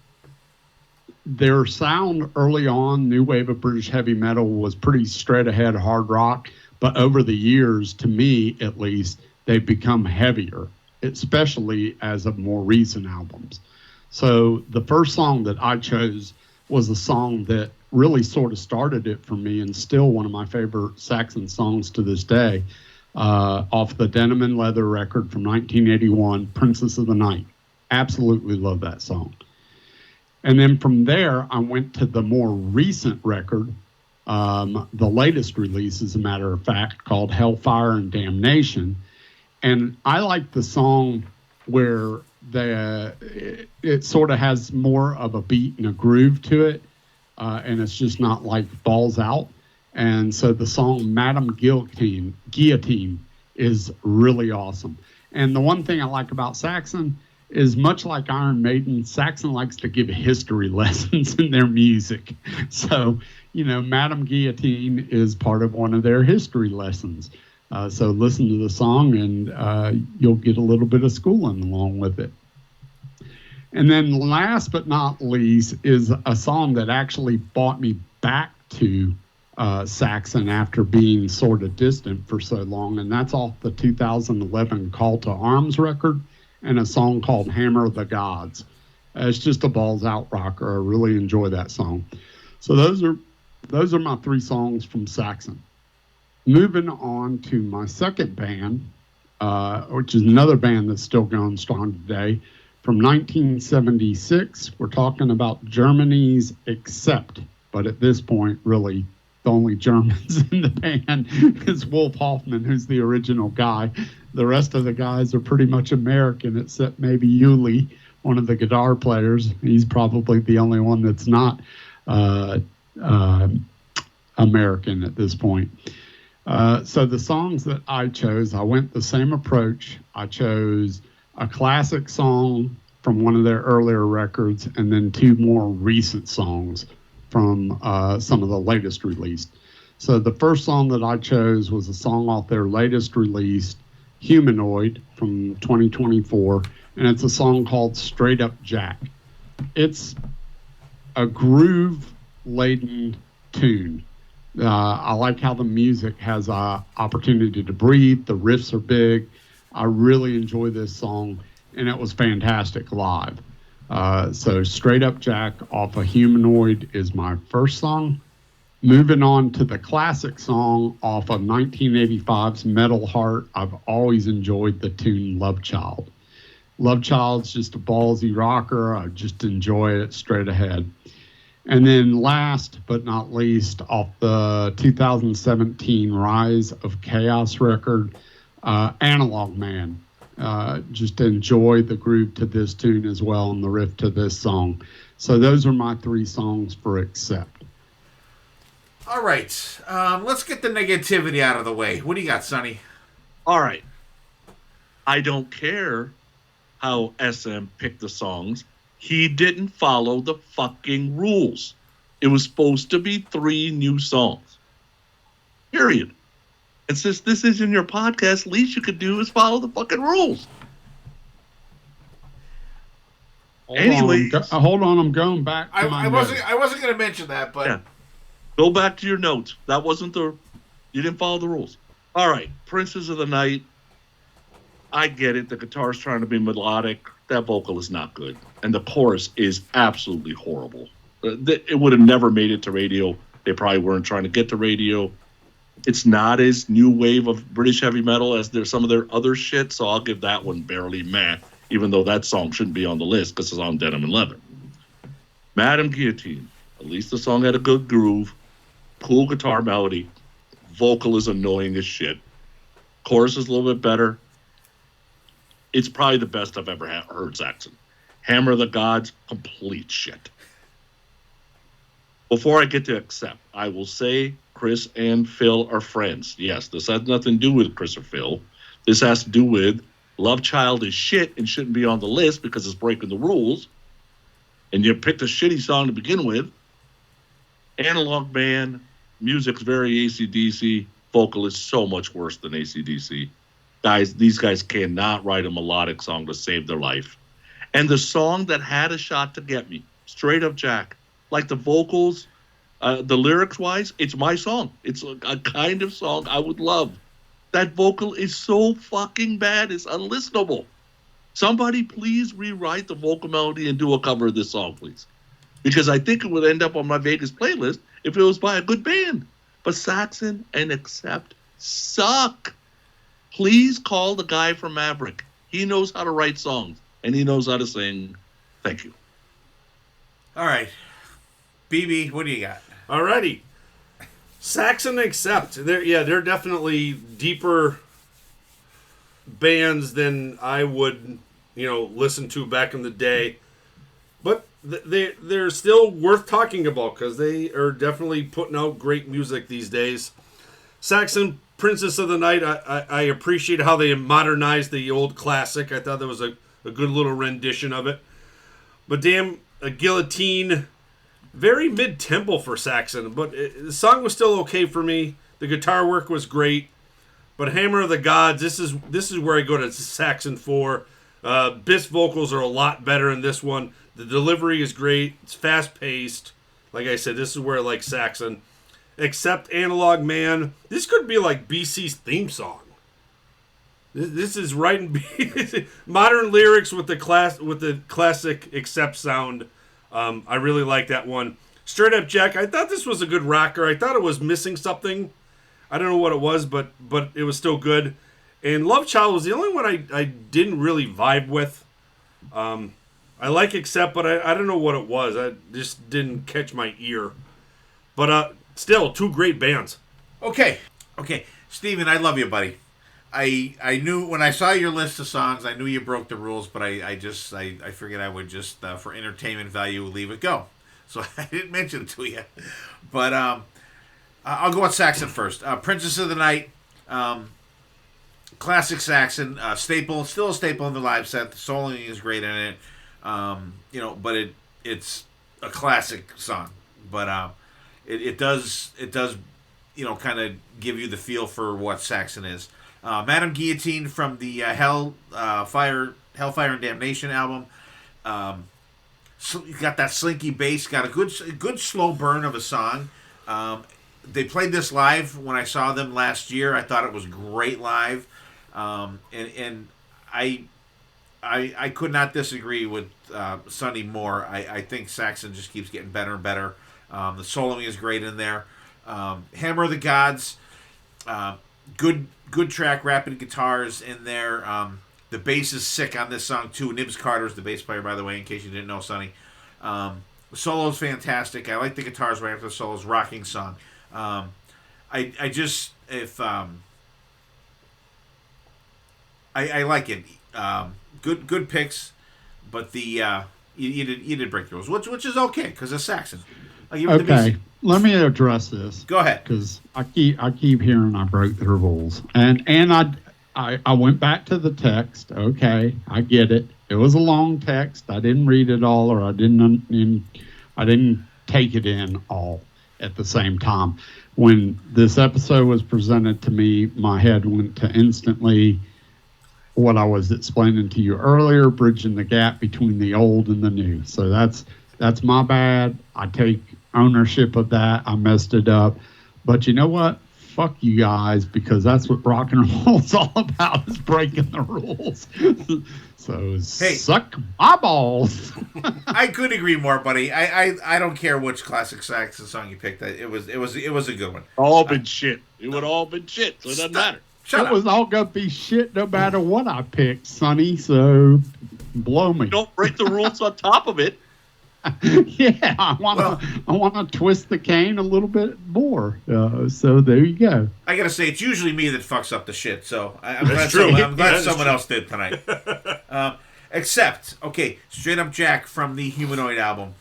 their sound early on, new wave of British heavy metal, was pretty straight ahead hard rock. But over the years, to me at least, they've become heavier, especially as of more recent albums. So the first song that I chose was a song that really sort of started it for me and still one of my favorite Saxon songs to this day, off the Denim and Leather record from 1981, Princess of the Night. Absolutely love that song. And then from there, I went to the more recent record, The latest release, as a matter of fact, called Hellfire and Damnation. And I like the song where it sort of has more of a beat and a groove to it, and it's just not like balls out. And so the song Madame Guillotine is really awesome. And the one thing I like about Saxon is, much like Iron Maiden, Saxon likes to give history lessons in their music. So, Madame Guillotine is part of one of their history lessons. So listen to the song and you'll get a little bit of schooling along with it. And then last but not least is a song that actually brought me back to Saxon after being sort of distant for so long. And that's off the 2011 Call to Arms record, and a song called Hammer of the Gods. It's just a balls out rocker. I really enjoy that song. So those are my 3 songs from Saxon. Moving on to my second band, which is another band that's still going strong today. From 1976, we're talking about Germany's Accept. But at this point, really, the only Germans in the band is Wolf Hoffman, who's the original guy. The rest of the guys are pretty much American, except maybe Yuli, one of the guitar players. He's probably the only one that's not American at this point. So the songs that I chose, I went the same approach. I chose a classic song from one of their earlier records, and then 2 more recent songs from some of the latest released. So the first song that I chose was a song off their latest release, Humanoid, from 2024, and it's a song called Straight Up Jack. It's a groove-laden tune. I like how the music has an opportunity to breathe. The riffs are big. I really enjoy this song, and it was fantastic live. So Straight Up Jack off of Humanoid is my first song. Moving on to the classic song off of 1985's Metal Heart, I've always enjoyed the tune Love Child. Love Child's just a ballsy rocker. I just enjoy it straight ahead. And then last but not least, off the 2017 Rise of Chaos record, Analog Man. Just enjoy the groove to this tune as well, and the riff to this song. So those are my 3 songs for Accept. All right. Let's get the negativity out of the way. What do you got, Sonny? All right. I don't care how SM picked the songs. He didn't follow the fucking rules. It was supposed to be 3 new songs. Period. And since this isn't your podcast, least you could do is follow the fucking rules. Anyway, hold on, I'm going back to my notes. I wasn't going to mention that, but yeah. Go back to your notes. That wasn't you didn't follow the rules. All right, Princes of the Night. I get it. The guitar's trying to be melodic. That vocal is not good. And the chorus is absolutely horrible. It would have never made it to radio. They probably weren't trying to get to radio. It's not as new wave of British heavy metal as some of their other shit, so I'll give that one barely meh, even though that song shouldn't be on the list because it's on Denim and Leather. Madame Guillotine. At least the song had a good groove, cool guitar melody. Vocal is annoying as shit. Chorus is a little bit better. It's probably the best I've ever heard Saxon. Hammer of the Gods, complete shit. Before I get to Accept, I will say Chris and Phil are friends. Yes, this has nothing to do with Chris or Phil. This has to do with Love Child is shit and shouldn't be on the list because it's breaking the rules. And you picked a shitty song to begin with. Analog Man, music's very AC/DC. Vocal is so much worse than AC/DC. Guys, these guys cannot write a melodic song to save their life. And the song that had a shot to get me, Straight Up Jack, like the vocals, the lyrics-wise, it's my song. It's a kind of song I would love. That vocal is so fucking bad, it's unlistenable. Somebody please rewrite the vocal melody and do a cover of this song, please. Because I think it would end up on my Vegas playlist if it was by a good band. But Saxon and Accept suck. Please call the guy from Maverick. He knows how to write songs, and he knows how to sing. Thank you. all right. BB, what do you got? Alrighty. Saxon Accept. They're definitely deeper bands than I would, listen to back in the day. But they're still worth talking about because they are definitely putting out great music these days. Saxon, Princess of the Night, I appreciate how they modernized the old classic. I thought that was a good little rendition of it. But damn, a Guillotine, very mid-tempo for Saxon, but the song was still okay for me. The guitar work was great. But Hammer of the Gods, this is where I go to Saxon for. Biss vocals are a lot better in this one. The delivery is great. It's fast-paced. Like I said, this is where I like Saxon. Except Analog Man. This could be like BC's theme song. This is right in modern lyrics with the classic Accept sound. I really like that one. Straight Up Jack, I thought this was a good rocker. I thought it was missing something. I don't know what it was, but it was still good. And Love Child was the only one I didn't really vibe with. I like Accept, but I don't know what it was. I just didn't catch my ear. But still, two great bands. Okay, Steven, I love you, buddy. I knew when I saw your list of songs, I knew you broke the rules, but I figured I would just for entertainment value leave it go. So I didn't mention it to you, but I'll go with Saxon first. Princess of the Night, classic Saxon, staple, still a staple in the live set. The soloing is great in it, but it's a classic song. But it does kind of give you the feel for what Saxon is. Madame Guillotine from the Hellfire and Damnation album. You got that slinky bass, got a good slow burn of a song. They played this live when I saw them last year. I thought it was great live, and I could not disagree with Sonny more. I think Saxon just keeps getting better and better. The soloing is great in there. Hammer of the Gods, good track, rapid guitars in there. The bass is sick on this song too. Nibs Carter's the bass player, by the way, in case you didn't know, Sonny. The solo is fantastic. I like the guitars right after the solos. Rocking song. I like it. Good picks, but you did break the rules, which is okay because it's Saxon. I'll give it to BC. Let me address this. Go ahead, because I keep hearing I broke the rules, and I went back to the text. Okay, I get it. It was a long text. I didn't read it all, or I didn't take it in all at the same time. When this episode was presented to me, my head went to instantly what I was explaining to you earlier, bridging the gap between the old and the new. So that's my bad. I take ownership of that. I messed it up. But you know what? Fuck you guys, because that's what rock and roll is all about, is breaking the rules. So suck my balls. I couldn't agree more, buddy. I don't care which classic Saxon song you picked. It was a good one. All been shit. It would all been shit, so it doesn't matter. It was all gonna be shit no matter what I picked, Sonny. So blow me. Don't break the rules on top of it. Yeah, I want to twist the cane a little bit more. So there you go. I gotta say, it's usually me that fucks up the shit. So I'm That's glad, true. I'm glad That is someone true. else did tonight. Except, Straight Up Jack from the Humanoid album.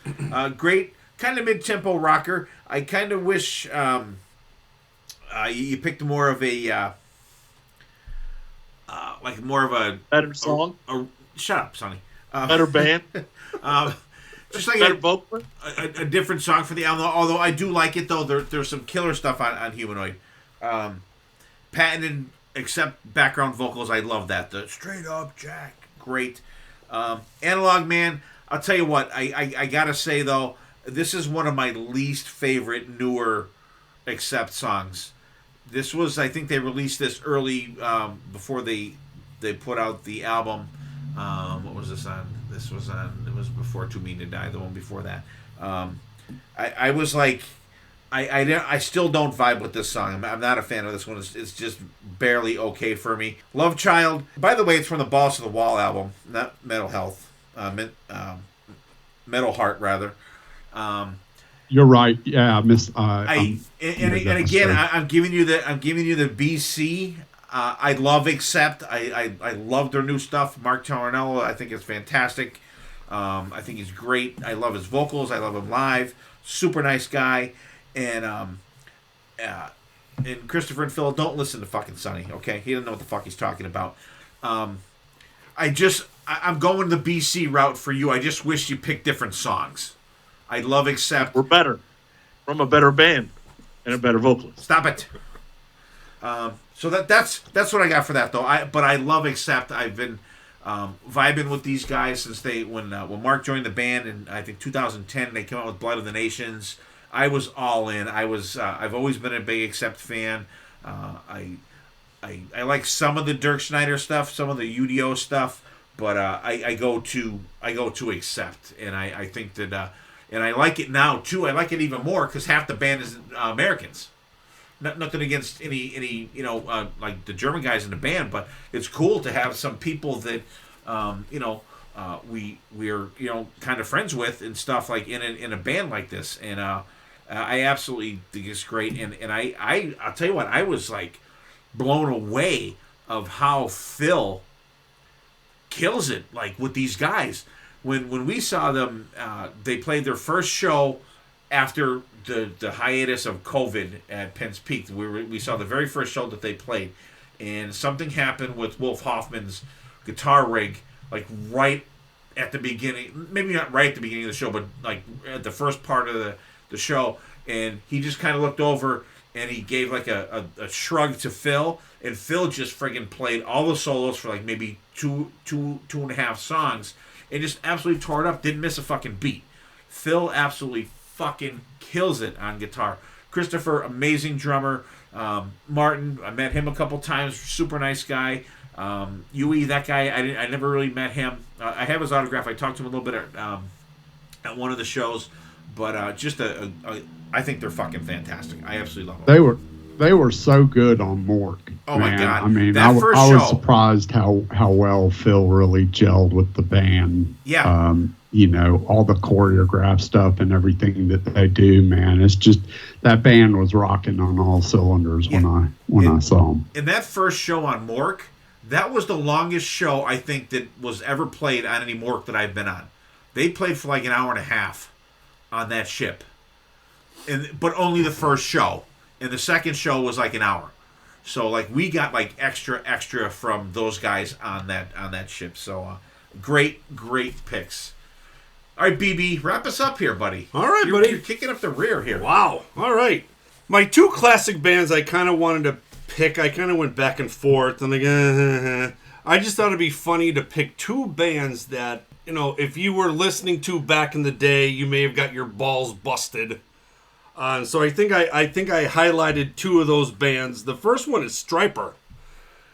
Great, kind of mid-tempo rocker. I kind of wish you picked more of a Better song, shut up, Sonny. better band, Just like better vocal. a different song for the album. Although I do like it, though. There's some killer stuff on Humanoid. Patented, except background vocals. I love that. The Straight Up Jack, great. Analog Man. I'll tell you what. I gotta say though, this is one of my least favorite newer Accept songs. This was, I think they released this early before they put out the album. What was this on? This was on. It was before Too Mean to Die. The one before that. I was like, I still don't vibe with this song. I'm not a fan of this one. It's just barely okay for me. Love Child. By the way, it's from the Balls to the Wall album, not Metal Health. Metal Heart rather. You're right. Yeah, I missed. And again, I'm giving you the BC. I love Accept. I love their new stuff. Mark Tornello, I think is fantastic. I think he's great. I love his vocals. I love him live. Super nice guy. And Christopher and Phil, don't listen to fucking Sonny. Okay, he doesn't know what the fuck he's talking about. I'm going the BC route for you. I just wish you picked different songs. I love Accept. We're better. From a better band and a better vocalist. Stop it. So that's what I got for that though. But I love Accept. I've been vibing with these guys since when Mark joined the band in I think 2010. They came out with Blood of the Nations. I was all in. I've always been a big Accept fan. I like some of the Dirk Schneider stuff, some of the UDO stuff, but I go to Accept, and I think that. And I like it now too. I like it even more because half the band is Americans. Nothing against any like the German guys in the band, but it's cool to have some people that we're kind of friends with and stuff like in a band like this. And I absolutely think it's great. And I'll tell you what, I was like blown away of how Phil kills it like with these guys. When we saw them, they played their first show after the hiatus of COVID at Penn's Peak. We saw the very first show that they played, and something happened with Wolf Hoffman's guitar rig, like right at the beginning. Maybe not right at the beginning of the show, but like at the first part of the show. And he just kind of looked over and he gave like a shrug to Phil, and Phil just friggin' played all the solos for like maybe two and a half songs. And just absolutely tore it up. Didn't miss a fucking beat. Phil absolutely fucking kills it on guitar. Christopher, amazing drummer. Martin, I met him a couple times. Super nice guy. Yui, that guy, I never really met him. I have his autograph. I talked to him a little bit at one of the shows. But I think they're fucking fantastic. I absolutely love them. They were so good on Mork. Oh my God! I mean, that first I was show, surprised how well Phil really gelled with the band. Yeah. All the choreographed stuff and everything that they do, man. It's just that band was rocking on all cylinders when I saw them. And that first show on Mork, that was the longest show I think that was ever played on any Mork that I've been on. They played for like an hour and a half on that ship, but only the first show. And the second show was like an hour. So like we got like extra from those guys on that ship. So great picks. All right, BB, wrap us up here, buddy. All right, buddy. You're kicking up the rear here. Wow. All right. My two classic bands I kind of wanted to pick. I kind of went back and forth. And like, I just thought it'd be funny to pick two bands that, if you were listening to back in the day, you may have got your balls busted. So I think I highlighted two of those bands. The first one is Stryper.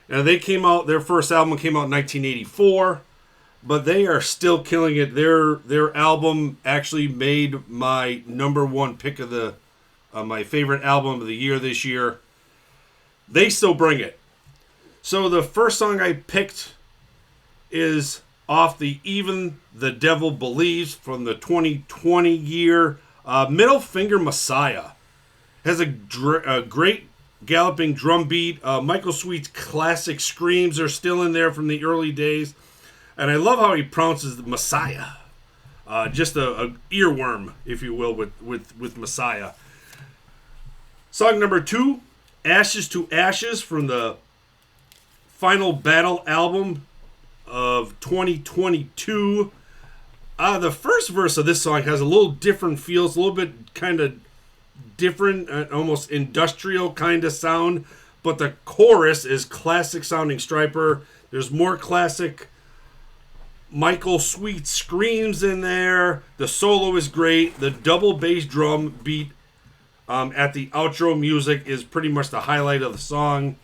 Now they came out. Their first album came out in 1984, but they are still killing it. Their album actually made my number one pick of my favorite album of the year this year. They still bring it. So the first song I picked is off the Even the Devil Believes from the 2020 year. Middle Finger Messiah has a great galloping drum beat. Michael Sweet's classic screams are still in there from the early days. And I love how he pronounces the Messiah. Just a earworm, if you will, with Messiah. Song number 2, Ashes to Ashes from the Final Battle album of 2022. The first verse of this song has a little different feel. It's a little bit kind of different, almost industrial kind of sound. But the chorus is classic sounding Stryper. There's more classic Michael Sweet screams in there. The solo is great. The double bass drum beat at the outro music is pretty much the highlight of the song.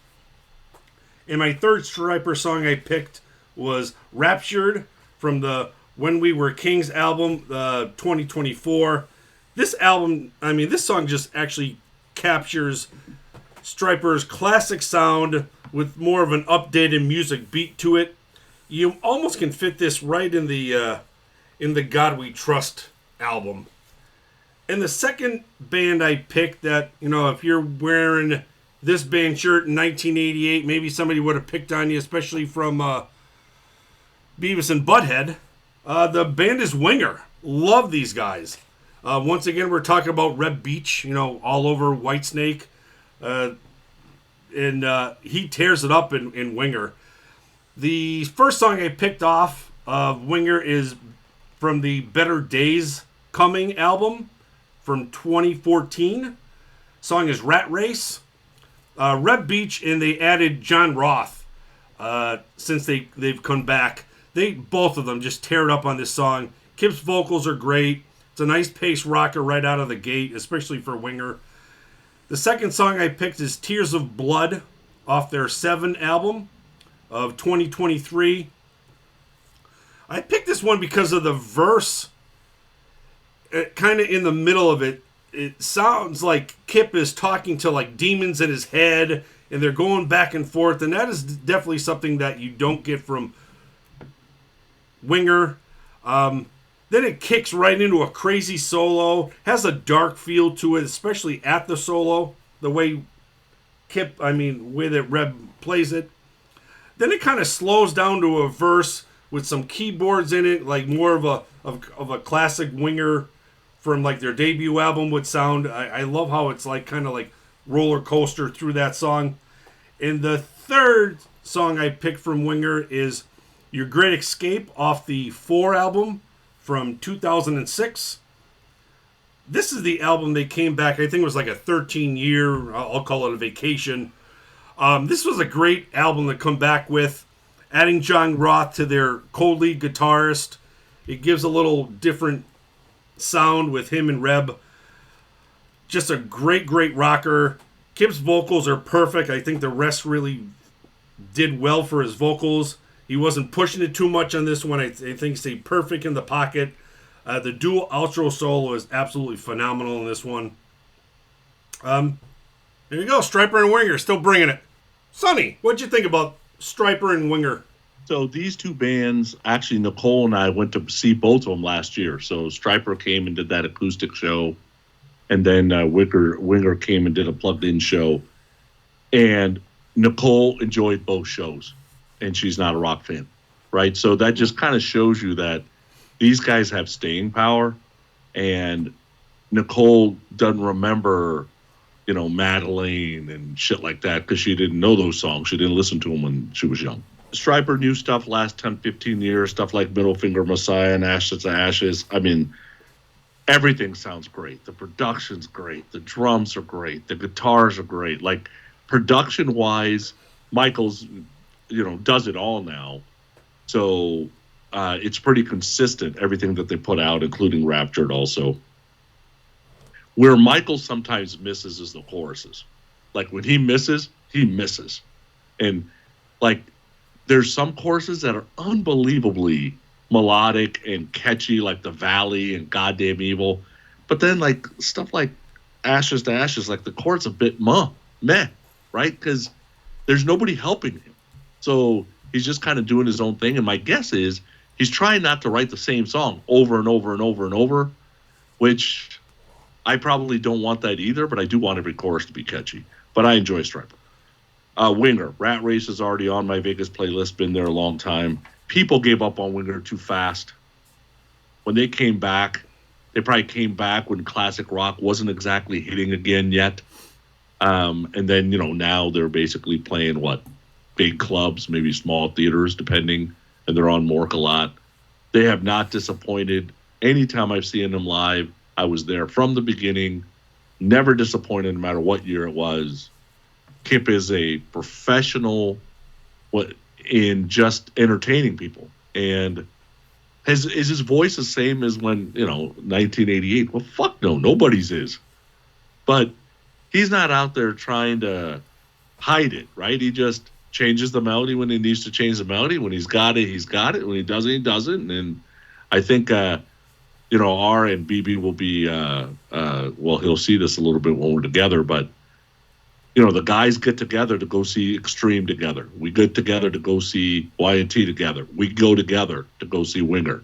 And my third Stryper song I picked was Raptured from the When We Were Kings album, 2024. This album, this song just actually captures Stryper's classic sound with more of an updated music beat to it. You almost can fit this right in the God We Trust album. And the second band I picked that, if you're wearing this band shirt in 1988, maybe somebody would have picked on you, especially from Beavis and Butthead. The band is Winger. Love these guys. Once again, we're talking about Reb Beach, all over Whitesnake. And he tears it up in Winger. The first song I picked off of Winger is from the Better Days Coming album from 2014. Song is Rat Race. Reb Beach, and they added John Roth since they've come back. Both of them just tear it up on this song. Kip's vocals are great. It's a nice pace rocker right out of the gate, especially for Winger. The second song I picked is Tears of Blood off their 7 album of 2023. I picked this one because of the verse. Kind of in the middle of it, it sounds like Kip is talking to like demons in his head, and they're going back and forth, and that is definitely something that you don't get from Winger. Then it kicks right into a crazy solo, has a dark feel to it, especially at the solo, the way way that Reb plays it. Then it kind of slows down to a verse with some keyboards in it, like more of a classic Winger from like their debut album would sound. I love how it's like kind of like roller coaster through that song. And the third song I picked from Winger is Your Great Escape off the 4 album from 2006. This is the album they came back, I think it was like a 13-year, I'll call it a vacation. This was a great album to come back with, adding John Roth to their cold lead guitarist. It gives a little different sound with him and Reb. Just a great rocker. Kip's vocals are perfect. I think the rest really did well for his vocals. He wasn't pushing it too much on this one. I think he stayed perfect in the pocket. The dual outro solo is absolutely phenomenal in this one. There you go, Stryper and Winger, still bringing it. Sonny, what'd you think about Stryper and Winger? So these two bands, actually, Nicole and I went to see both of them last year. So Stryper came and did that acoustic show, and then Winger came and did a plugged-in show. And Nicole enjoyed both shows, and she's not a rock fan, right? So that just kind of shows you that these guys have staying power, and Nicole doesn't remember, Madeline and shit like that because she didn't know those songs. She didn't listen to them when she was young. Stryper knew stuff last 10, 15 years, stuff like Middle Finger Messiah and Ashes to Ashes. I mean, everything sounds great. The production's great. The drums are great. The guitars are great. Like, production-wise, Michael's, does it all now. So it's pretty consistent, everything that they put out, including Raptured also. Where Michael sometimes misses is the choruses. Like, when he misses, he misses. And, like, there's some choruses that are unbelievably melodic and catchy, like The Valley and Goddamn Evil. But then, like, stuff like Ashes to Ashes, like, the chorus a bit meh, right? Because there's nobody helping him. So he's just kind of doing his own thing. And my guess is he's trying not to write the same song over and over and over and over, which I probably don't want that either, but I do want every chorus to be catchy. But I enjoy Stryper. Winger, Rat Race is already on my Vegas playlist, been there a long time. People gave up on Winger too fast. When they came back, they probably came back when classic rock wasn't exactly hitting again yet. And then, now they're basically playing, big clubs, maybe small theaters, depending, and they're on Mork a lot. They have not disappointed. Anytime I've seen them live, I was there from the beginning, never disappointed no matter what year it was. Kip is a professional in just entertaining people. And is his voice the same as when, 1988? Well, fuck no, nobody's is. But he's not out there trying to hide it, right? He just changes the melody when he needs to change the melody. When he's got it, he's got it. When he doesn't, he doesn't. And I think, R and BB will be, he'll see this a little bit when we're together, but the guys get together to go see Extreme together. We get together to go see Y&T together. We go together to go see Winger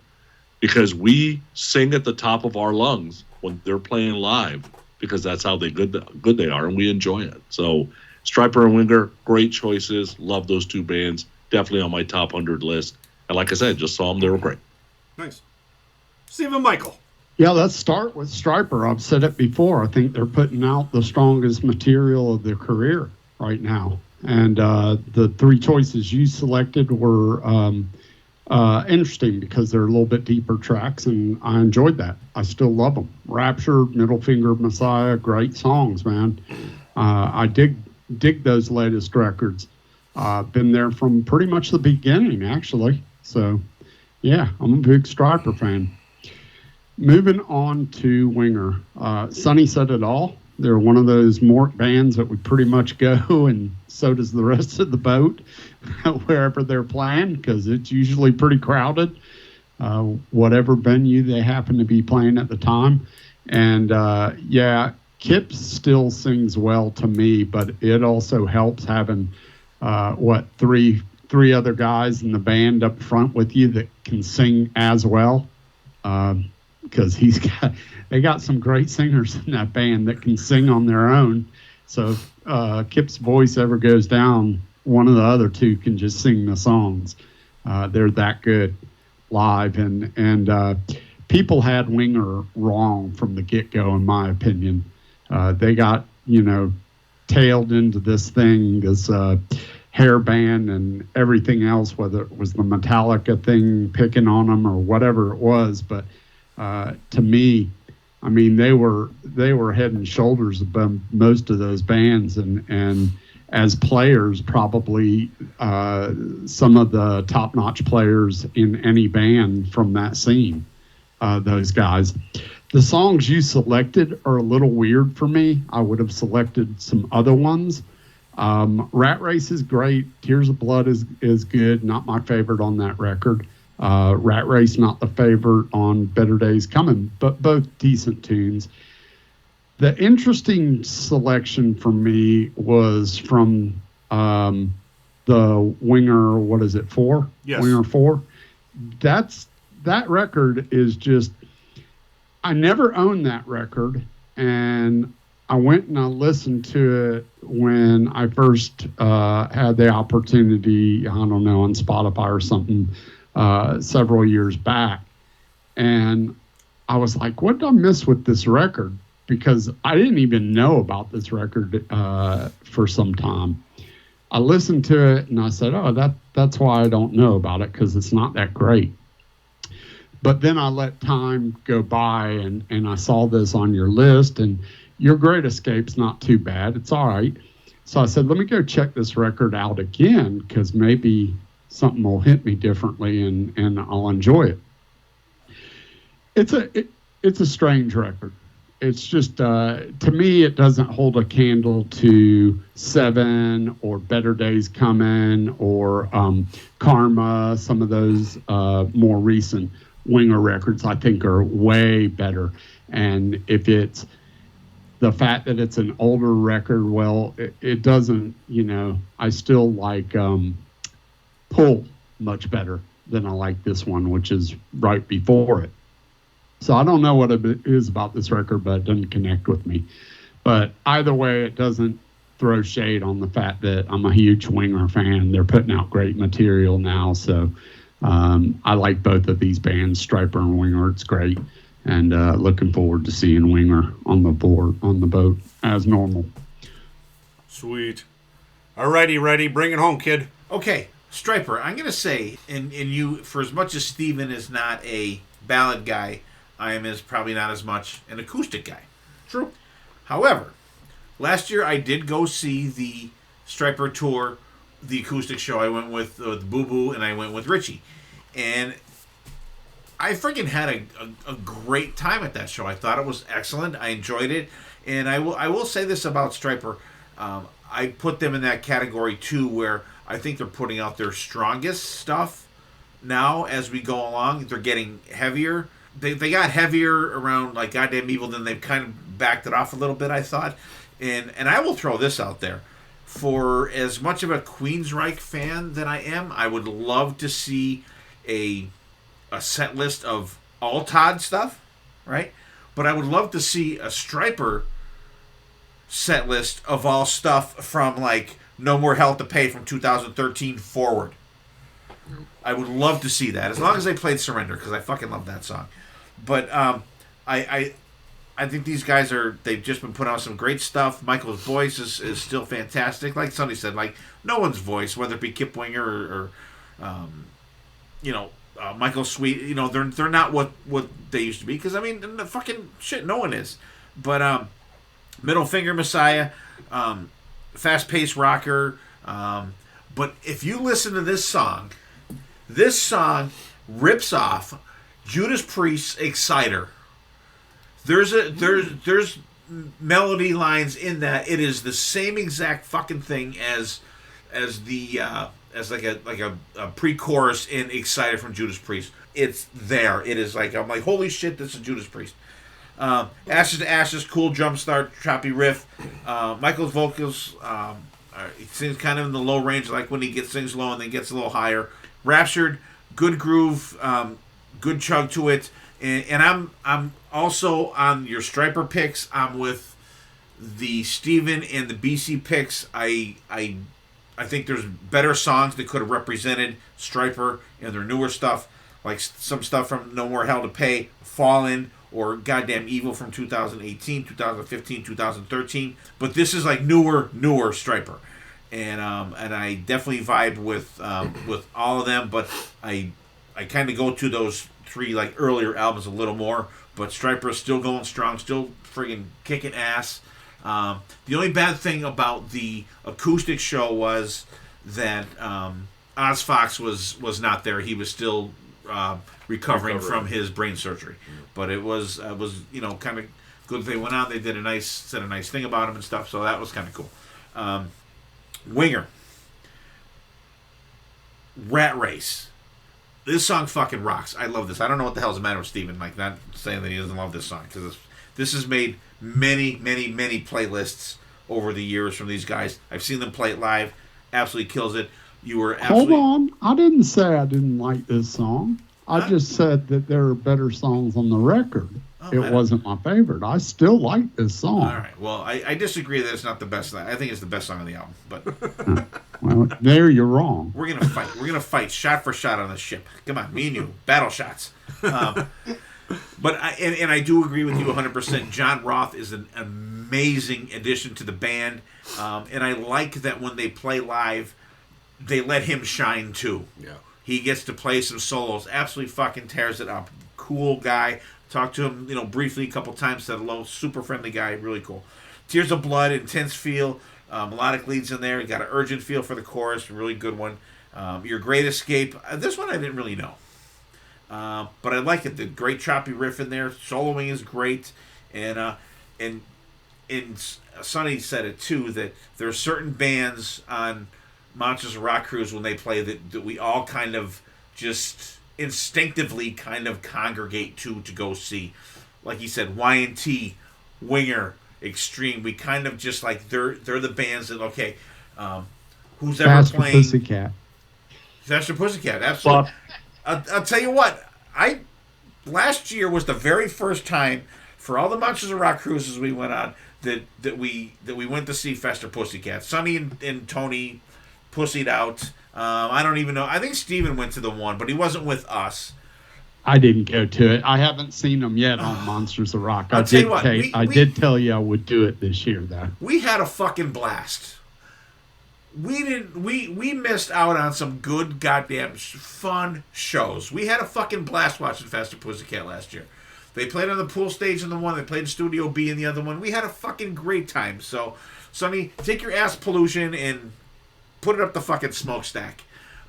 because we sing at the top of our lungs when they're playing live, because that's how good they are, and we enjoy it. So Striper and Winger, great choices. Love those two bands. Definitely on my top 100 list. And like I said, just saw them. They were great. Nice. Stephen Michael. Yeah, let's start with Striper. I've said it before. I think they're putting out the strongest material of their career right now. And the three choices you selected were interesting because they're a little bit deeper tracks, and I enjoyed that. I still love them. Rapture, Middle Finger, Messiah, great songs, man. I dig those latest records. Been there from pretty much the beginning, actually. So, yeah, I'm a big Striper fan. Moving on to Winger. Sonny said it all. They're one of those Mort bands that would pretty much go, and so does the rest of the boat, wherever they're playing, because it's usually pretty crowded, whatever venue they happen to be playing at the time. And, yeah, Kip still sings well to me, but it also helps having, three other guys in the band up front with you that can sing as well. Because they got some great singers in that band that can sing on their own. So if Kip's voice ever goes down, one of the other two can just sing the songs. They're that good live. And people had Winger wrong from the get-go, in my opinion. They got, tailed into this thing, this hair band and everything else, whether it was the Metallica thing picking on them or whatever it was. But to me, I mean, they were head and shoulders above most of those bands, and as players, probably some of the top-notch players in any band from that scene. Those guys. The songs you selected are a little weird for me. I would have selected some other ones. Rat Race is great. Tears of Blood is good. Not my favorite on that record. Rat Race, not the favorite on Better Days Coming, but both decent tunes. The interesting selection for me was from the Winger, what is it, 4? Yes. Winger 4. That record is just, I never owned that record, and I went and I listened to it when I first had the opportunity, I don't know, on Spotify or something, several years back. And I was like, what did I miss with this record? Because I didn't even know about this record for some time. I listened to it and I said, oh, that's why I don't know about it, because it's not that great. But then I let time go by and I saw this on your list, and Your Great Escape's not too bad. It's all right. So I said, let me go check this record out again, because maybe something will hit me differently and I'll enjoy it. It's a strange record. It's just, to me, it doesn't hold a candle to Seven or Better Days Coming or Karma. Some of those more recent Winger records I think are way better. And if it's the fact that it's an older record, well, it doesn't, I still like Pull much better than I like this one, which is right before it. So I don't know what it is about this record, but it doesn't connect with me. But either way, it doesn't throw shade on the fact that I'm a huge Winger fan. They're putting out great material now. So I like both of these bands, Striper and Winger. It's great. And looking forward to seeing Winger on the boat as normal. Sweet. Alrighty, ready. Bring it home, kid. Okay, Striper, I'm going to say, and you, for as much as Steven is not a ballad guy, I am probably not as much an acoustic guy. True. However, last year I did go see the Striper tour, the acoustic show. I went with Boo Boo and I went with Richie. And I freaking had a great time at that show. I thought it was excellent. I enjoyed it. And I will say this about Striper. I put them in that category too, where I think they're putting out their strongest stuff now as we go along. They're getting heavier. They got heavier around like Goddamn Evil, then they've kind of backed it off a little bit, I thought. And I will throw this out there. For as much of a Queensryche fan that I am, I would love to see a set list of all Todd stuff, right? but I would love to see a Striper set list of all stuff from like No More Hell to Pay from 2013 forward. I would love to see that, as long as they played Surrender, because I fucking love that song. But I think these guys they've just been putting out some great stuff. Michael's voice is still fantastic. Like Sonny said, like no one's voice, whether it be Kip Winger or Michael Sweet, they're not what they used to be. Because I mean, the fucking shit, no one is. But Middle Finger Messiah, Fast Paced Rocker. But if you listen to this song rips off Judas Priest's Exciter. There's melody lines in that. It is the same exact fucking thing as like a pre-chorus in Exciter from Judas Priest. It's there. It is like, I'm like, holy shit, this is Judas Priest. Ashes to Ashes, cool jump start, choppy riff. Michael's vocals, he sings kind of in the low range, like when he sings low and then gets a little higher. Raptured, good groove, good chug to it, and I'm also on your Striper picks. I'm with the Steven and the BC picks. I think there's better songs that could have represented Striper and their newer stuff, like some stuff from No More Hell to Pay, Fallen, or Goddamn Evil from 2018, 2015, 2013. But this is like newer Striper. And I definitely vibe with all of them, but I kind of go to those three like earlier albums a little more. But Striper is still going strong, still friggin' kicking ass. The only bad thing about the acoustic show was that Oz Fox was not there. He was still recovering from his brain surgery. But it was kind of good. They went on. They did said a nice thing about him and stuff. So that was kind of cool. Winger. Rat Race. This song fucking rocks. I love this. I don't know what the hell's the matter with Steven. Like, not saying that he doesn't love this song, because this has made many playlists over the years from these guys. I've seen them play it live. Absolutely kills it. You were absolutely... Hold on. I didn't say I didn't like this song. I just said that there are better songs on the record. It wasn't my favorite. I still like this song. All right. Well, I disagree that it's not the best. I think it's the best song on the album. But Well, there you're wrong. we're gonna fight. We're gonna fight shot for shot on this ship. Come on, me and you, battle shots. But I do agree with you 100%. John Roth is an amazing addition to the band, and I like that when they play live, they let him shine too. Yeah. He gets to play some solos. Absolutely fucking tears it up. Cool guy. Talked to him, briefly a couple times. Said hello. Super friendly guy. Really cool. Tears of Blood, intense feel. Melodic leads in there. You got an urgent feel for the chorus. Really good one. Your Great Escape. This one I didn't really know. But I like it. The great choppy riff in there. Soloing is great. And Sonny said it too, that there are certain bands on Monsters of Rock Cruise when they play that we all kind of just instinctively kind of congregate to go see. Like he said, Y&T, Winger, Extreme. We kind of just like they're the bands that who's ever Faster playing Pussycat. Faster Pussycat, absolutely. I'll tell you what, last year was the very first time for all the Monsters of Rock cruises we went on that we went to see Faster Pussycat. Sonny and Tony pussied out. I don't even know. I think Steven went to the one, but he wasn't with us. I didn't go to it. I haven't seen them yet on Monsters of Rock. I did tell you I would do it this year, though. We had a fucking blast. We missed out on some good goddamn fun shows. We had a fucking blast watching Faster Pussycat last year. They played on the pool stage in the one. They played in Studio B in the other one. We had a fucking great time. So, Sonny, take your ass pollution and put it up the fucking smokestack.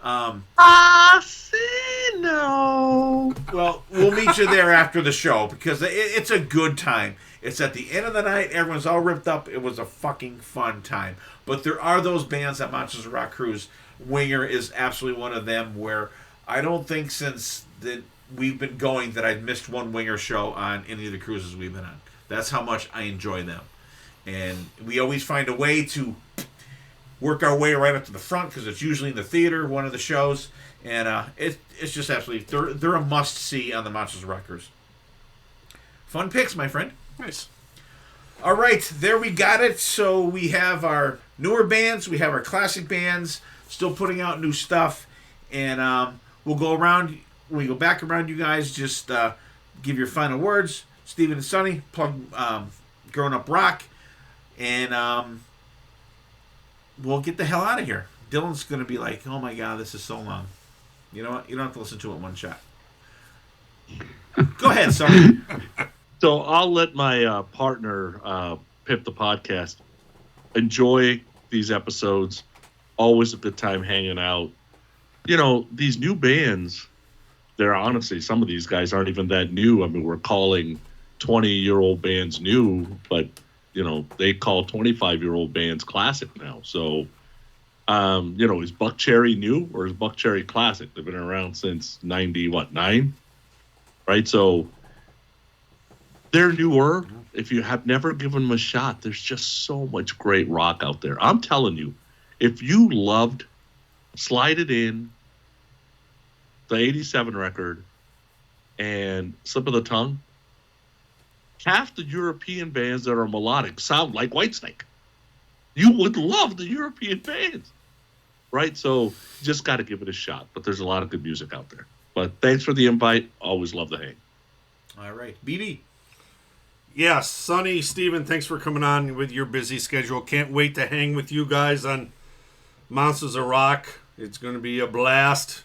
I see no. Well, we'll meet you there after the show because it's a good time. It's at the end of the night. Everyone's all ripped up. It was a fucking fun time. But there are those bands at Monsters of Rock Cruise. Winger is absolutely one of them where I don't think since that we've been going that I've missed one Winger show on any of the cruises we've been on. That's how much I enjoy them. And we always find a way to work our way right up to the front because it's usually in the theater, one of the shows. And it's just absolutely, they're a must-see on the Monsters of Rock Cruise. Fun picks, my friend. Nice. All right, there we got it. So we have our newer bands, we have our classic bands, still putting out new stuff, and we'll go around. When we go back around, you guys just give your final words. Steven and Sonny, plug Growing Up Rock, and we'll get the hell out of here. Dylan's going to be like, oh my God, this is so long. You know what? You don't have to listen to it in one shot. Go ahead, Sonny. So I'll let my partner, Pip the podcast, enjoy these episodes. Always a good time hanging out. You know, these new bands, they're honestly, some of these guys aren't even that new. I mean, we're calling 20-year-old bands new, but, you know, they call 25-year-old bands classic now. So, you know, is Buck Cherry new or is Buck Cherry classic? They've been around since 9? Right? So they're newer. If you have never given them a shot, there's just so much great rock out there. I'm telling you, if you loved Slide It In, the 87 record, and Slip of the Tongue, half the European bands that are melodic sound like Whitesnake. You would love the European bands, right? So you just got to give it a shot. But there's a lot of good music out there. But thanks for the invite. Always love the hang. All right. BB. Yes, Sonny, Steven, thanks for coming on with your busy schedule. Can't wait to hang with you guys on Monsters of Rock. It's going to be a blast.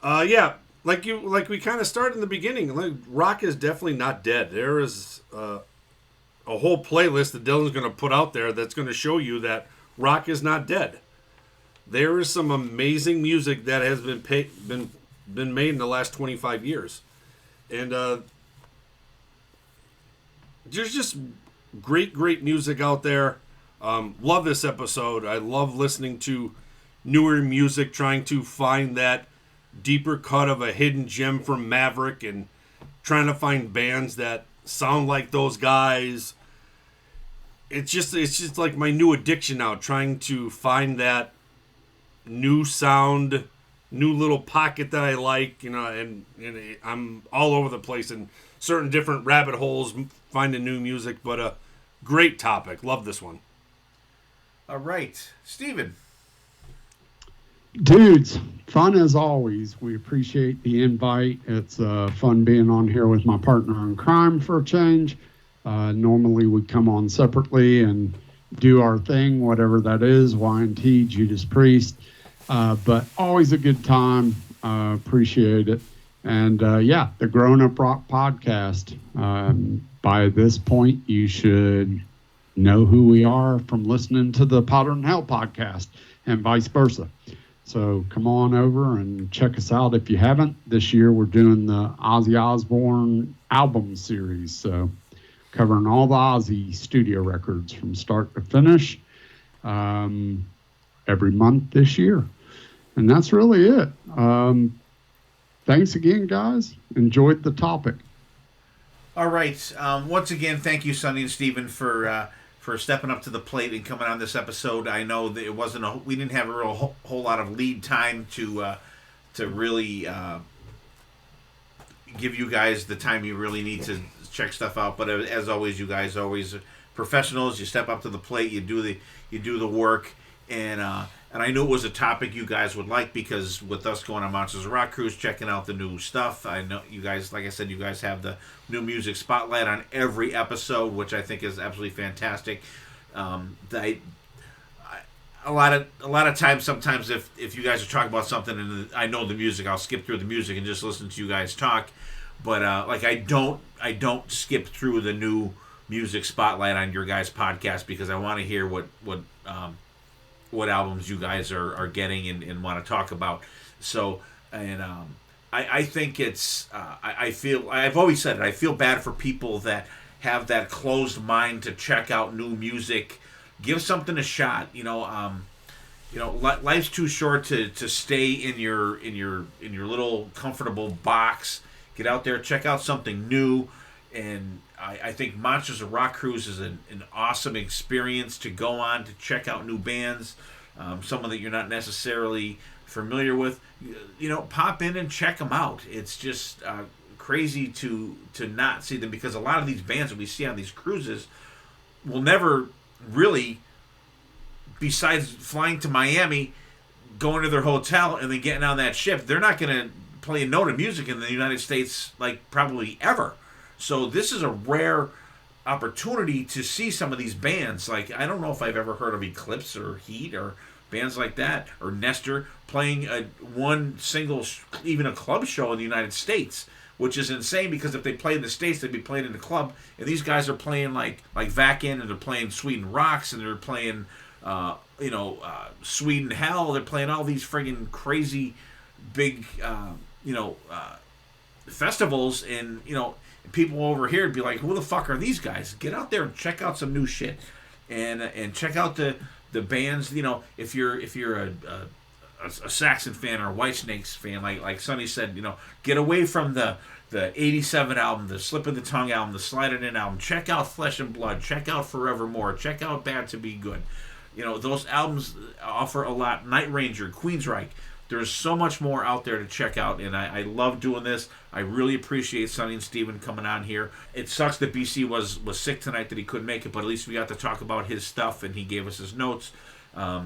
Yeah, like we kind of started in the beginning. Like, rock is definitely not dead. There is a whole playlist that Dylan's going to put out there that's going to show you that rock is not dead. There is some amazing music that has been made in the last 25 years, and there's just great music out there. Love this episode. I love listening to newer music, trying to find that deeper cut of a hidden gem from Maverick and trying to find bands that sound like those guys. It's just like my new addiction now, trying to find that new sound, new little pocket that I like, you know, and I'm all over the place in certain different rabbit holes, finding new music, but a great topic. Love this one. All right. Steven. Dudes, fun as always. We appreciate the invite. It's fun being on here with my partner in crime for a change. Normally we come on separately and do our thing, whatever that is, Y&T, Judas Priest. But always a good time. Appreciate it. And yeah, the Grown Up Rock podcast. By this point, you should know who we are from listening to the Potter and Hell podcast and vice versa. So come on over and check us out if you haven't. This year we're doing the Ozzy Osbourne album series. So covering all the Ozzy studio records from start to finish every month this year. And that's really it. Thanks again, guys. Enjoyed the topic. All right. Once again, thank you, Sonny and Steven, for stepping up to the plate and coming on this episode. I know that it wasn't we didn't have a real whole lot of lead time to really give you guys the time you really need to check stuff out. But as always, you guys are always professionals. You step up to the plate. You do the work, and I knew it was a topic you guys would like, because with us going on Monsters of Rock Cruise, checking out the new stuff, I know you guys, like I said, you guys have the new music spotlight on every episode, which I think is absolutely fantastic. A lot of times, sometimes if you guys are talking about something and I know the music, I'll skip through the music and just listen to you guys talk. But like I don't skip through the new music spotlight on your guys' podcast, because I want to hear what albums you guys are getting and want to talk about. So, and I think it's I feel, I've always said it, I feel bad for people that have that closed mind to check out new music. Give something a shot. Life's too short to stay in your little comfortable box. Get out there, check out something new. And I think Monsters of Rock Cruise is an awesome experience to go on, to check out new bands, someone that you're not necessarily familiar with. Pop in and check them out. It's just crazy to not see them, because a lot of these bands that we see on these cruises will never really, besides flying to Miami, going to their hotel and then getting on that ship, they're not going to play a note of music in the United States like probably ever. So this is a rare opportunity to see some of these bands. Like, I don't know if I've ever heard of Eclipse or Heat or bands like that, or Nestor playing one single, even a club show in the United States, which is insane, because if they played in the States, they'd be playing in the club, and these guys are playing like Vakin, and they're playing Sweden Rocks, and they're playing Sweden Hell. They're playing all these friggin' crazy big festivals, and people over here would be like, who the fuck are these guys? Get out there and check out some new shit, and check out the bands. If you're a Saxon fan or a Whitesnakes fan, like Sonny said, get away from the 87 album, the Slip of the Tongue album, the Slide It In album. Check out Flesh and Blood. Check out Forevermore. Check out Bad to Be Good. Those albums offer a lot. Night Ranger, Queensryche. There's so much more out there to check out, and I love doing this. I really appreciate Sonny and Steven coming on here. It sucks that BC was sick tonight, that he couldn't make it, but at least we got to talk about his stuff, and he gave us his notes. I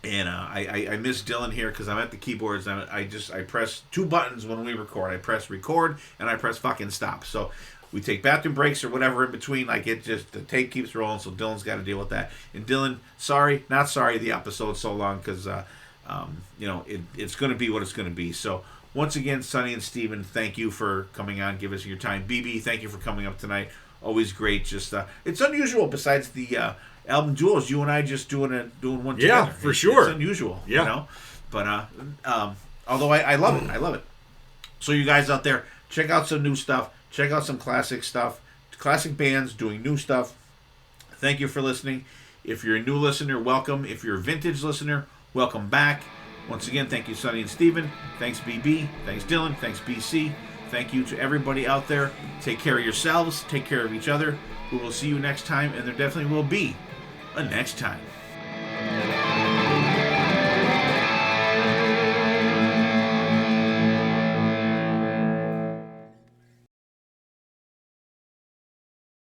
miss Dylan here, because I'm at the keyboards, and I press two buttons when we record. I press record, and I press fucking stop. So we take bathroom breaks or whatever in between. The tape keeps rolling, so Dylan's got to deal with that. And Dylan, not sorry the episode's so long, because it's going to be what it's going to be. So once again, Sonny and Steven, thank you for coming on, give us your time. BB, thank you for coming up tonight. Always great. Just it's unusual, besides the album duels, you and I just doing one together. Yeah, for sure. It's unusual, Yeah. But although I love it. I love it. So you guys out there, check out some new stuff. Check out some classic stuff. Classic bands doing new stuff. Thank you for listening. If you're a new listener, welcome. If you're a vintage listener, welcome back. Once again, thank you, Sonny and Steven. Thanks, BB. Thanks, Dylan. Thanks, BC. Thank you to everybody out there. Take care of yourselves. Take care of each other. We will see you next time, and there definitely will be a next time.